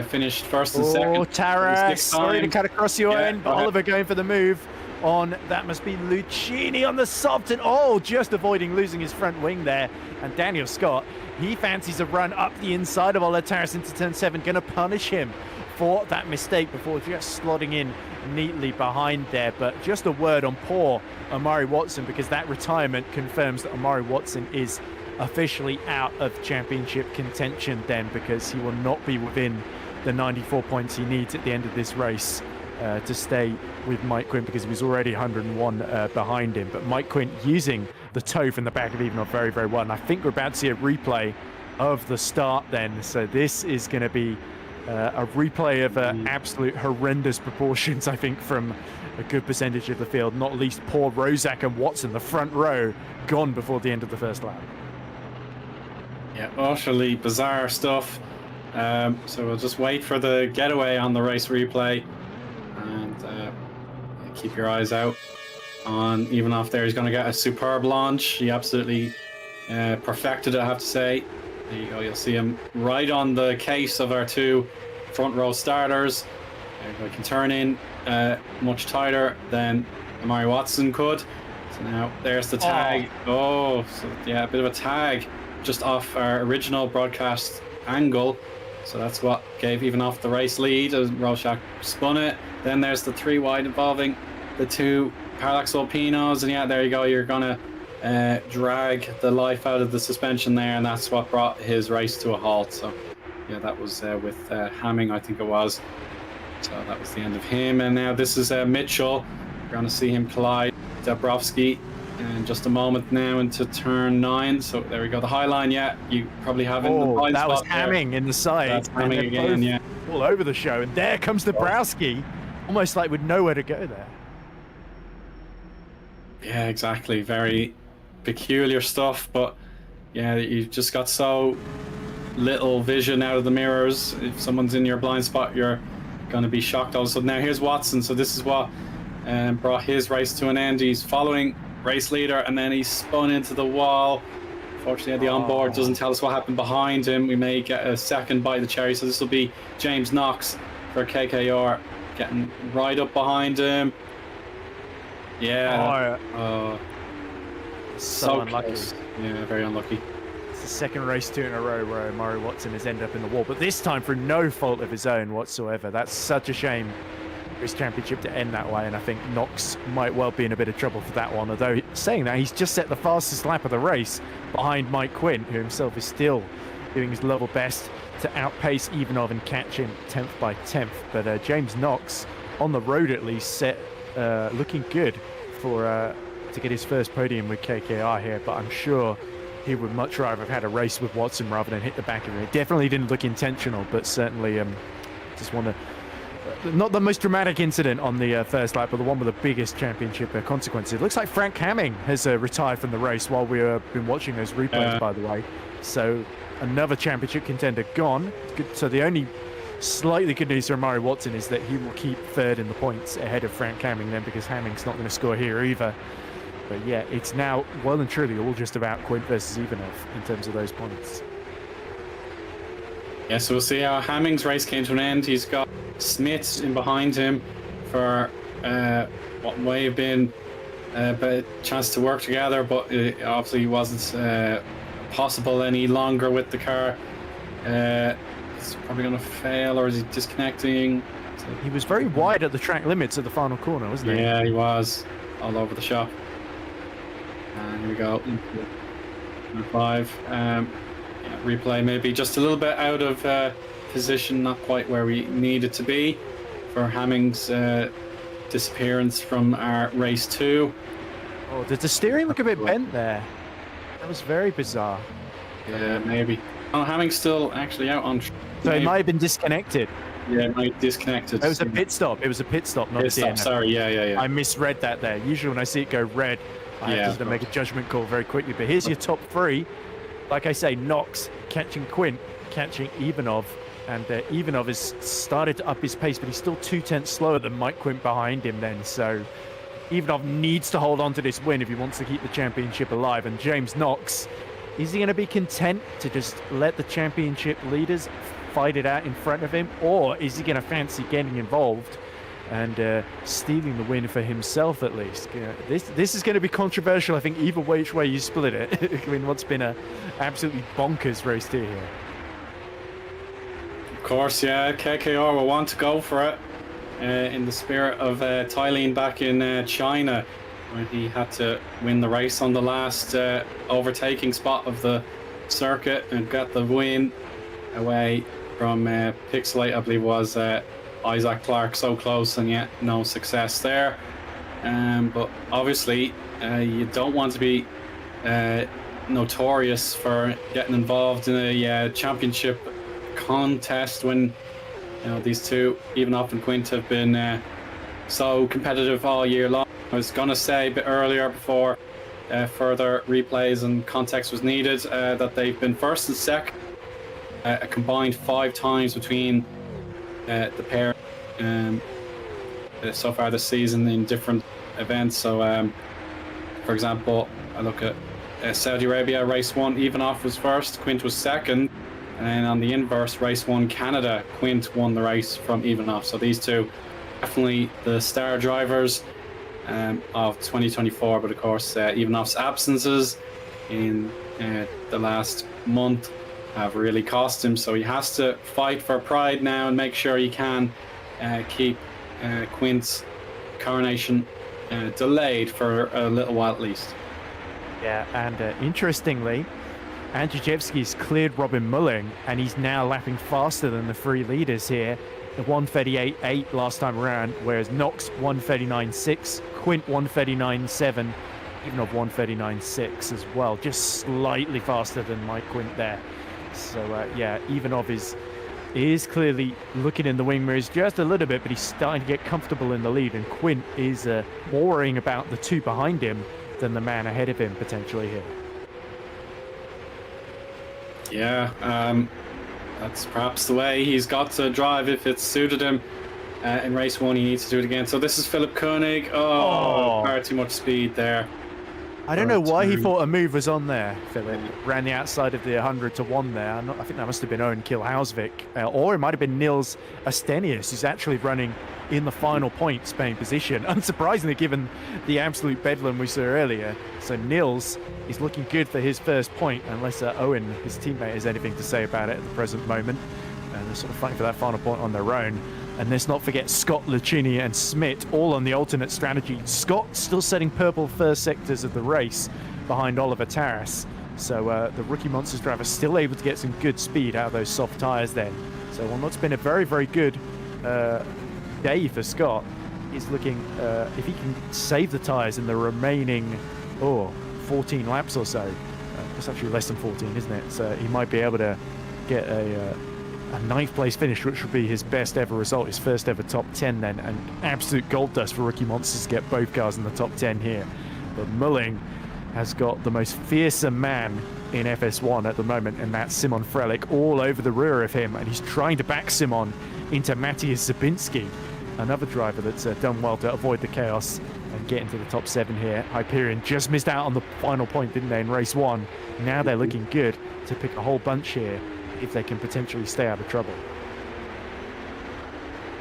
finished first and second. Oh, Tara, sorry to cut across you, Eoin, but Oliver going for the move on, that must be Lucchini on the soft, and just avoiding losing his front wing there. And Daniel Scott, he fancies a run up the inside of Oliver Taras into turn 7, going to punish him for that mistake before just slotting in neatly behind there. But just a word on poor Omari Watson, because that retirement confirms that Omari Watson is officially out of championship contention then, because he will not be within the 94 points he needs at the end of this race to stay with Mike Quint, because he was already 101 behind him. But Mike Quint using the toe from the back of Eoin very, very well. And I think we're about to see a replay of the start then. So this is going to be a replay of absolute horrendous proportions, I think, from a good percentage of the field, not least poor Rozak and Watson, the front row, gone before the end of the first lap. Yeah, utterly bizarre stuff. So we'll just wait for the getaway on the race replay, and keep your eyes out on Eoin there. He's going to get a superb launch. He absolutely perfected it, I have to say. There you go. You'll see him right on the case of our two front row starters. I can turn in much tighter than Omari Watson could. So now there's the tag. So yeah, a bit of a tag just off our original broadcast angle. So that's what gave Eoin the race lead as Rorschach spun it. Then there's the 3 wide involving the two Parallax Alpinos, and yeah, there you go. You're gonna drag the life out of the suspension there, and that's what brought his race to a halt. So yeah, that was with Hamming, I think it was. So that was the end of him. And now this is Mitchell. We're going to see him collide Dabrowski in just a moment now into turn 9. So there we go. The high line, yeah, you probably have in the blind that spot was Hamming in the side. That's Hamming again, yeah. All over the show. And there comes Dabrowski, almost like with nowhere to go there. Yeah, exactly. Very peculiar stuff. But yeah, you've just got so little vision out of the mirrors. If someone's in your blind spot, you're going to be shocked all of a sudden. Now here's Watson. So this is what brought his race to an end. He's following race leader, and then he spun into the wall. Unfortunately, the onboard doesn't tell us what happened behind him. We may get a second bite of the cherry. So this will be James Knox for KKR getting right up behind him. Yeah. So unlucky. Close. Yeah, very unlucky. It's the second race 2 in a row where Omari Watson has ended up in the wall, but this time through no fault of his own whatsoever. That's such a shame for his championship to end that way, and I think Knox might well be in a bit of trouble for that one. Although, saying that, he's just set the fastest lap of the race behind Mike Quint, who himself is still doing his level best to outpace Eoin and catch him 10th by 10th. But James Knox, on the road at least, set looking good for to get his first podium with KKR here, but I'm sure he would much rather have had a race with Watson rather than hit the back of him. It definitely didn't look intentional, but certainly just want to... Not the most dramatic incident on the first lap, but the one with the biggest championship consequences. It looks like Frank Hamming has retired from the race while we've been watching those replays, by the way. So another championship contender gone. Good. So the only slightly good news for Omari Watson is that he will keep third in the points ahead of Frank Hamming then, because Hamming's not going to score here either. But yeah, it's now well and truly all just about Quint versus Eoin in terms of those points. Yeah, so we'll see how Hamming's race came to an end. He's got Smith in behind him for what may have been a chance to work together, but it obviously wasn't possible any longer with the car. He's probably going to fail, or is he disconnecting? He was very wide at the track limits at the final corner, wasn't he? Yeah, he was all over the shop. And here we go, into 5. Yeah, replay maybe just a little bit out of position, not quite where we need it to be for Hamming's disappearance from our race 2. Oh, did the steering look a bit bent there? That was very bizarre. Yeah, maybe. Oh, Hamming's still actually out on... So he might have been disconnected. Yeah, it might have disconnected. It was a pit stop. It was a pit stop, not a DNF. Sorry, yeah. I misread that there. Usually when I see it go red, I have to make a judgment call very quickly. But here's your top 3. Like I say, Knox catching Quint, catching Eoin, and Eoin has started to up his pace, but he's still 2 tenths slower than Mike Quint behind him then. So Ivanov needs to hold on to this win if he wants to keep the championship alive. And James Knox, is he going to be content to just let the championship leaders fight it out in front of him? Or is he going to fancy getting involved and stealing the win for himself at least? This is going to be controversial, I think, either which way you split it. I mean, what's been a absolutely bonkers race to here. Of course, yeah, KKR will want to go for it. In the spirit of Thailand back in China, when he had to win the race on the last overtaking spot of the circuit and got the win away from Pixelate, I believe was Isaac Clarke. So close and yet no success there. But obviously you don't want to be notorious for getting involved in a championship contest when these two, Ivanov and Quint, have been so competitive all year long. I was going to say a bit earlier before further replays and context was needed that they've been first and second a combined 5 times between the pair so far this season in different events. So for example, I look at Saudi Arabia, race 1, Ivanov was first, Quint was second. And then on the inverse, race 1, Canada, Quint won the race from Ivanov. So these two, definitely the star drivers of 2024. But of course, Ivanov's absences in the last month have really cost him. So he has to fight for pride now and make sure he can keep Quint's coronation delayed for a little while at least. Yeah, and interestingly, Andrzejewski's cleared Robin Mulling, and he's now lapping faster than the 3 leaders here. The 1:38.8 last time around, whereas Knox 1:39.6, Quint 1:39.7, Ivanov 1:39.6 as well, just slightly faster than Mike Quint there. So yeah, Ivanov is clearly looking in the wing mirrors just a little bit, but he's starting to get comfortable in the lead, and Quint is more worrying about the 2 behind him than the man ahead of him potentially here. Yeah, that's perhaps the way he's got to drive if it's suited him. In race 1, he needs to do it again. So this is Philip Koenig. Oh, far too much speed there. I don't know why he thought a move was on there, Philip. Ran the outside of the 100 to 1 there. I think that must have been Eoin Kilhausvik. Or it might have been Nils Astenius, who's actually running in the final point, Spain position. Unsurprisingly, given the absolute bedlam we saw earlier. So Nils is looking good for his first point, unless Eoin, his teammate, has anything to say about it at the present moment. And they're sort of fighting for that final point on their own. And let's not forget Scott, Lucchini and Smit all on the alternate strategy. Scott still setting purple first sectors of the race behind Oliver Taras. So the Rookie Monsters driver still able to get some good speed out of those soft tyres then. So while it's been a very, very good day for Scott, he's looking, if he can save the tyres in the remaining 14 laps or so. It's actually less than 14, isn't it? So he might be able to get a 9th place finish, which would be his best ever result, his first ever top 10 then, and absolute gold dust for Rookie Monsters to get both cars in the top 10 here. But Mulling has got the most fearsome man in FS1 at the moment, and that's Simon Frelich all over the rear of him, and he's trying to back Simon into Matthias Zabinski, another driver that's done well to avoid the chaos and get into the top 7 here. Hyperion just missed out on the final point, didn't they, in race 1? Now they're looking good to pick a whole bunch here if they can potentially stay out of trouble.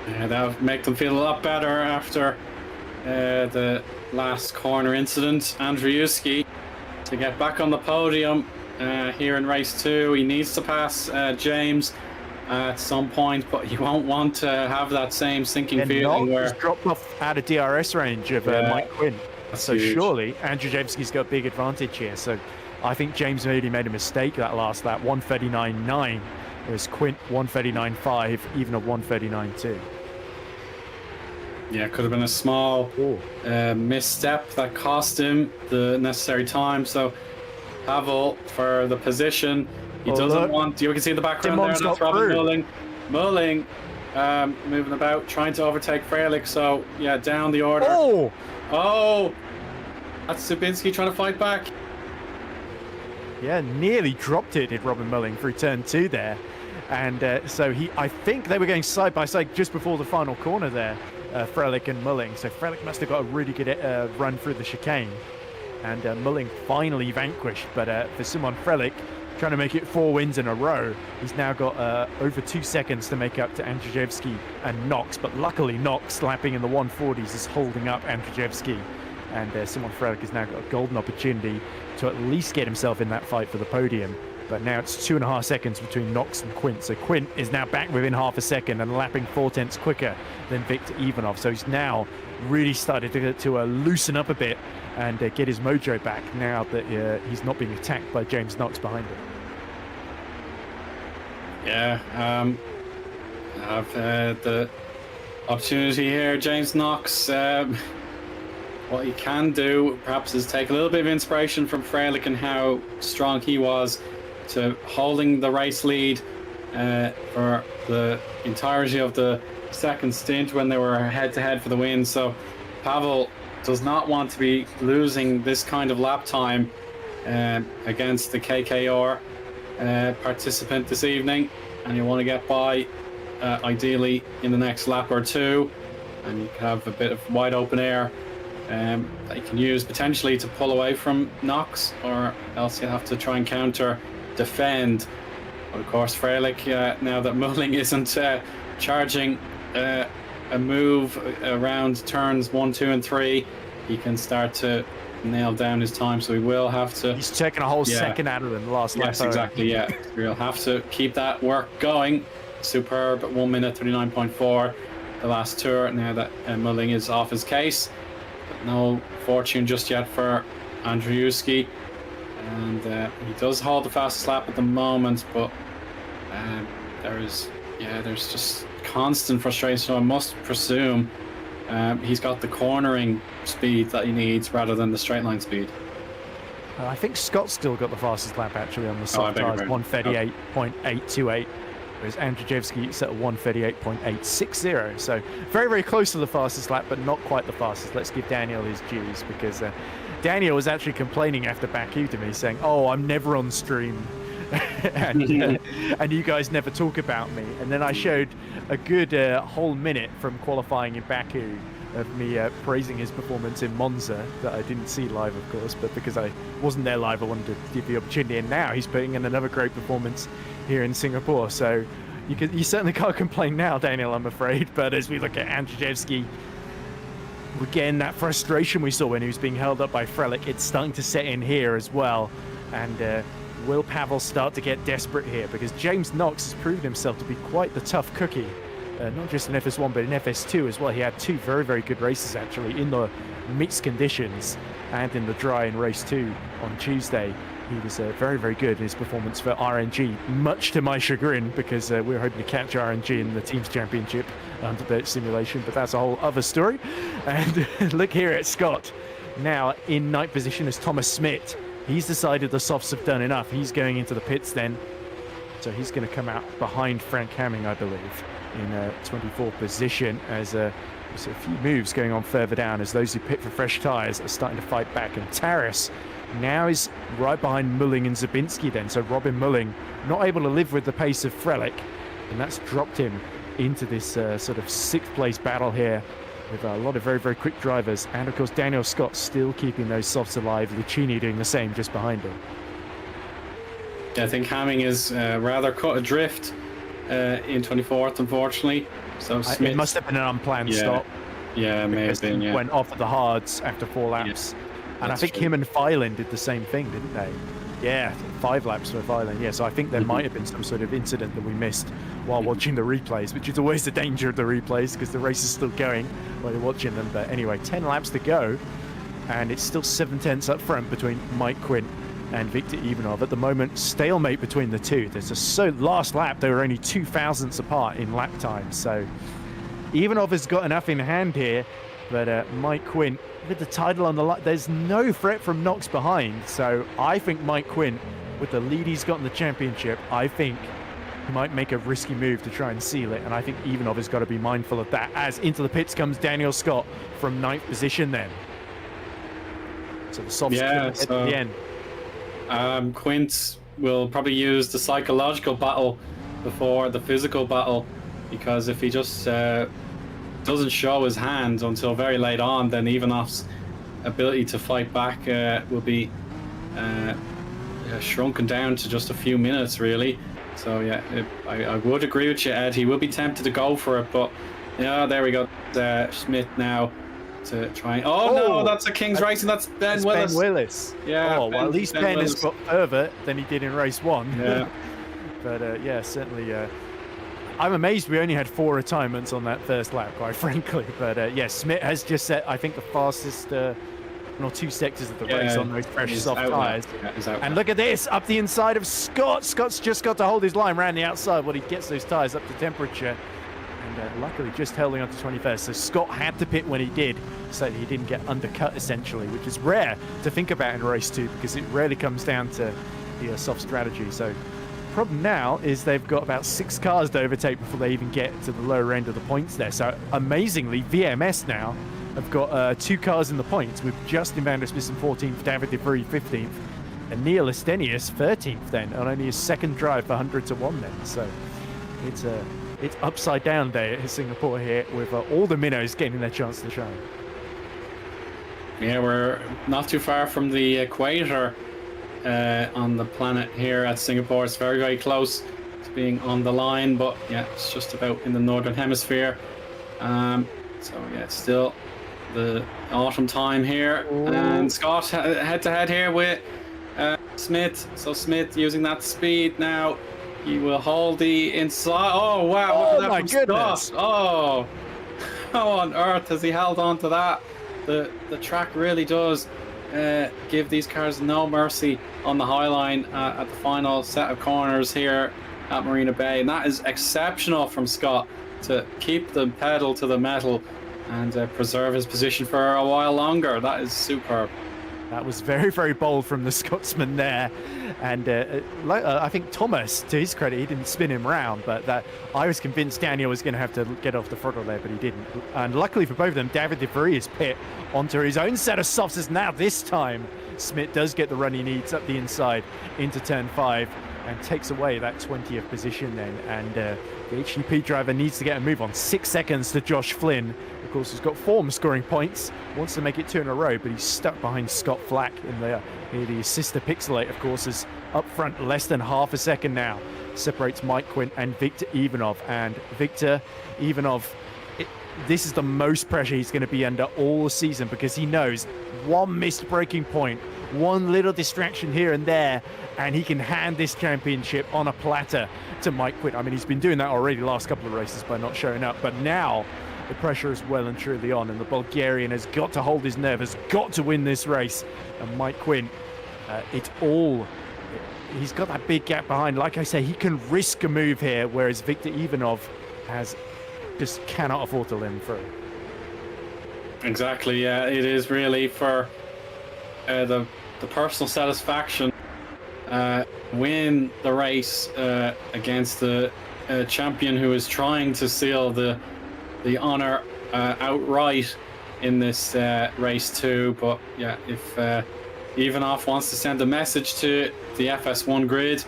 Yeah, that'll make them feel a lot better after the last corner incident. Andrzejewski to get back on the podium here in race 2. He needs to pass James at some point, but you won't want to have that same sinking feeling where he's dropped off out of DRS range of Mike Quinn. So huge. Surely Andrzejewski's got a big advantage here. So I think James really made a mistake that last lap, 1:39.9, whereas Quint 1:39.5, even a 1:39.2. Yeah, could have been a small misstep that cost him the necessary time. So Pavel for the position. He doesn't want, you can see the background there, that's Robin Mulling. Mulling moving about, trying to overtake Frelich. So yeah, down the order. Oh, that's Zabinski trying to fight back. Yeah, nearly dropped it, did Robin Mulling through turn 2 there. And so I think they were going side by side just before the final corner there, Frelick and Mulling. So Frelick must have got a really good run through the chicane. And Mulling finally vanquished. But for Simon Frelick, trying to make it 4 wins in a row, he's now got over 2 seconds to make up to Andrzejewski and Knox. But luckily, Knox, lapping in the 140s, is holding up Andrzejewski. And Simon Frelick has now got a golden opportunity to at least get himself in that fight for the podium. But now it's 2.5 seconds between Knox and Quint. So Quint is now back within half a second and lapping 4/10 quicker than Viktor Ivanov. So he's now really started to loosen up a bit and get his mojo back now that he's not being attacked by James Knox behind him. Yeah, I've the opportunity here. James Knox, what he can do perhaps is take a little bit of inspiration from Frelick and how strong he was to holding the race lead for the entirety of the second stint when they were head-to-head for the win. So Pavel does not want to be losing this kind of lap time against the KKR participant this evening, and you want to get by ideally in the next lap or two, and you can have a bit of wide open air that you can use potentially to pull away from Knox, or else you have to try and counter defend. But of course Frelick, now that Mulling isn't charging a move around turns 1, 2 and 3, he can start to nail down his time, so he will have to. He's taking a whole second out of them the last lap. Yes, exactly. Yeah, we'll have to keep that work going. Superb 1 minute 39.4 the last tour, now that Mulling is off his case. But no fortune just yet for Andrzejewski, and he does hold the fastest lap at the moment, but there's just constant frustration. So I must presume he's got the cornering speed that he needs rather than the straight line speed. I think Scott's still got the fastest lap actually on the soft tires, 138.828, whereas Andrzejewski set a 138.860. So very, very close to the fastest lap, but not quite the fastest. Let's give Daniel his dues, because Daniel was actually complaining after Baku to me, saying, "Oh, I'm never on stream." and you guys never talk about me. And then I showed a good whole minute from qualifying in Baku of me praising his performance in Monza, that I didn't see live, of course, but because I wasn't there live, I wanted to give the opportunity. And now he's putting in another great performance here in Singapore. So you certainly can't complain now, Daniel, I'm afraid. But as we look at Andrzejewski, again, that frustration we saw when he was being held up by Frelick, it's starting to set in here as well. And will Pavel start to get desperate here? Because James Knox has proven himself to be quite the tough cookie, not just in FS1 but in FS2 as well. He had 2 very, very good races actually in the mixed conditions and in the dry in race 2 on Tuesday. He was very, very good in his performance for RNG, much to my chagrin, because we were hoping to catch RNG in the Teams Championship under the simulation, but that's a whole other story. And look here at Scott, now in ninth position as Thomas Smith. He's decided the softs have done enough. He's going into the pits then. So he's going to come out behind Frank Hamming, I believe, in 24th position, as there's a few moves going on further down as those who pit for fresh tyres are starting to fight back. And Taras now is right behind Mulling and Zabinski then. So Robin Mulling not able to live with the pace of Frelick, and that's dropped him into this sort of 6th place battle here with a lot of very, very quick drivers. And of course, Daniel Scott still keeping those softs alive. Lucchini doing the same just behind him. I think Hamming is rather cut adrift in 24th, unfortunately. So Smith, it must have been an unplanned stop. Yeah, it may have been. Yeah, went off at the hards after 4 laps. Yeah, and I think him and Phylan did the same thing, didn't they? Yeah, 5 laps for Phylan. Yeah, so I think there might have been some sort of incident that we missed while watching the replays, which is always the danger of the replays, because the race is still going while you're watching them. But anyway, 10 laps to go, and it's still 7/10 up front between Mike Quint and Viktor Ivanov. At the moment, stalemate between the two. There's last lap, they were only 2 thousandths apart in lap time. So Ivanov has got enough in hand here, but Mike Quint with the title on the line, there's no threat from Knox behind. So I think Mike Quint, with the lead he's got in the championship, I think he might make a risky move to try and seal it. And I think Ivanov has got to be mindful of that, as into the pits comes Daniel Scott from 9th position then. So the softs at the end. Quint will probably use the psychological battle before the physical battle, because if he just doesn't show his hand until very late on, then Ivanov's ability to fight back will be shrunken down to just a few minutes, really. So yeah, I would agree with you, Ed. He will be tempted to go for it, but yeah, there we go. Schmidt now to try. Oh no, that's a King's Racing. That's Ben Willis. Ben Willis. Yeah. Oh, well, at least Ben has got further than he did in race 1. Yeah. But yeah, certainly. I'm amazed we only had 4 retirements on that first lap, quite frankly. But yeah, Schmidt has just set, I think, the fastest 2 sectors of the race on those fresh soft tyres. And look at this, up the inside of Scott. Scott's just got to hold his line around the outside when he gets those tyres up to temperature. And luckily just holding on to 21st. So Scott had to pit when he did, so that he didn't get undercut, essentially, which is rare to think about in race 2 because it rarely comes down to the soft strategy. So problem now is they've got about 6 cars to overtake before they even get to the lower end of the points there. So amazingly, VMS now have got 2 cars in the points with Justin Van der Spissen 14th, David de Vries 15th, and Neil Estenius 13th then, on only his second drive for 100 to 1 then. So it's upside down day at Singapore here with all the minnows getting their chance to shine. Yeah, we're not too far from the equator on the planet here at Singapore. It's very, very close to being on the line, but yeah, it's just about in the northern hemisphere. So yeah, it's still the autumn time here. Ooh. And Scott head to head here with Smith. So Smith using that speed now. He will hold the inside. Oh wow! Oh my goodness! Scott. Oh, how on earth has he held on to that? The track really does give these cars no mercy on the high line at the final set of corners here at Marina Bay, and that is exceptional from Scott to keep the pedal to the metal and preserve his position for a while longer. That is superb. That was very, very bold from the Scotsman there. And I think Thomas, to his credit, he didn't spin him round, but I was convinced Daniel was going to have to get off the throttle there, but he didn't. And luckily for both of them, David de Vries pit onto his own set of softs as now this time Smith does get the run he needs up the inside into turn 5 and takes away that 20th position then. And the HGP driver needs to get a move on. 6 seconds to Josh Flynn. Of course, he's got 4 scoring points, wants to make it 2 in a row, but he's stuck behind Scott Flack in the sister Pixelate, of course, is up front less than half a second now. Separates Mike Quint and Victor Ivanov. And Victor Ivanov, this is the most pressure he's going to be under all season because he knows one missed braking point, one little distraction here and there, and he can hand this championship on a platter to Mike Quint. I mean, he's been doing that already the last couple of races by not showing up, but now the pressure is well and truly on, and the Bulgarian has got to hold his nerve, has got to win this race. And Mike Quint, he's got that big gap behind. Like I say, he can risk a move here, whereas Victor Ivanov just cannot afford to limb through. Exactly, yeah, it is really for the personal satisfaction. Win the race against the champion who is trying to seal the honor outright in this race 2. But yeah, if Ivanov wants to send a message to the FS1 grid,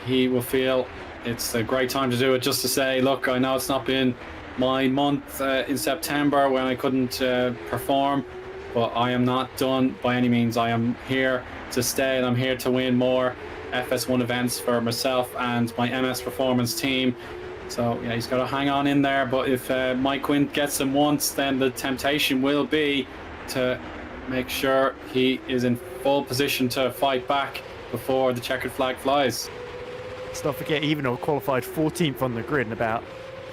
he will feel it's a great time to do it, just to say, look, I know it's not been my month in September when I couldn't perform, but I am not done by any means. I am here to stay, and I'm here to win more FS1 events for myself and my MS Performance team. So yeah, he's got to hang on in there. But if Mike Quint gets him once, then the temptation will be to make sure he is in full position to fight back before the checkered flag flies. Let's not forget, Ivanov qualified 14th on the grid and about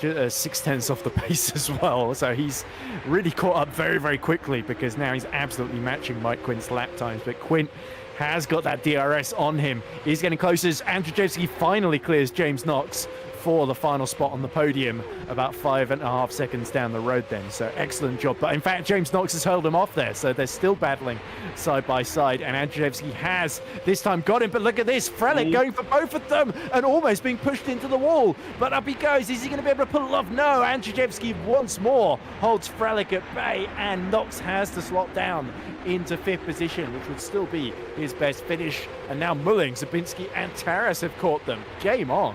6/10 off the pace as well. So he's really caught up very, very quickly because now he's absolutely matching Mike Quint's lap times. But Quint has got that DRS on him. He's getting closer as Andrzejewski finally clears James Knox for the final spot on the podium about 5.5 seconds down the road then. So excellent job. But in fact, James Knox has held him off there. So they're still battling side by side. And Andrzejewski has this time got him. But look at this. Frelick going for both of them and almost being pushed into the wall. But up he goes. Is he going to be able to pull it off? No. Andrzejewski once more holds Frelick at bay. And Knox has to slot down into 5th position, which would still be his best finish. And now Mulling, Zabinski and Taras have caught them. Game on.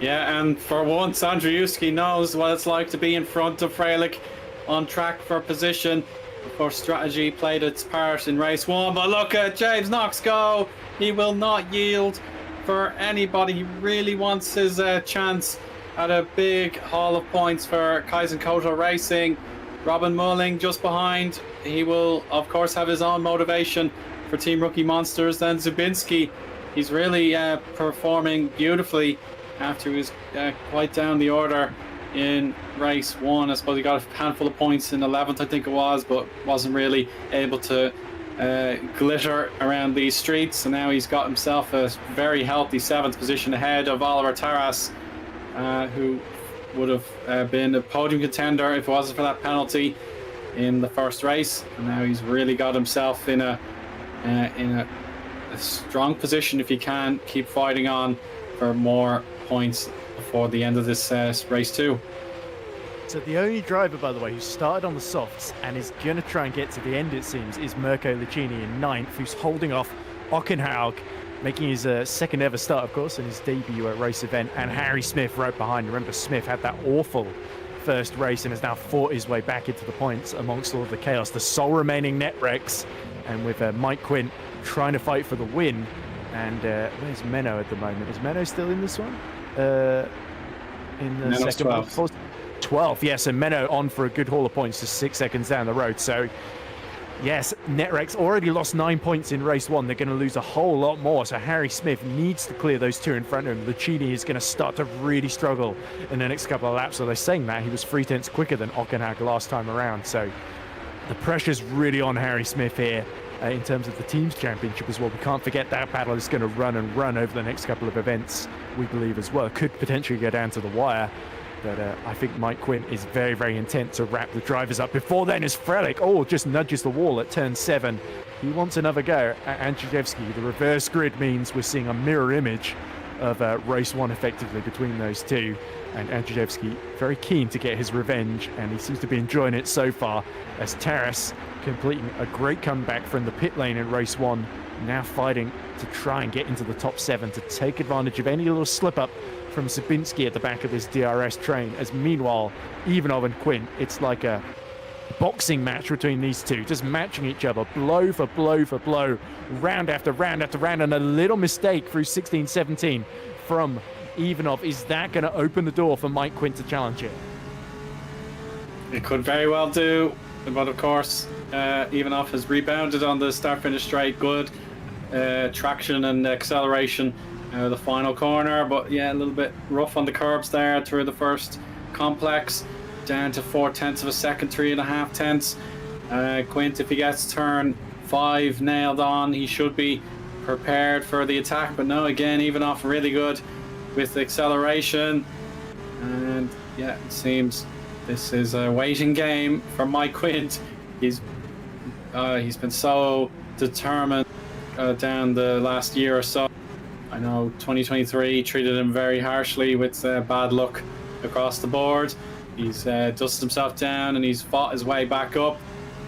Yeah, and for once, Andrzejewski knows what it's like to be in front of Freilich on track for position. Of course, strategy played its part in race 1, but look at James Knox go. He will not yield for anybody. He really wants his chance at a big haul of points for Kaizen Racing. Robin Mulling just behind. He will, of course, have his own motivation for Team Rookie Monsters. Then Zubinski, he's really performing beautifully after he was quite down the order in race 1. I suppose he got a handful of points in 11th, I think it was, but wasn't really able to glitter around these streets. And now he's got himself a very healthy 7th position ahead of Oliver Taras, who would have been a podium contender if it wasn't for that penalty in the first race. And now he's really got himself in a strong position if he can keep fighting on for more points before the end of this race 2. So the only driver, by the way, who started on the softs and is going to try and get to the end, it seems, is Mirko Licini in 9th, who's holding off Ockenhaug, making his second ever start, of course, in his debut at race event, and Harry Smith right behind. Remember, Smith had that awful first race and has now fought his way back into the points amongst all of the chaos. The sole remaining Netrex, and with Mike Quint trying to fight for the win. And where's Menno at the moment? Is Menno still in this one? In the Menno's second 12th. 12th, yes, and Menno on for a good haul of points, just 6 seconds down the road. So, yes, Netrex already lost 9 points in race 1. They're going to lose a whole lot more. So Harry Smith needs to clear those 2 in front of him. Lucchini is going to start to really struggle in the next couple of laps. So they're saying that he was 3/10 quicker than Ockenhaug last time around. So the pressure's really on Harry Smith here. In terms of the team's championship as well. We can't forget that battle is going to run and run over the next couple of events, we believe as well. Could potentially go down to the wire, but I think Mike Quint is very, very intent to wrap the drivers up. Before then is Freilich. Oh, just nudges the wall at turn 7. He wants another go at Andrzejewski. The reverse grid means we're seeing a mirror image of race 1 effectively between those two. And Andrzejewski very keen to get his revenge, and he seems to be enjoying it so far, as Taras completing a great comeback from the pit lane in race 1, now fighting to try and get into the top 7 to take advantage of any little slip up from Sabinski at the back of this DRS train. As meanwhile, Ivanov and Quint, it's like a boxing match between these two, just matching each other blow for blow for blow, round after round after round. And a little mistake through 16-17 from Ivanov, is that going to open the door for Mike Quint to challenge it? It could very well do, but of course Ivanov has rebounded on the start finish straight. Good traction and acceleration the final corner, but yeah, a little bit rough on the curbs there through the first complex, down to 0.4 of a second, 3.5 tenths. Quint, if he gets turn 5 nailed on, he should be prepared for the attack, but no, again, Ivanov really good with the acceleration. And yeah, it seems this is a waiting game for Mike Quint. He's been so determined down the last year or so. I know 2023 treated him very harshly with bad luck across the board. He's dusted himself down and he's fought his way back up,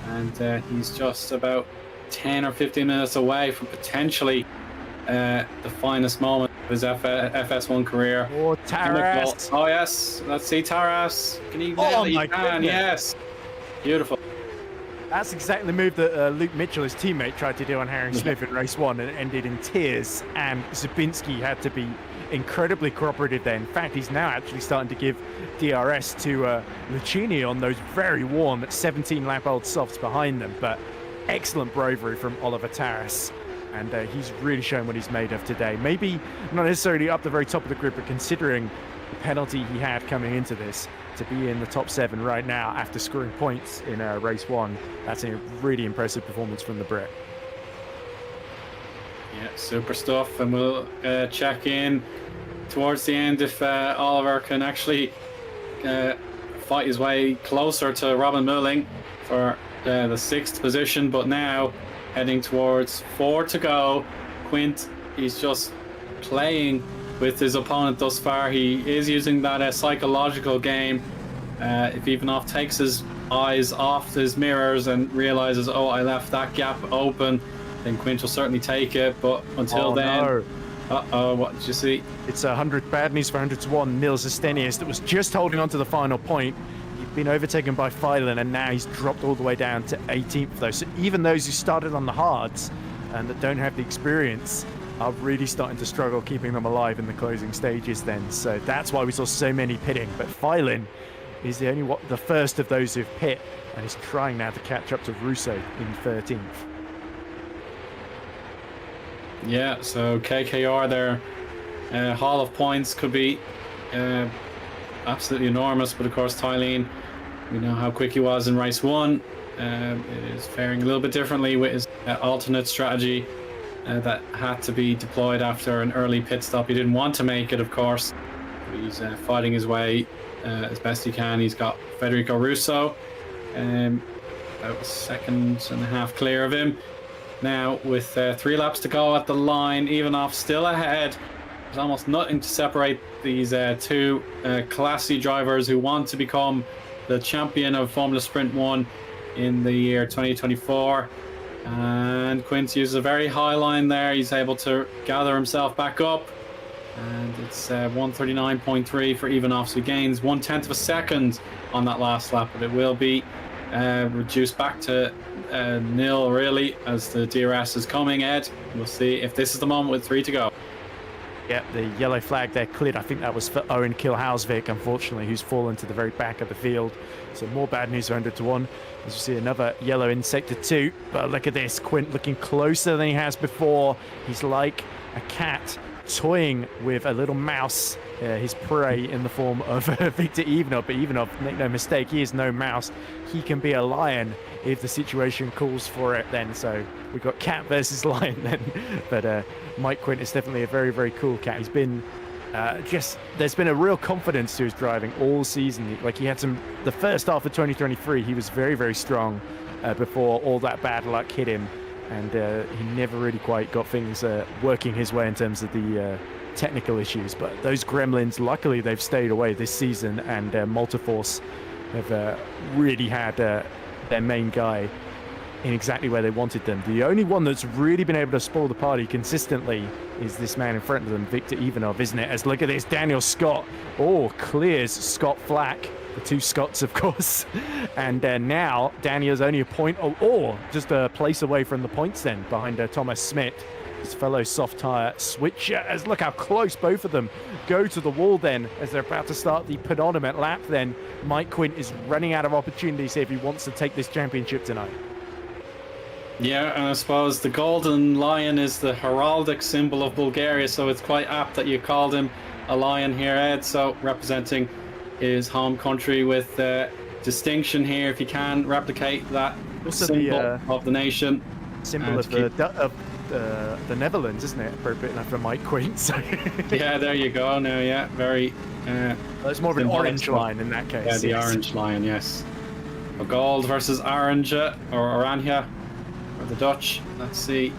and he's just about 10 or 15 minutes away from potentially the finest moment of his FS1 career. Oh, Taras! Oh yes, let's see Taras. Can he? Oh He my can. goodness. Yes, beautiful. That's exactly the move that Luke Mitchell, his teammate, tried to do on Harry Smith in race 1, and it ended in tears. And Zabinski had to be incredibly cooperative there. In fact, he's now actually starting to give DRS to Lucchini on those very warm 17-lap-old softs behind them. But excellent bravery from Oliver Taras. And he's really shown what he's made of today. Maybe not necessarily up the very top of the grid, but considering the penalty he had coming into this, to be in the top 7 right now after scoring points in race 1, that's a really impressive performance from the Brit. Yeah, super stuff. And we'll check in towards the end if Oliver can actually fight his way closer to Robin Mulling for the 6th position. But now heading towards 4 to go. Quint, he's just playing with his opponent thus far. He is using that psychological game. If Ivanov takes his eyes off his mirrors and realizes, oh, I left that gap open, then Quint will certainly take it. But until then, Uh-oh, what did you see? It's 100 bad news for 100 to 1. Nils Estenius that was just holding on to the final point. He'd been overtaken by Phelan, and now he's dropped all the way down to 18th though. So even those who started on the hards and that don't have the experience are really starting to struggle keeping them alive in the closing stages then. So that's why we saw so many pitting. But Phelan is the first of those who've pit, and is trying now to catch up to Russo in 13th. Yeah, so KKR, their haul of points could be absolutely enormous, but of course Thailand, we know how quick he was in race 1. It is faring a little bit differently with his alternate strategy that had to be deployed after an early pit stop. He didn't want to make it, of course. He's fighting his way as best he can. He's got Federico Russo about a second and a half clear of him. Now, with 3 laps to go at the line, Ivanov still ahead. There's almost nothing to separate these two classy drivers who want to become the champion of Formula Sprint 1 in the year 2024. And Quint uses a very high line there. He's able to gather himself back up. And it's 139.3 for Ivanov. So he gains 1/10 of a second on that last lap, but it will be reduced back to nil really as the DRS is coming. Ed, we'll see if this is the moment with 3 to go. Yeah, the yellow flag there cleared. I think that was for Eoin Kilhausvik, unfortunately, who's fallen to the very back of the field. So more bad news for 100 to 1. As you see, another yellow in sector 2. But look at this, Quint looking closer than he has before. He's like a cat toying with a little mouse, his prey in the form of Victor Ivanov. But Ivanov, make no mistake, he is no mouse. He can be a lion if the situation calls for it then. So we've got cat versus lion then. But Mike Quint is definitely a very, very cool cat. He's been there's been a real confidence to his driving all season. Like, he had the first half of 2023, he was very, very strong before all that bad luck hit him. And he never really quite got things working his way in terms of the technical issues. But those gremlins, luckily, they've stayed away this season, and Multiforce have really had their main guy in exactly where they wanted them. The only one that's really been able to spoil the party consistently is this man in front of them, Victor Ivanov, isn't it? As look at this, Daniel Scott, clears Scott Flack. The 2 Scots, of course. And now Daniel's only a point, just a place away from the points then, behind Thomas Smith, his fellow soft tyre switcher. As look how close both of them go to the wall then, as they're about to start the penultimate lap then. Mike Quint is running out of opportunities if he wants to take this championship tonight. Yeah, and I suppose the golden lion is the heraldic symbol of Bulgaria, so it's quite apt that you called him a lion here, Ed. So representing his home country with distinction here, if you can replicate that also symbol of the nation. Symbol of the Netherlands, isn't it? Appropriate enough for Mike Quint. So. Yeah, there you go. Now, yeah, very. It's more of an orange line in that case. Yeah, the orange line, yes. A gold versus orange, or Oranje, for the Dutch. Let's see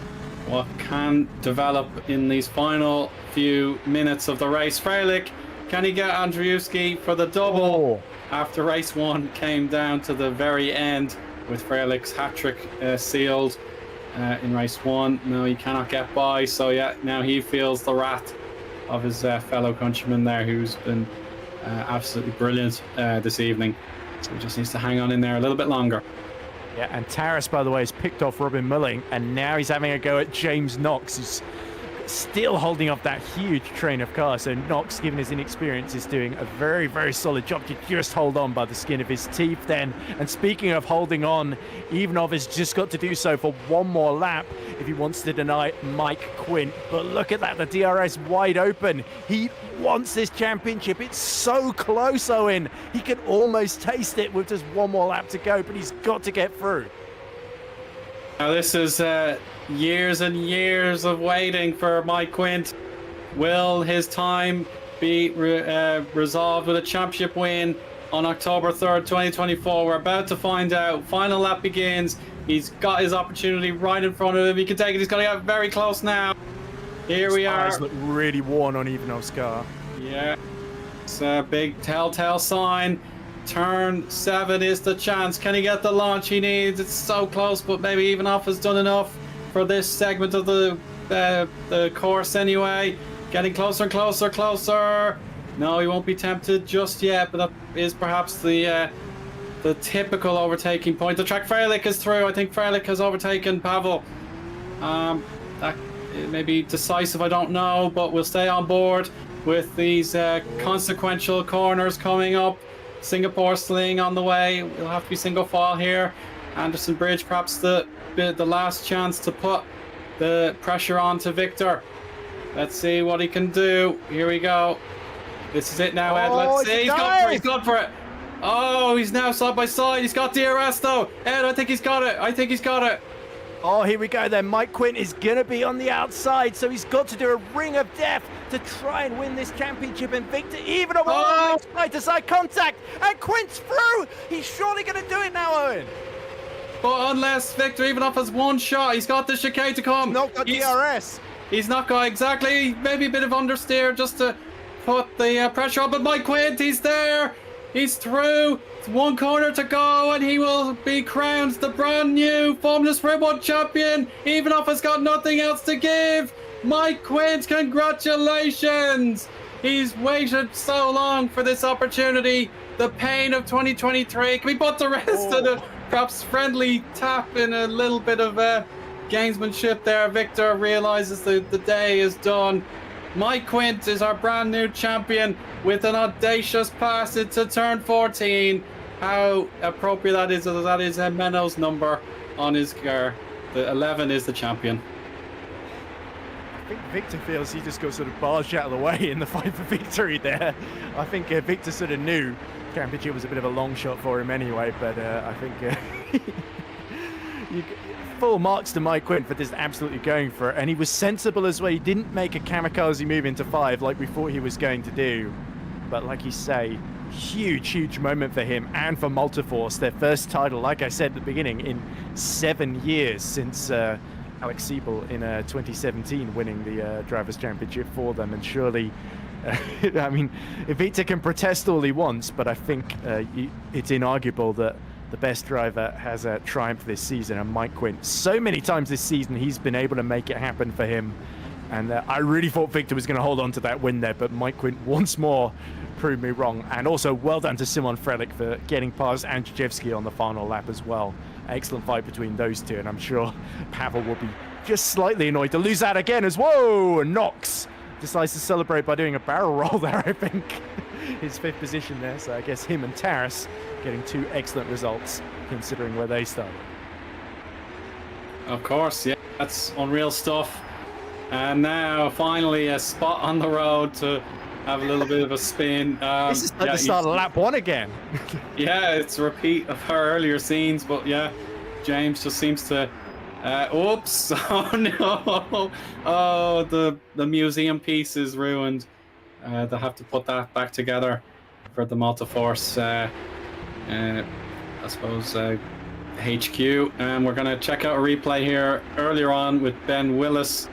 what can develop in these final few minutes of the race. Freilich, can he get Andrzejewski for the double? After race 1 came down to the very end with Freilich's hat-trick sealed in race 1. No, he cannot get by. So yeah, now he feels the wrath of his fellow countryman there, who's been absolutely brilliant this evening. So he just needs to hang on in there a little bit longer. Yeah, and Taras, by the way, has picked off Robin Mulling, and now he's having a go at James Knox, who's still holding off that huge train of cars. So Knox, given his inexperience, is doing a very, very solid job to just hold on by the skin of his teeth then. And speaking of holding on, Ivanov has just got to do so for one more lap if he wants to deny Mike Quint. But look at that, the DRS wide open. He wants this championship. It's so close, Eoin. He can almost taste it with just one more lap to go, but he's got to get through. Now this is years and years of waiting for Mike Quint. Will his time be resolved with a championship win on October 3rd, 2024? We're about to find out. Final lap begins. He's got his opportunity right in front of him. He can take it. He's going to get very close now. Here we are. His eyes look really worn on Ivanov's car. Yeah, it's a big telltale sign. Turn 7 is the chance. Can he get the launch he needs? It's so close, but maybe Ivanov has done enough for this segment of the the course anyway. Getting closer and closer. No, he won't be tempted just yet, but that is perhaps the typical overtaking point. The track Freilich is through. I think Freilich has overtaken Pavel. That may be decisive, I don't know, but we'll stay on board with these consequential corners coming up. Singapore Sling on the way. It'll have to be single file here. Anderson Bridge, perhaps the last chance to put the pressure on to Victor. Let's see what he can do. Here we go. This is it now, Ed. Let's see. He's gone for it. Oh, he's now side by side. He's got DRS though. Ed, I think he's got it. Oh, here we go then. Mike Quint is going to be on the outside, so he's got to do a ring of death to try and win this championship. And Victor even on side-to-side contact. And Quint's through. He's surely going to do it now, Eoin. But unless Victor even offers one shot, he's got the chicane to come. Not got DRS. He's not got exactly. Maybe a bit of understeer just to put the pressure on. But Mike Quint, he's there. He's through. It's one corner to go, and he will be crowned the brand new Formula Sprint 1 champion. Eoin has got nothing else to give. Mike Quint, congratulations. He's waited so long for this opportunity. The pain of 2023. Can we put the rest of the perhaps friendly tap in a little bit of gamesmanship there? Victor realizes the day is done. Mike Quint is our brand new champion with an audacious pass into turn 14. How appropriate that is. That is Menno's number on his car. The 11 is the champion. I think Victor feels he just got sort of barged out of the way in the fight for victory there. I think Victor sort of knew championship was a bit of a long shot for him anyway, but I think full marks to Mike Quint for just absolutely going for it, and he was sensible as well. He didn't make a kamikaze move into 5 like we thought he was going to do, but like you say, huge moment for him and for Multiforce, their first title, like I said at the beginning, in 7 years since Alex Siebel in 2017 winning the Drivers' Championship for them. And surely I mean, Victor can protest all he wants, but I think it's inarguable that the best driver has a triumph this season, and Mike Quint. So many times this season he's been able to make it happen for him, and I really thought Victor was going to hold on to that win there, but Mike Quint once more proved me wrong. And also well done to Simon Freilich for getting past Andrzejewski on the final lap as well. Excellent fight between those two, and I'm sure Pavel will be just slightly annoyed to lose that again as whoa, and Knox decides to celebrate by doing a barrel roll there, I think. His 5th position there, so I guess him and Taras getting 2 excellent results considering where they started. Of course, yeah, that's unreal stuff. And now finally a spot on the road to have a little bit of a spin. This is like the start of lap 1 again. Yeah, it's a repeat of her earlier scenes, but yeah, James just seems to oops. Oh no. Oh, the museum piece is ruined. They'll have to put that back together for the Multiforce I suppose HQ. And we're going to check out a replay here earlier on with Ben Willis.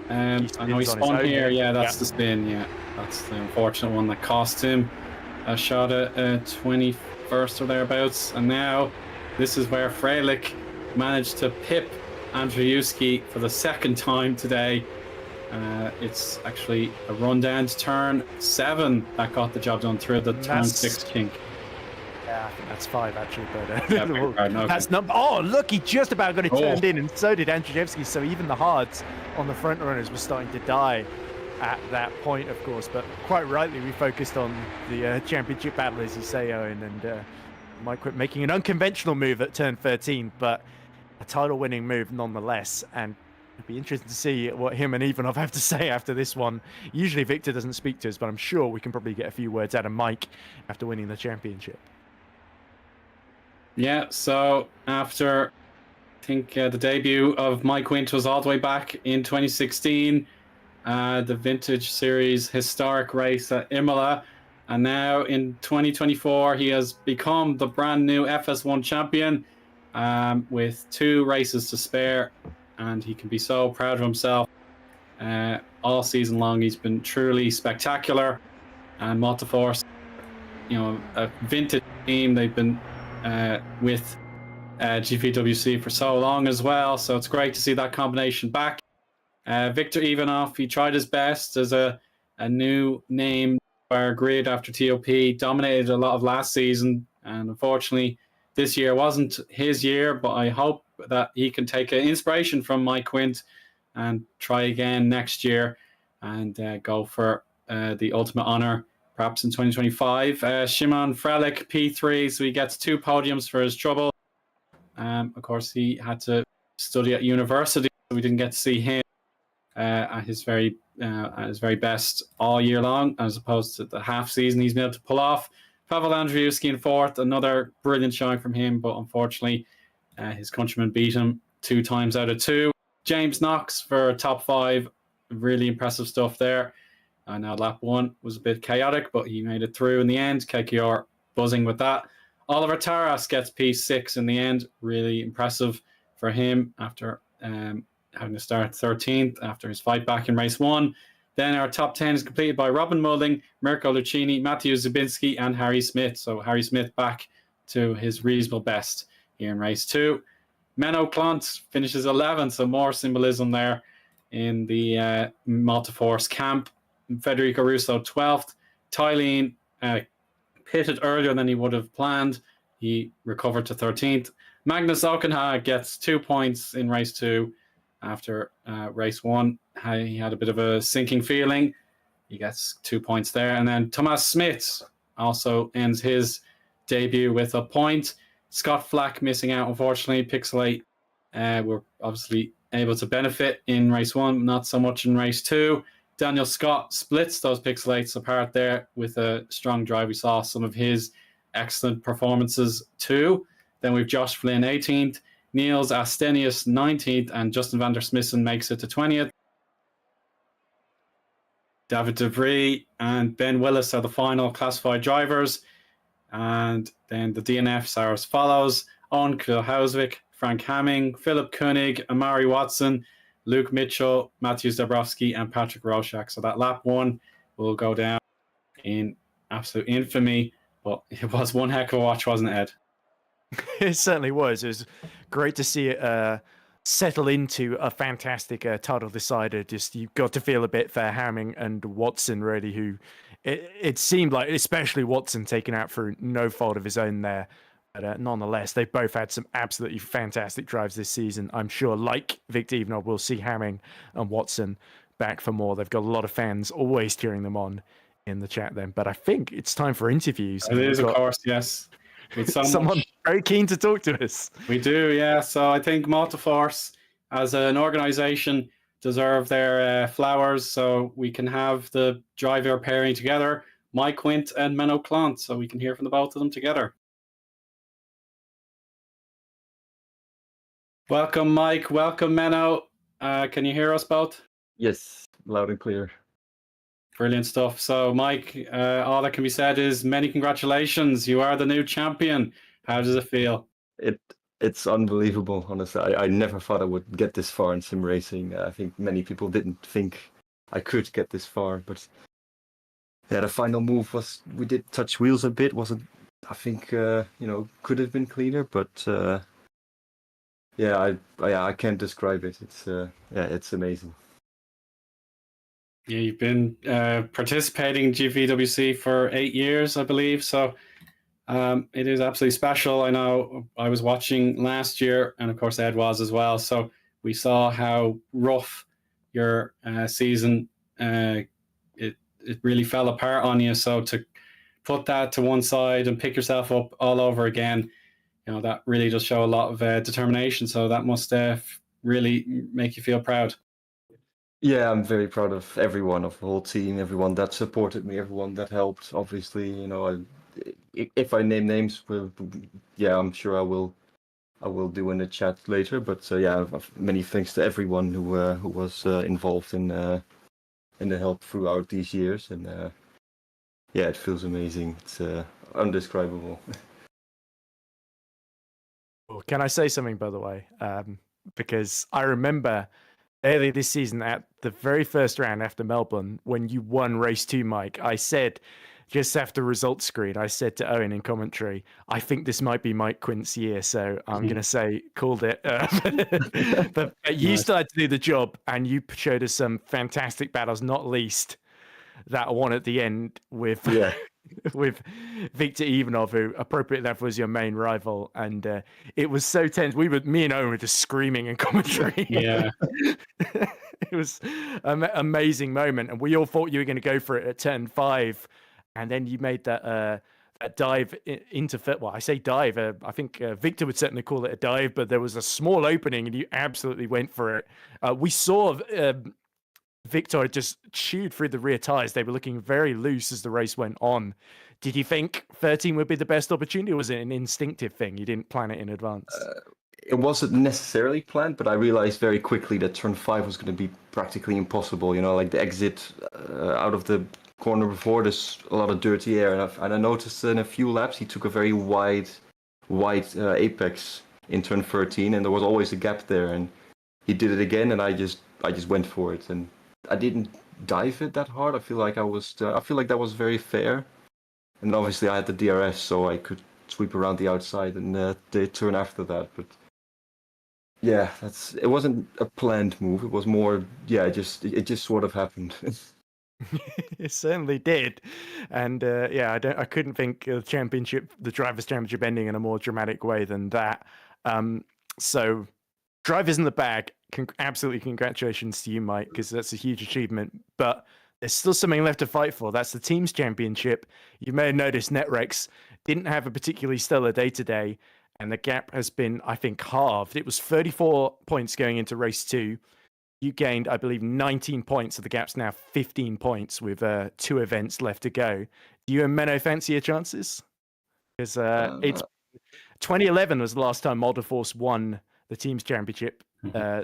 I know he spun here. Yeah, that's the spin. Yeah, that's the unfortunate one that cost him a shot at 21st or thereabouts. And now this is where Freilich managed to pip Andrzejewski for the 2nd time today. It's actually a run down to turn 7 that got the job done through the turn 6 kink. Yeah, I think that's 5 actually, but okay. That's number. Oh, look, he just about got it turned in, and so did Andrzejewski. So even the hards on the front runners were starting to die at that point, of course. But quite rightly, we focused on the championship battle, as you say, Eoin, and Mike Quint making an unconventional move at turn 13, but a title-winning move nonetheless. And it'd be interesting to see what him and Eoin have to say after this one. Usually Victor doesn't speak to us, but I'm sure we can probably get a few words out of Mike after winning the championship. Yeah, so after, I think the debut of Mike Quint was all the way back in 2016, the Vintage Series historic race at Imola, and now in 2024 he has become the brand new FS1 champion with 2 races to spare, and he can be so proud of himself. All season long he's been truly spectacular, and Multiforce, you know, a vintage team. They've been with GPVWC for so long as well, so it's great to see that combination back. Victor Ivanov, he tried his best as a new name for our grid after TOP, dominated a lot of last season, and unfortunately this year wasn't his year, but I hope that he can take inspiration from Mike Quint and try again next year and go for the ultimate honor perhaps in 2025. Szymon Frelick, P3, so he gets 2 podiums for his trouble. Of course, he had to study at university, so we didn't get to see him at his very best all year long, as opposed to the half season he's been able to pull off. Pavel Andriuski in 4th, another brilliant showing from him, but unfortunately his countrymen beat him 2 times out of 2. James Knox for top 5, really impressive stuff there. I know lap 1 was a bit chaotic, but he made it through in the end. KKR buzzing with that. Oliver Taras gets P6 in the end. Really impressive for him after having to start 13th after his fight back in race 1. Then our top 10 is completed by Robin Mulding, Mirko Lucchini, Matthew Zubinski, and Harry Smith. So Harry Smith back to his reasonable best here in race 2. Menno Clont finishes 11th, so more symbolism there in the Multiforce camp. Federico Russo 12th. Tylene pitted earlier than he would have planned. He recovered to 13th. Magnus Okenha gets 2 points in race 2 after race 1. He had a bit of a sinking feeling. He gets 2 points there. And then Thomas Smith also ends his debut with a point. Scott Flack missing out, unfortunately. Pixelate were obviously able to benefit in race 1, not so much in race 2. Daniel Scott splits those pixelates apart there with a strong drive. We saw some of his excellent performances too. Then we've Josh Flynn 18th, Niels Astenius 19th, and Justin van der Smissen makes it to 20th. David De Vries and Ben Willis are the final classified drivers. And then the DNFs are as follows: Owen Kulhausvik, Frank Hamming, Philip Koenig, Amari Watson, Luke Mitchell, Matthew Dabrowski, and Patrick Roszak. So that lap 1 will go down in absolute infamy, but it was one heck of a watch, wasn't it, Ed? It certainly was. It was great to see it settle into a fantastic title decider. Just you got to feel a bit for Hamming and Watson, really, who it seemed like, especially Watson, taken out through no fault of his own there. But nonetheless, they both had some absolutely fantastic drives this season. I'm sure, like Victor Ivanov, we'll see Hamming and Watson back for more. They've got a lot of fans always cheering them on in the chat then. But I think it's time for interviews. It is, of course, yes. With someone very keen to talk to us. We do, yeah. So I think Multiforce, as an organisation, deserve their flowers. So we can have the driver pairing together, Mike Quint and Menno Clont, so we can hear from the both of them together. Welcome, Mike. Welcome, Menno. Can you hear us both? Yes, loud and clear. Brilliant stuff. So, Mike, all that can be said is many congratulations. You are the new champion. How does it feel? It's unbelievable, honestly. I never thought I would get this far in sim racing. I think many people didn't think I could get this far, but yeah, the final move was, we did touch wheels a bit. Wasn't, I think, could have been cleaner, but I can't describe it. It's amazing. Yeah, you've been participating in GPVWC for 8 years, I believe. So it is absolutely special. I know I was watching last year, and of course Ed was as well. So we saw how rough your season. It really fell apart on you. So to put that to one side and pick yourself up all over again, that really does show a lot of determination. So that must really make you feel proud. Yeah, I'm very proud of everyone, of the whole team, everyone that supported me, everyone that helped. Obviously, if I name names, I'm sure I will do in the chat later. But many thanks to everyone who was involved in the help throughout these years, and it feels amazing. It's undescribable. Well, can I say something, by the way? Because I remember earlier this season at the very first round after Melbourne, when you won race 2, Mike, I said just after results screen, I said to Eoin in commentary, I think this might be Mike Quint's year, so I'm going to say called it. But you Nice. still had to do the job, and you showed us some fantastic battles, not least that one at the end with Yeah. with Victor Ivanov, who appropriately enough was your main rival, and it was so tense. Me and Eoin were just screaming in commentary. Yeah. It was an amazing moment, and we all thought you were going to go for it at turn 5, and then you made that dive into fit. Well, I say dive. I think Victor would certainly call it a dive, but there was a small opening, and you absolutely went for it. We saw Victor just chewed through the rear tires. They were looking very loose as the race went on. Did you think 13 would be the best opportunity, or was it an instinctive thing? You didn't plan it in advance? It wasn't necessarily planned, but I realized very quickly that turn 5 was going to be practically impossible. You know, like the exit out of the corner before, there's a lot of dirty air, and I noticed in a few laps he took a very wide apex in turn 13, and there was always a gap there, and he did it again, and I just went for it, and I didn't dive it that hard. I feel like that was very fair, and obviously I had the DRS, so I could sweep around the outside and the turn after that. But yeah, it wasn't a planned move. It was more, it just sort of happened. It certainly did, and I couldn't think of the drivers' championship ending in a more dramatic way than that. So, drivers in the bag. Absolutely, congratulations to you, Mike, because that's a huge achievement. But there's still something left to fight for. That's the team's championship. You may have noticed Netrex didn't have a particularly stellar day today, and the gap has been, I think, halved. It was 34 points going into race 2. You gained, I believe, 19 points, so the gap's now 15 points with 2 events left to go. Do you and Menno fancy your chances? Because it's 2011 was the last time Multiforce won the team's championship.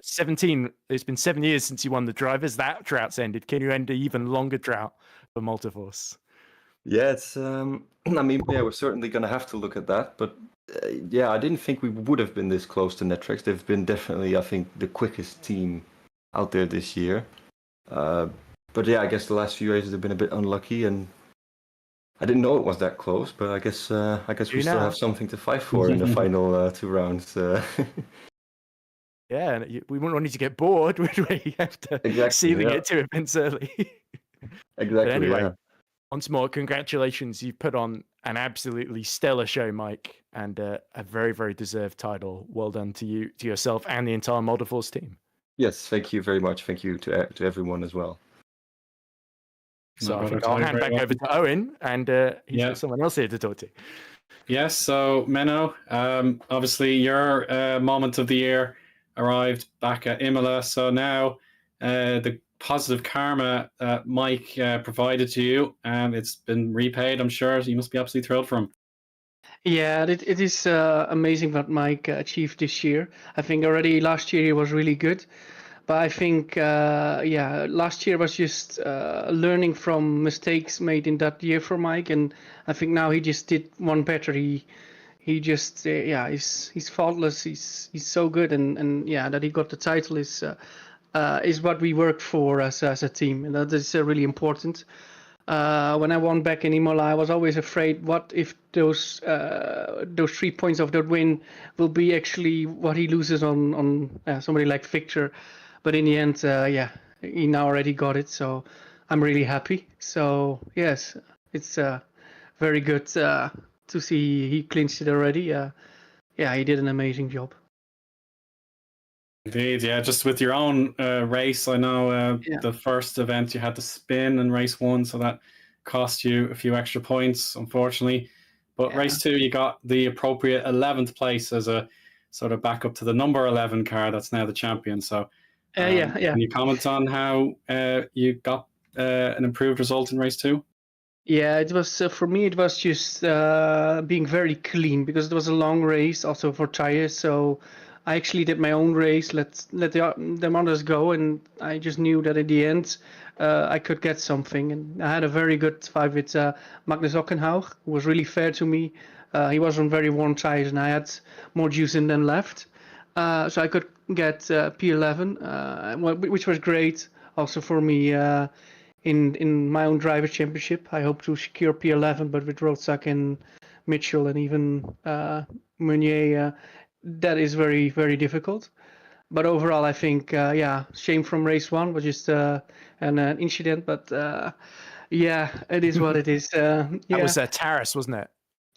17. It's been 7 years since you won the drivers. That drought's ended. Can you end an even longer drought for Multiforce? Yeah, it's. We're certainly going to have to look at that. But I didn't think we would have been this close to Netrex. They've been definitely, I think, the quickest team out there this year. But I guess the last few races have been a bit unlucky, and I didn't know it was that close. But I guess we still have something to fight for in the final 2 rounds. Yeah, we wouldn't want you to get bored, would we? After sealing it 2 events early. Exactly. But anyway, once more, congratulations. You've put on an absolutely stellar show, Mike, and a very, very deserved title. Well done to you, to yourself, and the entire Multiforce team. Yes, thank you very much. Thank you to everyone as well. So I think I'll hand back over to Eoin, and he's got someone else here to talk to. Yes, so Menno, obviously your moment of the year arrived back at Imola. So now the positive karma Mike provided to you, it's been repaid, I'm sure. You must be absolutely thrilled for him. Yeah, it is amazing what Mike achieved this year. I think already last year he was really good. But I think, last year was just learning from mistakes made in that year for Mike. And I think now he just did one better. He just, he's faultless. He's so good. And that he got the title is what we worked for as a team. And that is really important. When I won back in Imola, I was always afraid, what if those 3 points of that win will be actually what he loses on somebody like Victor. But in the end, he now already got it, so I'm really happy. So yes, it's very good to see he clinched it already. He did an amazing job. Indeed, yeah. Just with your own race, I know the first event you had to spin in race 1, so that cost you a few extra points, unfortunately. But race 2, you got the appropriate 11th place as a sort of backup to the number 11 car that's now the champion. So. Can you comment on how you got an improved result in race 2? Yeah, it was for me. It was just being very clean, because it was a long race, also for tires. So I actually did my own race. Let the others go, and I just knew that at the end I could get something. And I had a very good fight with Magnus Ockenhaug, who was really fair to me. He was on very warm tires, and I had more juice in than left. So I could get P11, which was great also for me. in my own driver championship. I hope to secure P11, but with Roadsack and Mitchell and even Meunier, that is very, very difficult. But overall, I think, shame from race one was just an incident. But it is what it is. That was Taras, wasn't it?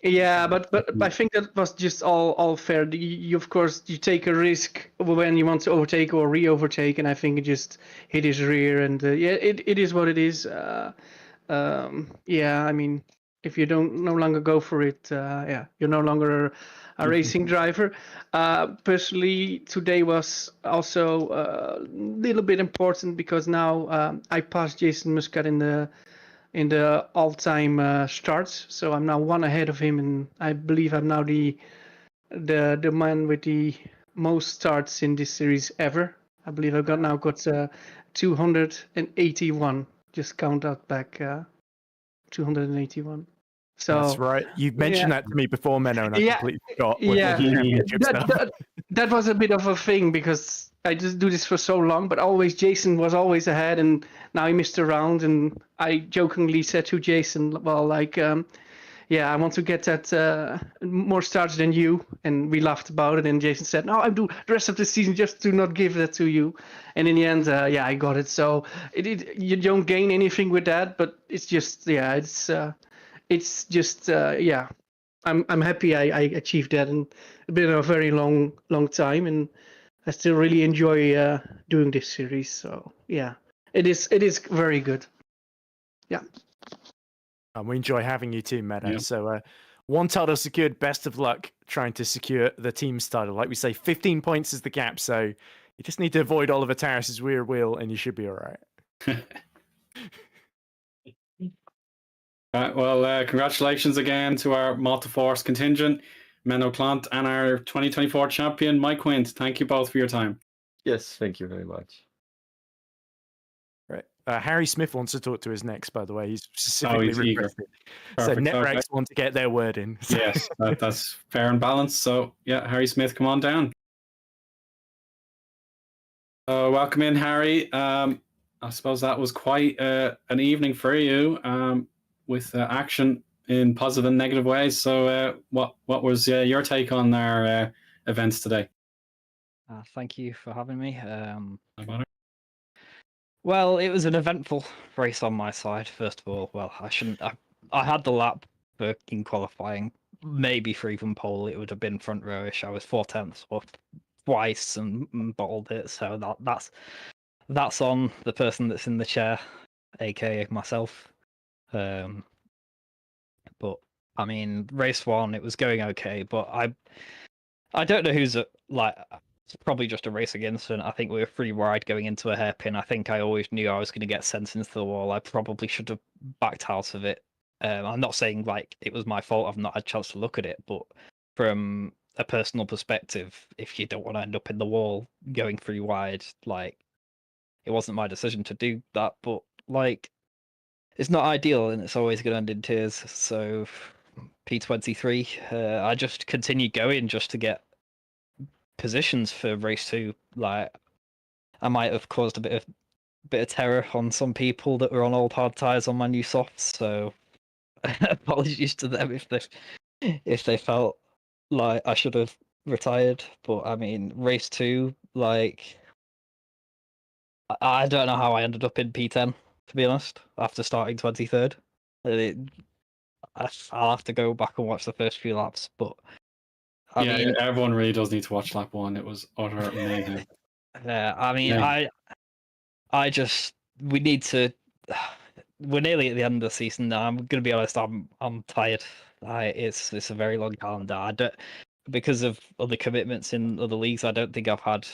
Yeah, but I think that was just all fair. You of course you take a risk when you want to overtake or re-overtake, and I think it just hit his rear, and it is what it is. I mean, if you don't no longer go for it, you're no longer a racing driver. Personally, today was also a little bit important because now I passed Jason Muscat in the all-time starts, so I'm now one ahead of him, and I believe I'm now the man with the most starts in this series ever. I believe I've got 281. Just count that back, 281. So that's right. You mentioned that to me before, Menno, and I completely forgot. That was a bit of a thing because I just do this for so long, but always Jason was always ahead, and now he missed a round, and I jokingly said to Jason, well, like, I want to get that more starts than you, and we laughed about it, and Jason said, no, I'll do the rest of the season just to not give that to you, and in the end, I got it. So you don't gain anything with that, but it's just, I'm happy I achieved that in a bit of a very long time, and I still really enjoy doing this series. So it is very good. Yeah. And we enjoy having you too, Menno. Yeah. So one title secured. Best of luck trying to secure the team's title. Like we say, 15 points is the gap. So you just need to avoid Oliver Taras's rear wheel, and you should be all right. Well, congratulations again to our Malta Force contingent, Menno Clant, and our 2024 champion, Mike Quint. Thank you both for your time. Yes, thank you very much. Right. Harry Smith wants to talk to us next, by the way. He's specifically requested. So NetRex want to get their word in. Yes, that's fair and balanced. So, Harry Smith, come on down. Welcome in, Harry. I suppose that was quite an evening for you. With action in positive and negative ways. So what was your take on our events today? Thank you for having me. Well, it was an eventful race on my side, first of all. Well, I had the lap in qualifying, maybe for even pole. It would have been front rowish. I was 4/10 off twice and bottled it. So that's on the person that's in the chair, aka myself. But I mean, race one, it was going okay, but I don't know who's it's probably just a racing incident. I think we were free wide going into a hairpin. I think I always knew I was going to get sent into the wall. I probably should have backed out of it. I'm not saying like it was my fault. I've not had a chance to look at it, but from a personal perspective, if you don't want to end up in the wall going free wide, like it wasn't my decision to do that, but like it's not ideal, and it's always going to end in tears. So P23, I just continued going just to get positions for race 2. Like I might have caused a bit of terror on some people that were on old hard tires on my new softs. So apologies to them if they felt like I should have retired. But I mean, race 2, like I don't know how I ended up in P10. To be honest, after starting 23rd, I'll have to go back and watch the first few laps. But I mean, everyone really does need to watch lap 1. It was utter mayhem. I mean, I just we need to. We're nearly at the end of the season now. I'm going to be honest. I'm tired. It's a very long calendar. Because of other commitments in other leagues. I don't think I've had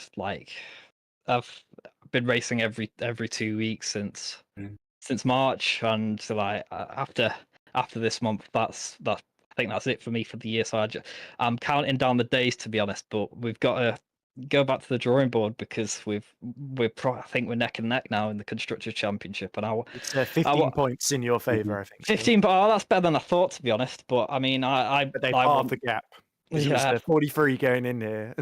I've been racing every 2 weeks since March, and so like after this month, I think that's it for me for the year. So I'm counting down the days, to be honest. But we've got to go back to the drawing board because I think we're neck and neck now in the Constructors Championship, and it's 15 points in your favour. I think 15. Oh, that's better than I thought, to be honest. But I mean, but they've halved the gap. It was 43 going in here.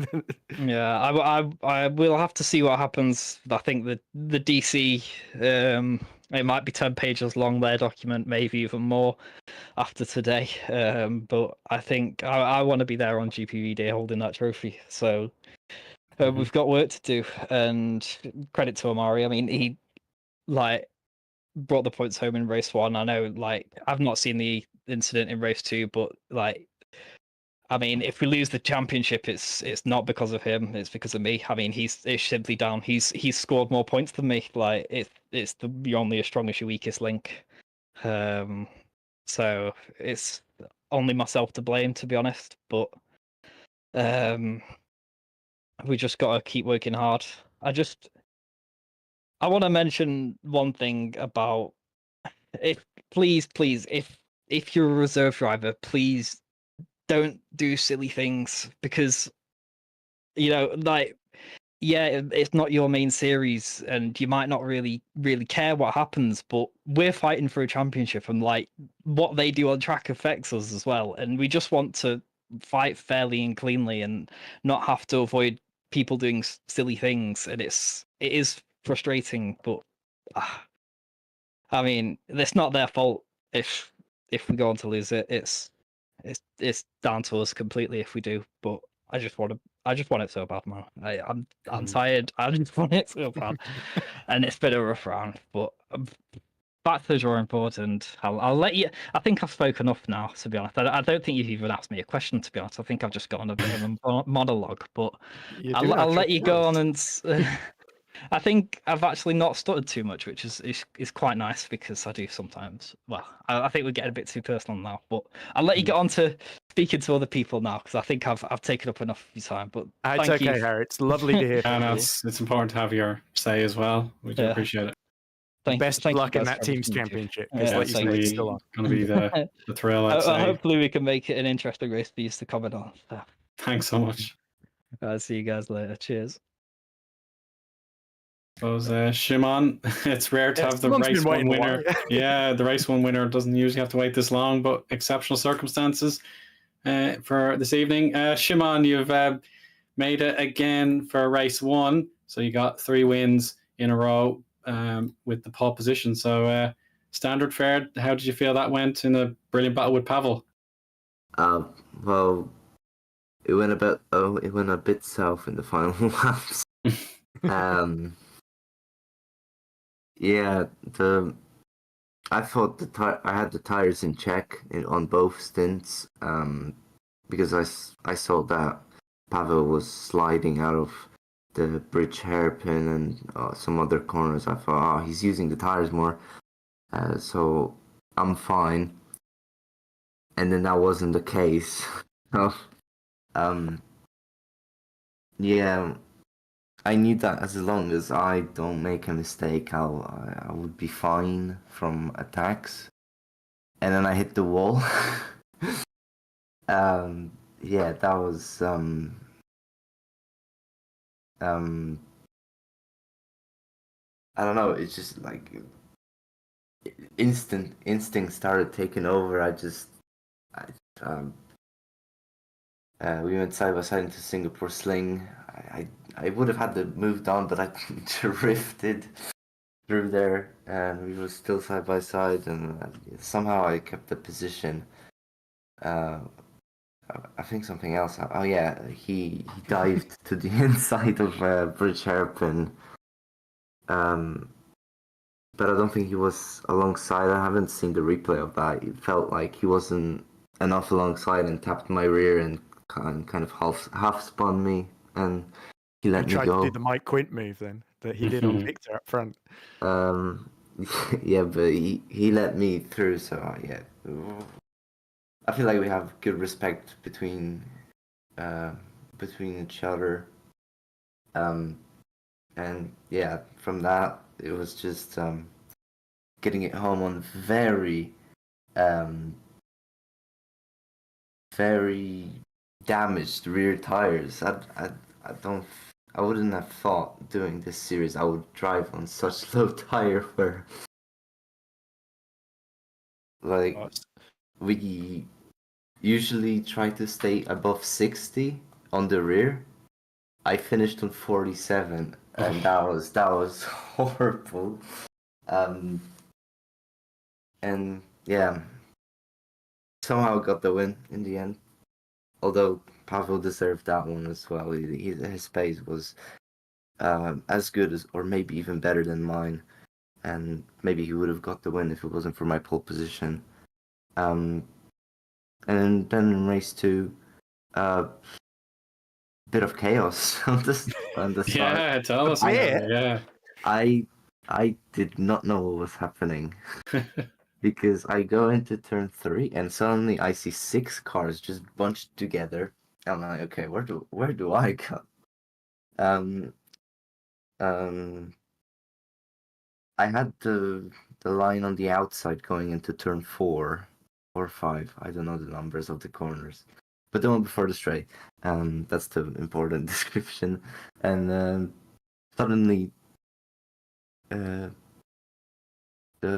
I will have to see what happens. I think the DC It might be 10 pages long, their document, maybe even more after today. But I think I want to be there on GPV Day holding that trophy. So we've got work to do. And credit to Amari. I mean, he brought the points home in race 1. I know, I've not seen the incident in race 2, but I mean, if we lose the championship, it's not because of him. It's because of me. I mean, it's simply down. He's scored more points than me. You're only as strong as your weakest link. So it's only myself to blame, to be honest. But we just gotta keep working hard. I want to mention one thing about please, if you're a reserve driver, please don't do silly things, because it's not your main series and you might not really care what happens, but we're fighting for a championship, and what they do on track affects us as well, and we just want to fight fairly and cleanly and not have to avoid people doing silly things. And it is frustrating, but I mean, it's not their fault if we go on to lose it. It's down to us completely if we do. But I just want it so bad, man. I'm tired. I just want it so bad, and it's been a rough round. But back to the drawing board, and I'll let you. I think I've spoken enough now, to be honest. I don't think you've even asked me a question, to be honest. I think I've just got on a bit of a monologue, but I'll let you go on and. I think I've actually not stuttered too much, which is quite nice, because I do sometimes. Well, I think we're getting a bit too personal now, but I'll let you get on to speaking to other people now, because I think I've taken up enough of your time. But It's thank okay, you. Harry. It's lovely to hear from And you. it's important to have your say as well. We do appreciate it. Best of luck in that team's championship, because like you say, it's still on. Going to be the thrill, I'd say. Hopefully we can make it an interesting race for you to comment on. Thanks so much. I'll see you guys later. Cheers. Shimon, it's rare to have the race 1 winner. Yeah, the race 1 winner doesn't usually have to wait this long, but exceptional circumstances for this evening. Shimon, you've made it again for race 1, so you got 3 wins in a row with the pole position. So standard fare, how did you feel that went in a brilliant battle with Pavel? Well, it went a bit south in the final laps. Yeah, I thought I had the tires in check on both stints, because I saw that Pavel was sliding out of the bridge hairpin and some other corners. I thought, he's using the tires more, so I'm fine. And then that wasn't the case. Yeah. I knew that as long as I don't make a mistake, I would be fine from attacks. And then I hit the wall. Yeah, that was I don't know. It's just like instinct started taking over. We went side by side into Singapore Sling. I would have had to moved on, but I drifted through there, and we were still side by side, and somehow I kept the position. I think something else. Oh yeah, he dived to the inside of bridge hairpin. But I don't think he was alongside. I haven't seen the replay of that. It felt like he wasn't enough alongside and tapped my rear and kind of half spun me, and he let me go. Tried to do the Mike Quint move then that he did on Victor up front. Yeah, but he let me through. So yeah, I feel like we have good respect between each other. And yeah, from that it was just getting it home on very damaged rear tires. I wouldn't have thought doing this series I would drive on such low tire where we usually try to stay above 60 on the rear. I finished on 47 and that was horrible. And yeah, somehow got the win in the end. Although Pavel deserved that one as well. His pace was as good as, or maybe even better than mine. And maybe he would have got the win if it wasn't for my pole position. And then in race 2, bit of chaos on the start. Yeah, tell us about it. Yeah. I did not know what was happening because I go into turn 3 and suddenly I see 6 cars just bunched together. I'm like, okay, where do I go? Um, I had the line on the outside going into turn 4 or 5. I don't know the numbers of the corners, but the one before the straight. That's the important description. And suddenly, the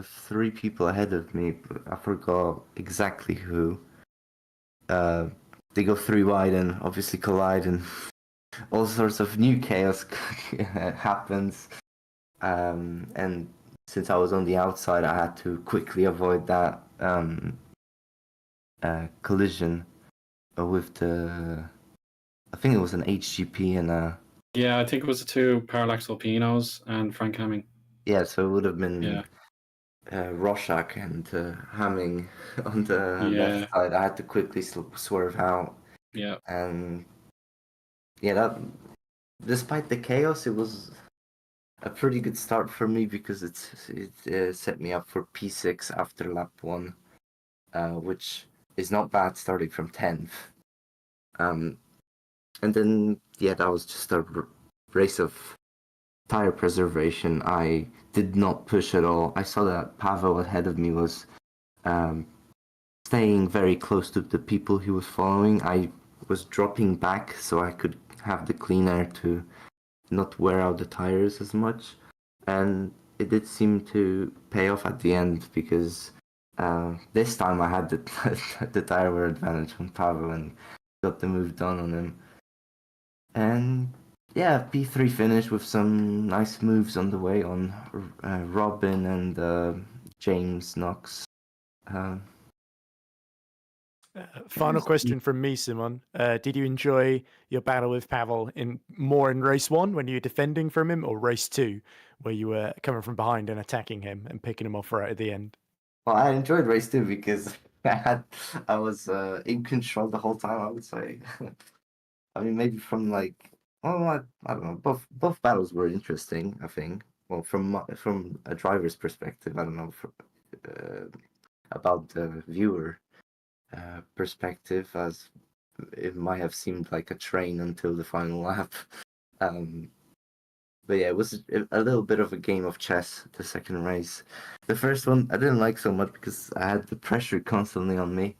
3 people ahead of me, I forgot exactly who. They go 3 wide and obviously collide, and all sorts of new chaos happens. And since I was on the outside, I had to quickly avoid that collision with the. I think it was an HGP and Yeah, I think it was the 2 Parallax Alpinos and Frank Hamming. yeah, so it would have been Yeah. Rorschach and Hamming on the Yeah. left side. I had to quickly swerve out. Yeah. And yeah, that despite the chaos, it was a pretty good start for me because it set me up for P6 after lap 1, which is not bad starting from 10th. And then yeah, that was just a race of tire preservation. I did not push at all. I saw that Pavel ahead of me was staying very close to the people he was following. I was dropping back so I could have the clean air to not wear out the tires as much, and it did seem to pay off at the end because this time I had the tire wear advantage on Pavel and got the move done on him. And yeah, P3 finish with some nice moves on the way on Robin and James Knox. Final question from me, Simon. Did you enjoy your battle with Pavel more in race 1 when you were defending from him, or race 2 where you were coming from behind and attacking him and picking him off right at the end? Well, I enjoyed race 2 because I was in control the whole time, I would say. I mean, maybe from I don't know. Both battles were interesting, I think. Well, from a driver's perspective, I don't know about the viewer perspective, as it might have seemed like a train until the final lap. But yeah, it was a little bit of a game of chess, the second race. The first one I didn't like so much because I had the pressure constantly on me.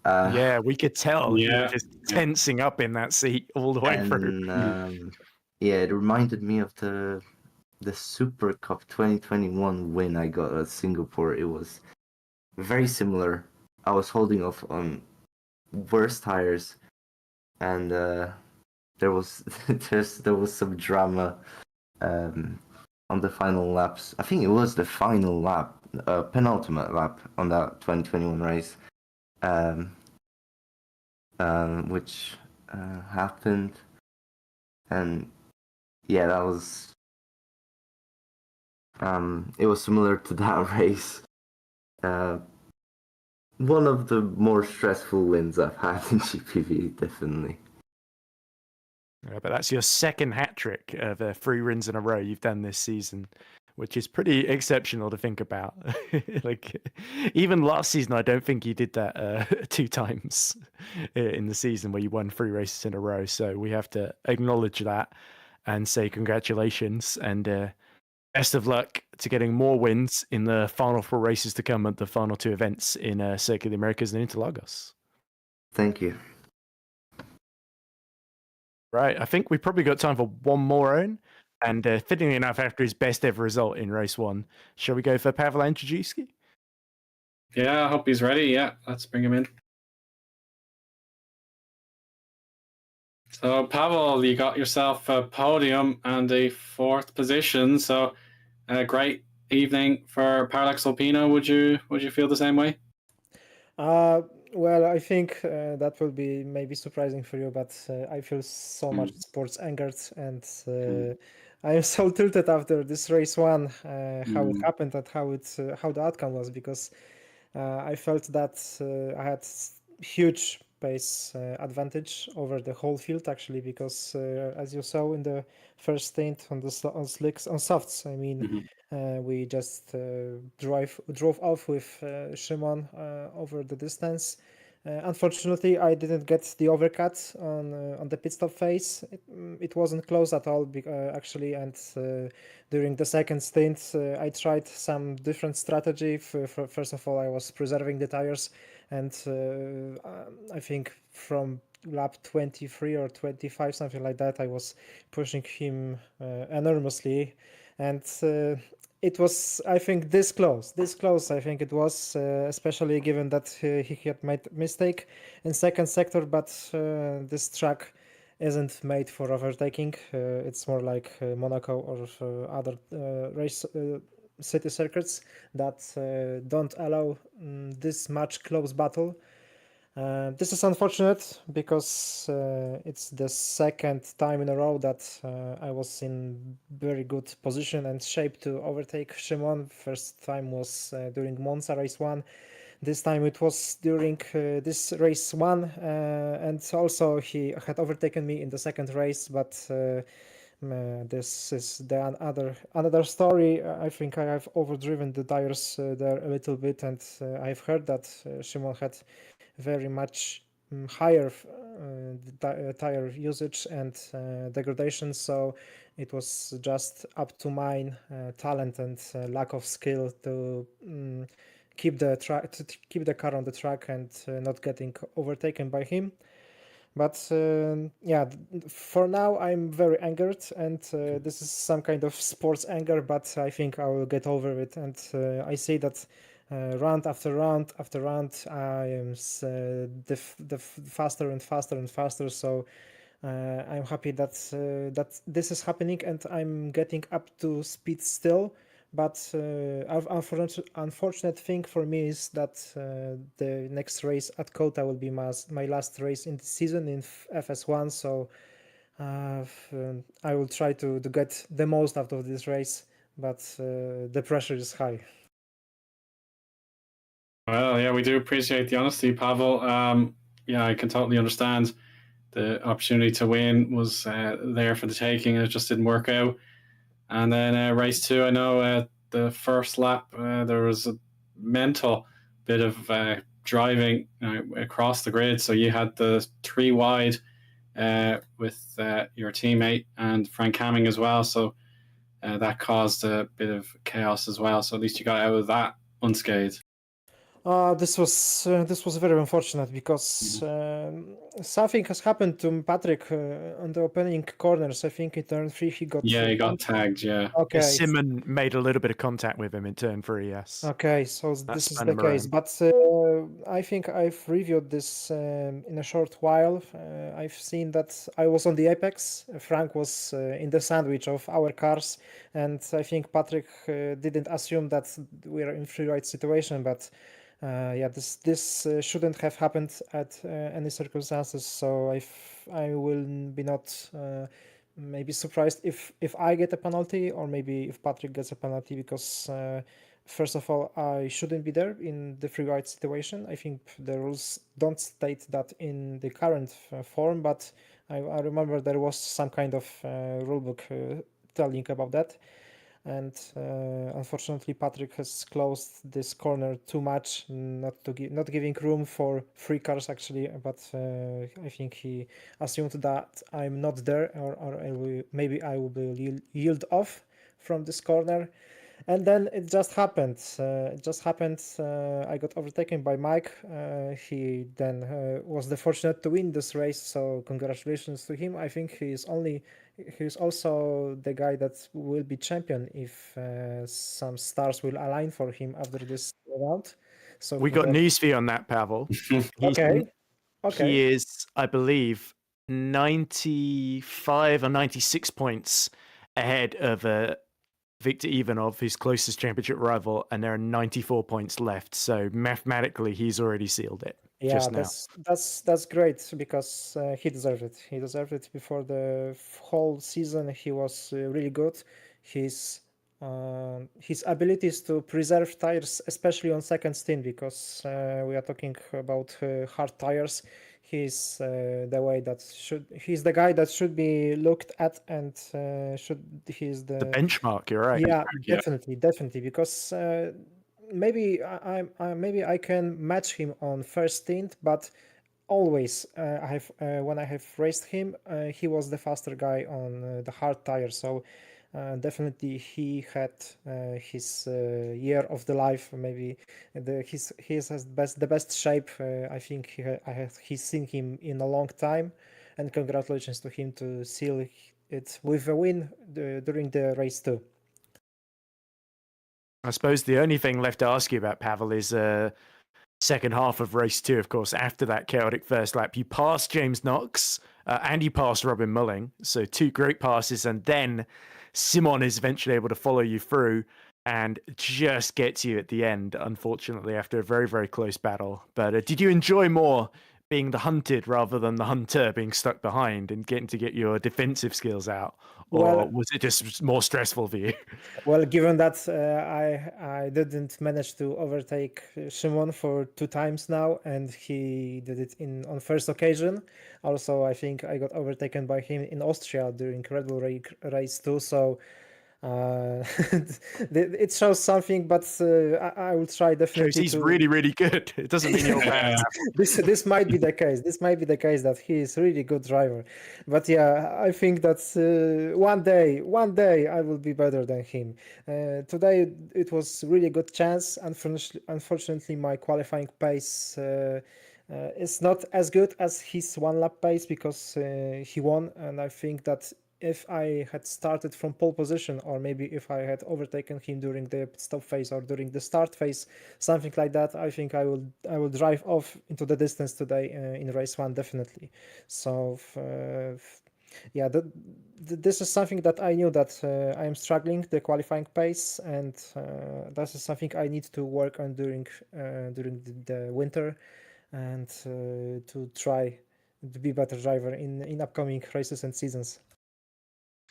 Yeah, we could tell you were Yeah. just tensing up in that seat all the way through. Yeah, it reminded me of the Super Cup 2021 win I got at Singapore. It was very similar. I was holding off on worse tires, and there was some drama on the final laps. I think it was the final lap, penultimate lap on that 2021 race, which happened, and yeah, that was. It was similar to that race. One of the more stressful wins I've had in GPV, definitely. Yeah, but that's your second hat trick of 3 wins in a row you've done this season, which is pretty exceptional to think about. Like, even last season, I don't think you did that 2 times in the season where you won 3 races in a row. So we have to acknowledge that and say congratulations and best of luck to getting more wins in the final 4 races to come at the final 2 events in Circuit of the Americas and Interlagos. Thank you. Right, I think we've probably got time for one more, Eoin. And fittingly enough, after his best ever result in race 1, shall we go for Pavel Andrzejewski? Yeah, I hope he's ready. Yeah, let's bring him in. So, Pavel, you got yourself a podium and a 4th position. So, great evening for Parallax Alpino. Would you feel the same way? Well, I think that will be maybe surprising for you, but I feel so much sports angered, and I am so tilted after this race one, how it happened and how the outcome was, because I felt that I had huge pace advantage over the whole field actually, because as you saw in the first stint on on slicks on softs, I mean, we just drove off with Szymon over the distance. Unfortunately, I didn't get the overcut on the pit stop phase. It wasn't close at all, actually. And during the second stint, I tried some different strategy. First of all, I was preserving the tires, and I think from lap 23 or 25, something like that, I was pushing him enormously, and it was, I think, this close. I think it was, especially given that he had made mistake in second sector, but this track isn't made for overtaking. It's more like Monaco or other race city circuits that don't allow this much close battle. This is unfortunate because it's the second time in a row that I was in very good position and shape to overtake Szymon. First time was during Monza race 1. This time it was during this race 1, and also he had overtaken me in the second race, but this is the another story. I think I have overdriven the tires there a little bit, and I've heard that Szymon had very much higher tire usage and degradation, so it was just up to mine talent and lack of skill to keep the car on the track and not getting overtaken by him. But yeah, for now I'm very angered, and this is some kind of sports anger, but I think I will get over it. And I see that round after round after round, I am the faster and faster and faster. So I'm happy that that this is happening, and I'm getting up to speed still. But unfortunate thing for me is that the next race at Kota will be my last race in the season in FS1. So I will try to get the most out of this race, but the pressure is high. Well, yeah, we do appreciate the honesty, Pavel. Yeah, I can totally understand the opportunity to win was there for the taking, and it just didn't work out. And then race 2, I know the first lap, there was a mental bit of driving across the grid. So you had the 3 wide with your teammate and Frank Hamming as well. So that caused a bit of chaos as well. So at least you got out of that unscathed. This was very unfortunate because something has happened to Patrick on the opening corners. I think in turn 3 he got he got tagged. Yeah. Okay. Simon made a little bit of contact with him in turn 3. Yes. Okay, so this is the case. But I think I've reviewed this in a short while. I've seen that I was on the apex. Frank was in the sandwich of our cars, and I think Patrick didn't assume that we are in free ride situation, but. Yeah, this shouldn't have happened at any circumstances. So I will be not maybe surprised if I get a penalty, or maybe if Patrick gets a penalty, because first of all, I shouldn't be there in the free ride situation. I think the rules don't state that in the current form, but I remember there was some kind of rulebook telling about that. And unfortunately, Patrick has closed this corner too much, not giving room for free cars actually. But I think he assumed that I'm not there, or maybe I will be yield off from this corner. And then it just happened. I got overtaken by Mike. He then was the fortunate to win this race. So congratulations to him. I think he's also the guy that will be champion if some stars will align for him after this round. So we got news for you on that, Pavel. Okay. He is, I believe, 95 or 96 points ahead of Viktor Ivanov, his closest championship rival, and there are 94 points left. So mathematically, he's already sealed it. Yeah, just now. that's great because he deserved it. He deserved it before the whole season. He was really good. His abilities to preserve tires, especially on second stint, because we are talking about hard tires. He's he's the guy that should be looked at, and he's the benchmark. You're right. Yeah, definitely, because maybe maybe I can match him on first stint, but always when I have raced him, he was the faster guy on the hard tire. So definitely he had his year of the life. Maybe he has the best shape. I think he's seen him in a long time, and congratulations to him to seal it with a win during the race too. I suppose the only thing left to ask you about, Pavel, is second half of race 2, of course. After that chaotic first lap, you passed James Knox and you passed Robin Mulling. So 2 great passes, and then Simon is eventually able to follow you through and just gets you at the end, unfortunately, after a very, very close battle. But did you enjoy more being the hunted rather than the hunter, being stuck behind and getting to get your defensive skills out? Or was it just more stressful for you? Well, given that I didn't manage to overtake Szymon for 2 times now, and he did it on first occasion. Also, I think I got overtaken by him in Austria during Red Bull race 2. So it shows something, but I will try definitely. Shows he's really, really good. It doesn't mean you're bad. This might be the case. This might be the case that he is really good driver. But yeah, I think that one day I will be better than him. Today it was really good chance. Unfortunately, my qualifying pace is not as good as his 1 lap pace because he won, and I think that if I had started from pole position, or maybe if I had overtaken him during the stop phase or during the start phase, something like that, I think I will drive off into the distance today in race 1 definitely. So yeah, this is something that I knew that I am struggling the qualifying pace, and that is something I need to work on during the winter, and to try to be better driver in upcoming races and seasons.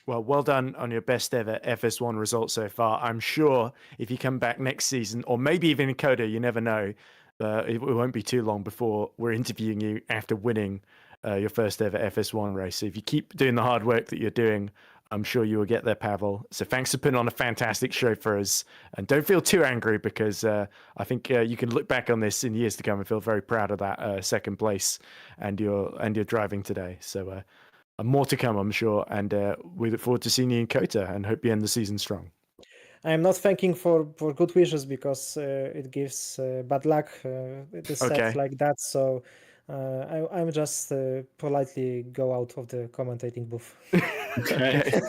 Well done on your best ever FS1 result so far. I'm sure if you come back next season, or maybe even in Coda, you never know, it won't be too long before we're interviewing you after winning your first ever FS1 race. So if you keep doing the hard work that you're doing, I'm sure you will get there, Pavel. So thanks for putting on a fantastic show for us. And don't feel too angry, because I think you can look back on this in years to come and feel very proud of that second place and your driving today. So more to come, I'm sure, and we look forward to seeing you in Kota and hope you end the season strong. I am not thanking for good wishes, because it gives bad luck. It is said like that, so I'm just politely go out of the commentating booth. Okay.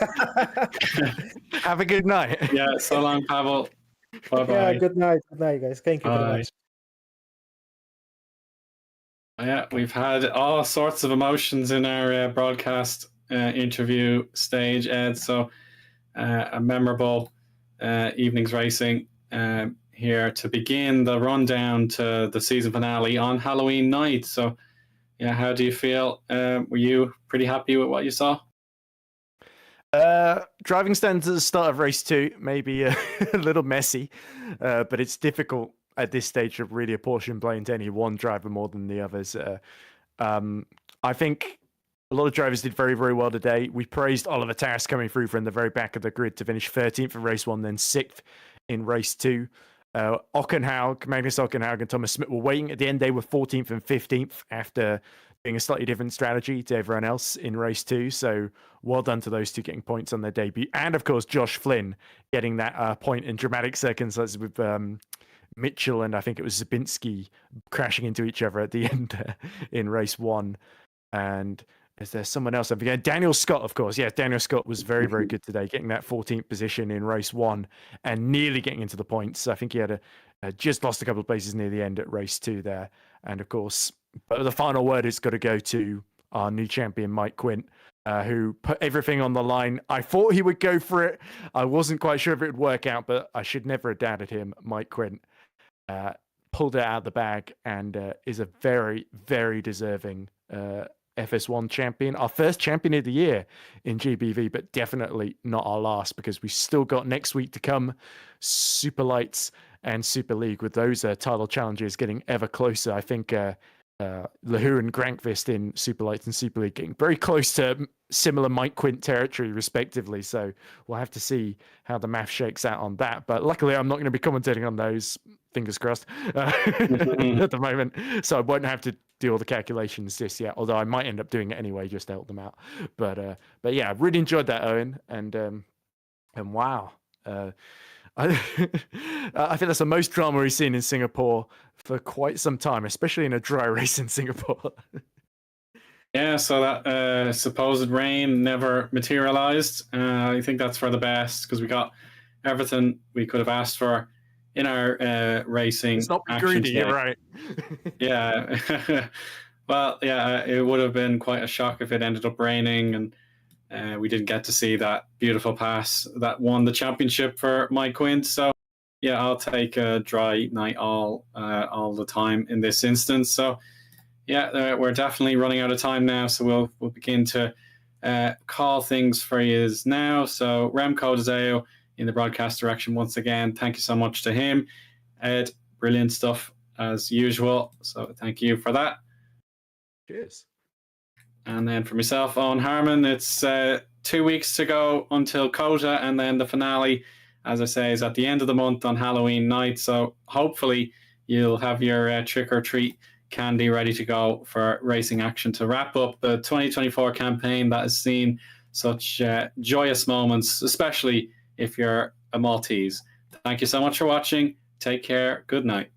Have a good night. Yeah, so long, Pavel. Bye-bye. Yeah, good night, guys. Thank you very much. Yeah, we've had all sorts of emotions in our broadcast interview stage, Ed. So a memorable evening's racing here to begin the rundown to the season finale on Halloween night. So yeah, how do you feel? Were you pretty happy with what you saw? Driving standards at the start of race 2, maybe a little messy, but it's difficult at this stage to really apportion blame to any one driver more than the others. I think a lot of drivers did very, very well today. We praised Oliver Tass coming through from the very back of the grid to finish 13th in race 1, then 6th in race 2. Magnus Ockenhaug and Thomas Smith were waiting. At the end, they were 14th and 15th after doing a slightly different strategy to everyone else in race 2. So well done to those two getting points on their debut. And of course, Josh Flynn getting that point in dramatic circumstances with Mitchell and I think it was Zabinski crashing into each other at the end in race 1. And is there someone else I'm forgetting? Daniel Scott, of course. Yeah, Daniel Scott was very, very good today, getting that 14th position in race 1 and nearly getting into the points. I think he had just lost a couple of places near the end at race 2 there. And of course, but the final word has got to go to our new champion, Mike Quint, who put everything on the line. I thought he would go for it. I wasn't quite sure if it would work out, but I should never have doubted him. Mike Quint pulled it out of the bag and is a very, very deserving FS1 champion. Our first champion of the year in GBV, but definitely not our last, because we still got next week to come, Super Lights and Super League, with those title challenges getting ever closer. I think Lahu and Grankvist in Super Lights and Super League getting very close to similar Mike Quint territory, respectively. So we'll have to see how the math shakes out on that. But luckily, I'm not going to be commentating on those, fingers crossed, at the moment. So I won't have to do all the calculations just yet, although I might end up doing it anyway just to help them out. But yeah, I really enjoyed that, Eoin. And wow. I think that's the most drama we've seen in Singapore for quite some time, especially in a dry race in Singapore. Yeah, so that supposed rain never materialized. I think that's for the best, because we got everything we could have asked for in our racing. It's not action greedy, today. you're right. Yeah. Well, yeah, it would have been quite a shock if it ended up raining and we didn't get to see that beautiful pass that won the championship for Mike Quint. So, yeah, I'll take a dry night all the time in this instance. So, yeah, we're definitely running out of time now, so we'll begin to call things for you now. So, Remco to Zeeuw in the broadcast direction once again. Thank you so much to him. Ed, brilliant stuff as usual. So, thank you for that. Cheers. And then for myself, on Harmon, it's 2 weeks to go until Kota, and then the finale, as I say, is at the end of the month on Halloween night. So hopefully you'll have your trick or treat candy ready to go for racing action to wrap up the 2024 campaign that has seen such joyous moments, especially if you're a Maltese. Thank you so much for watching. Take care. Good night.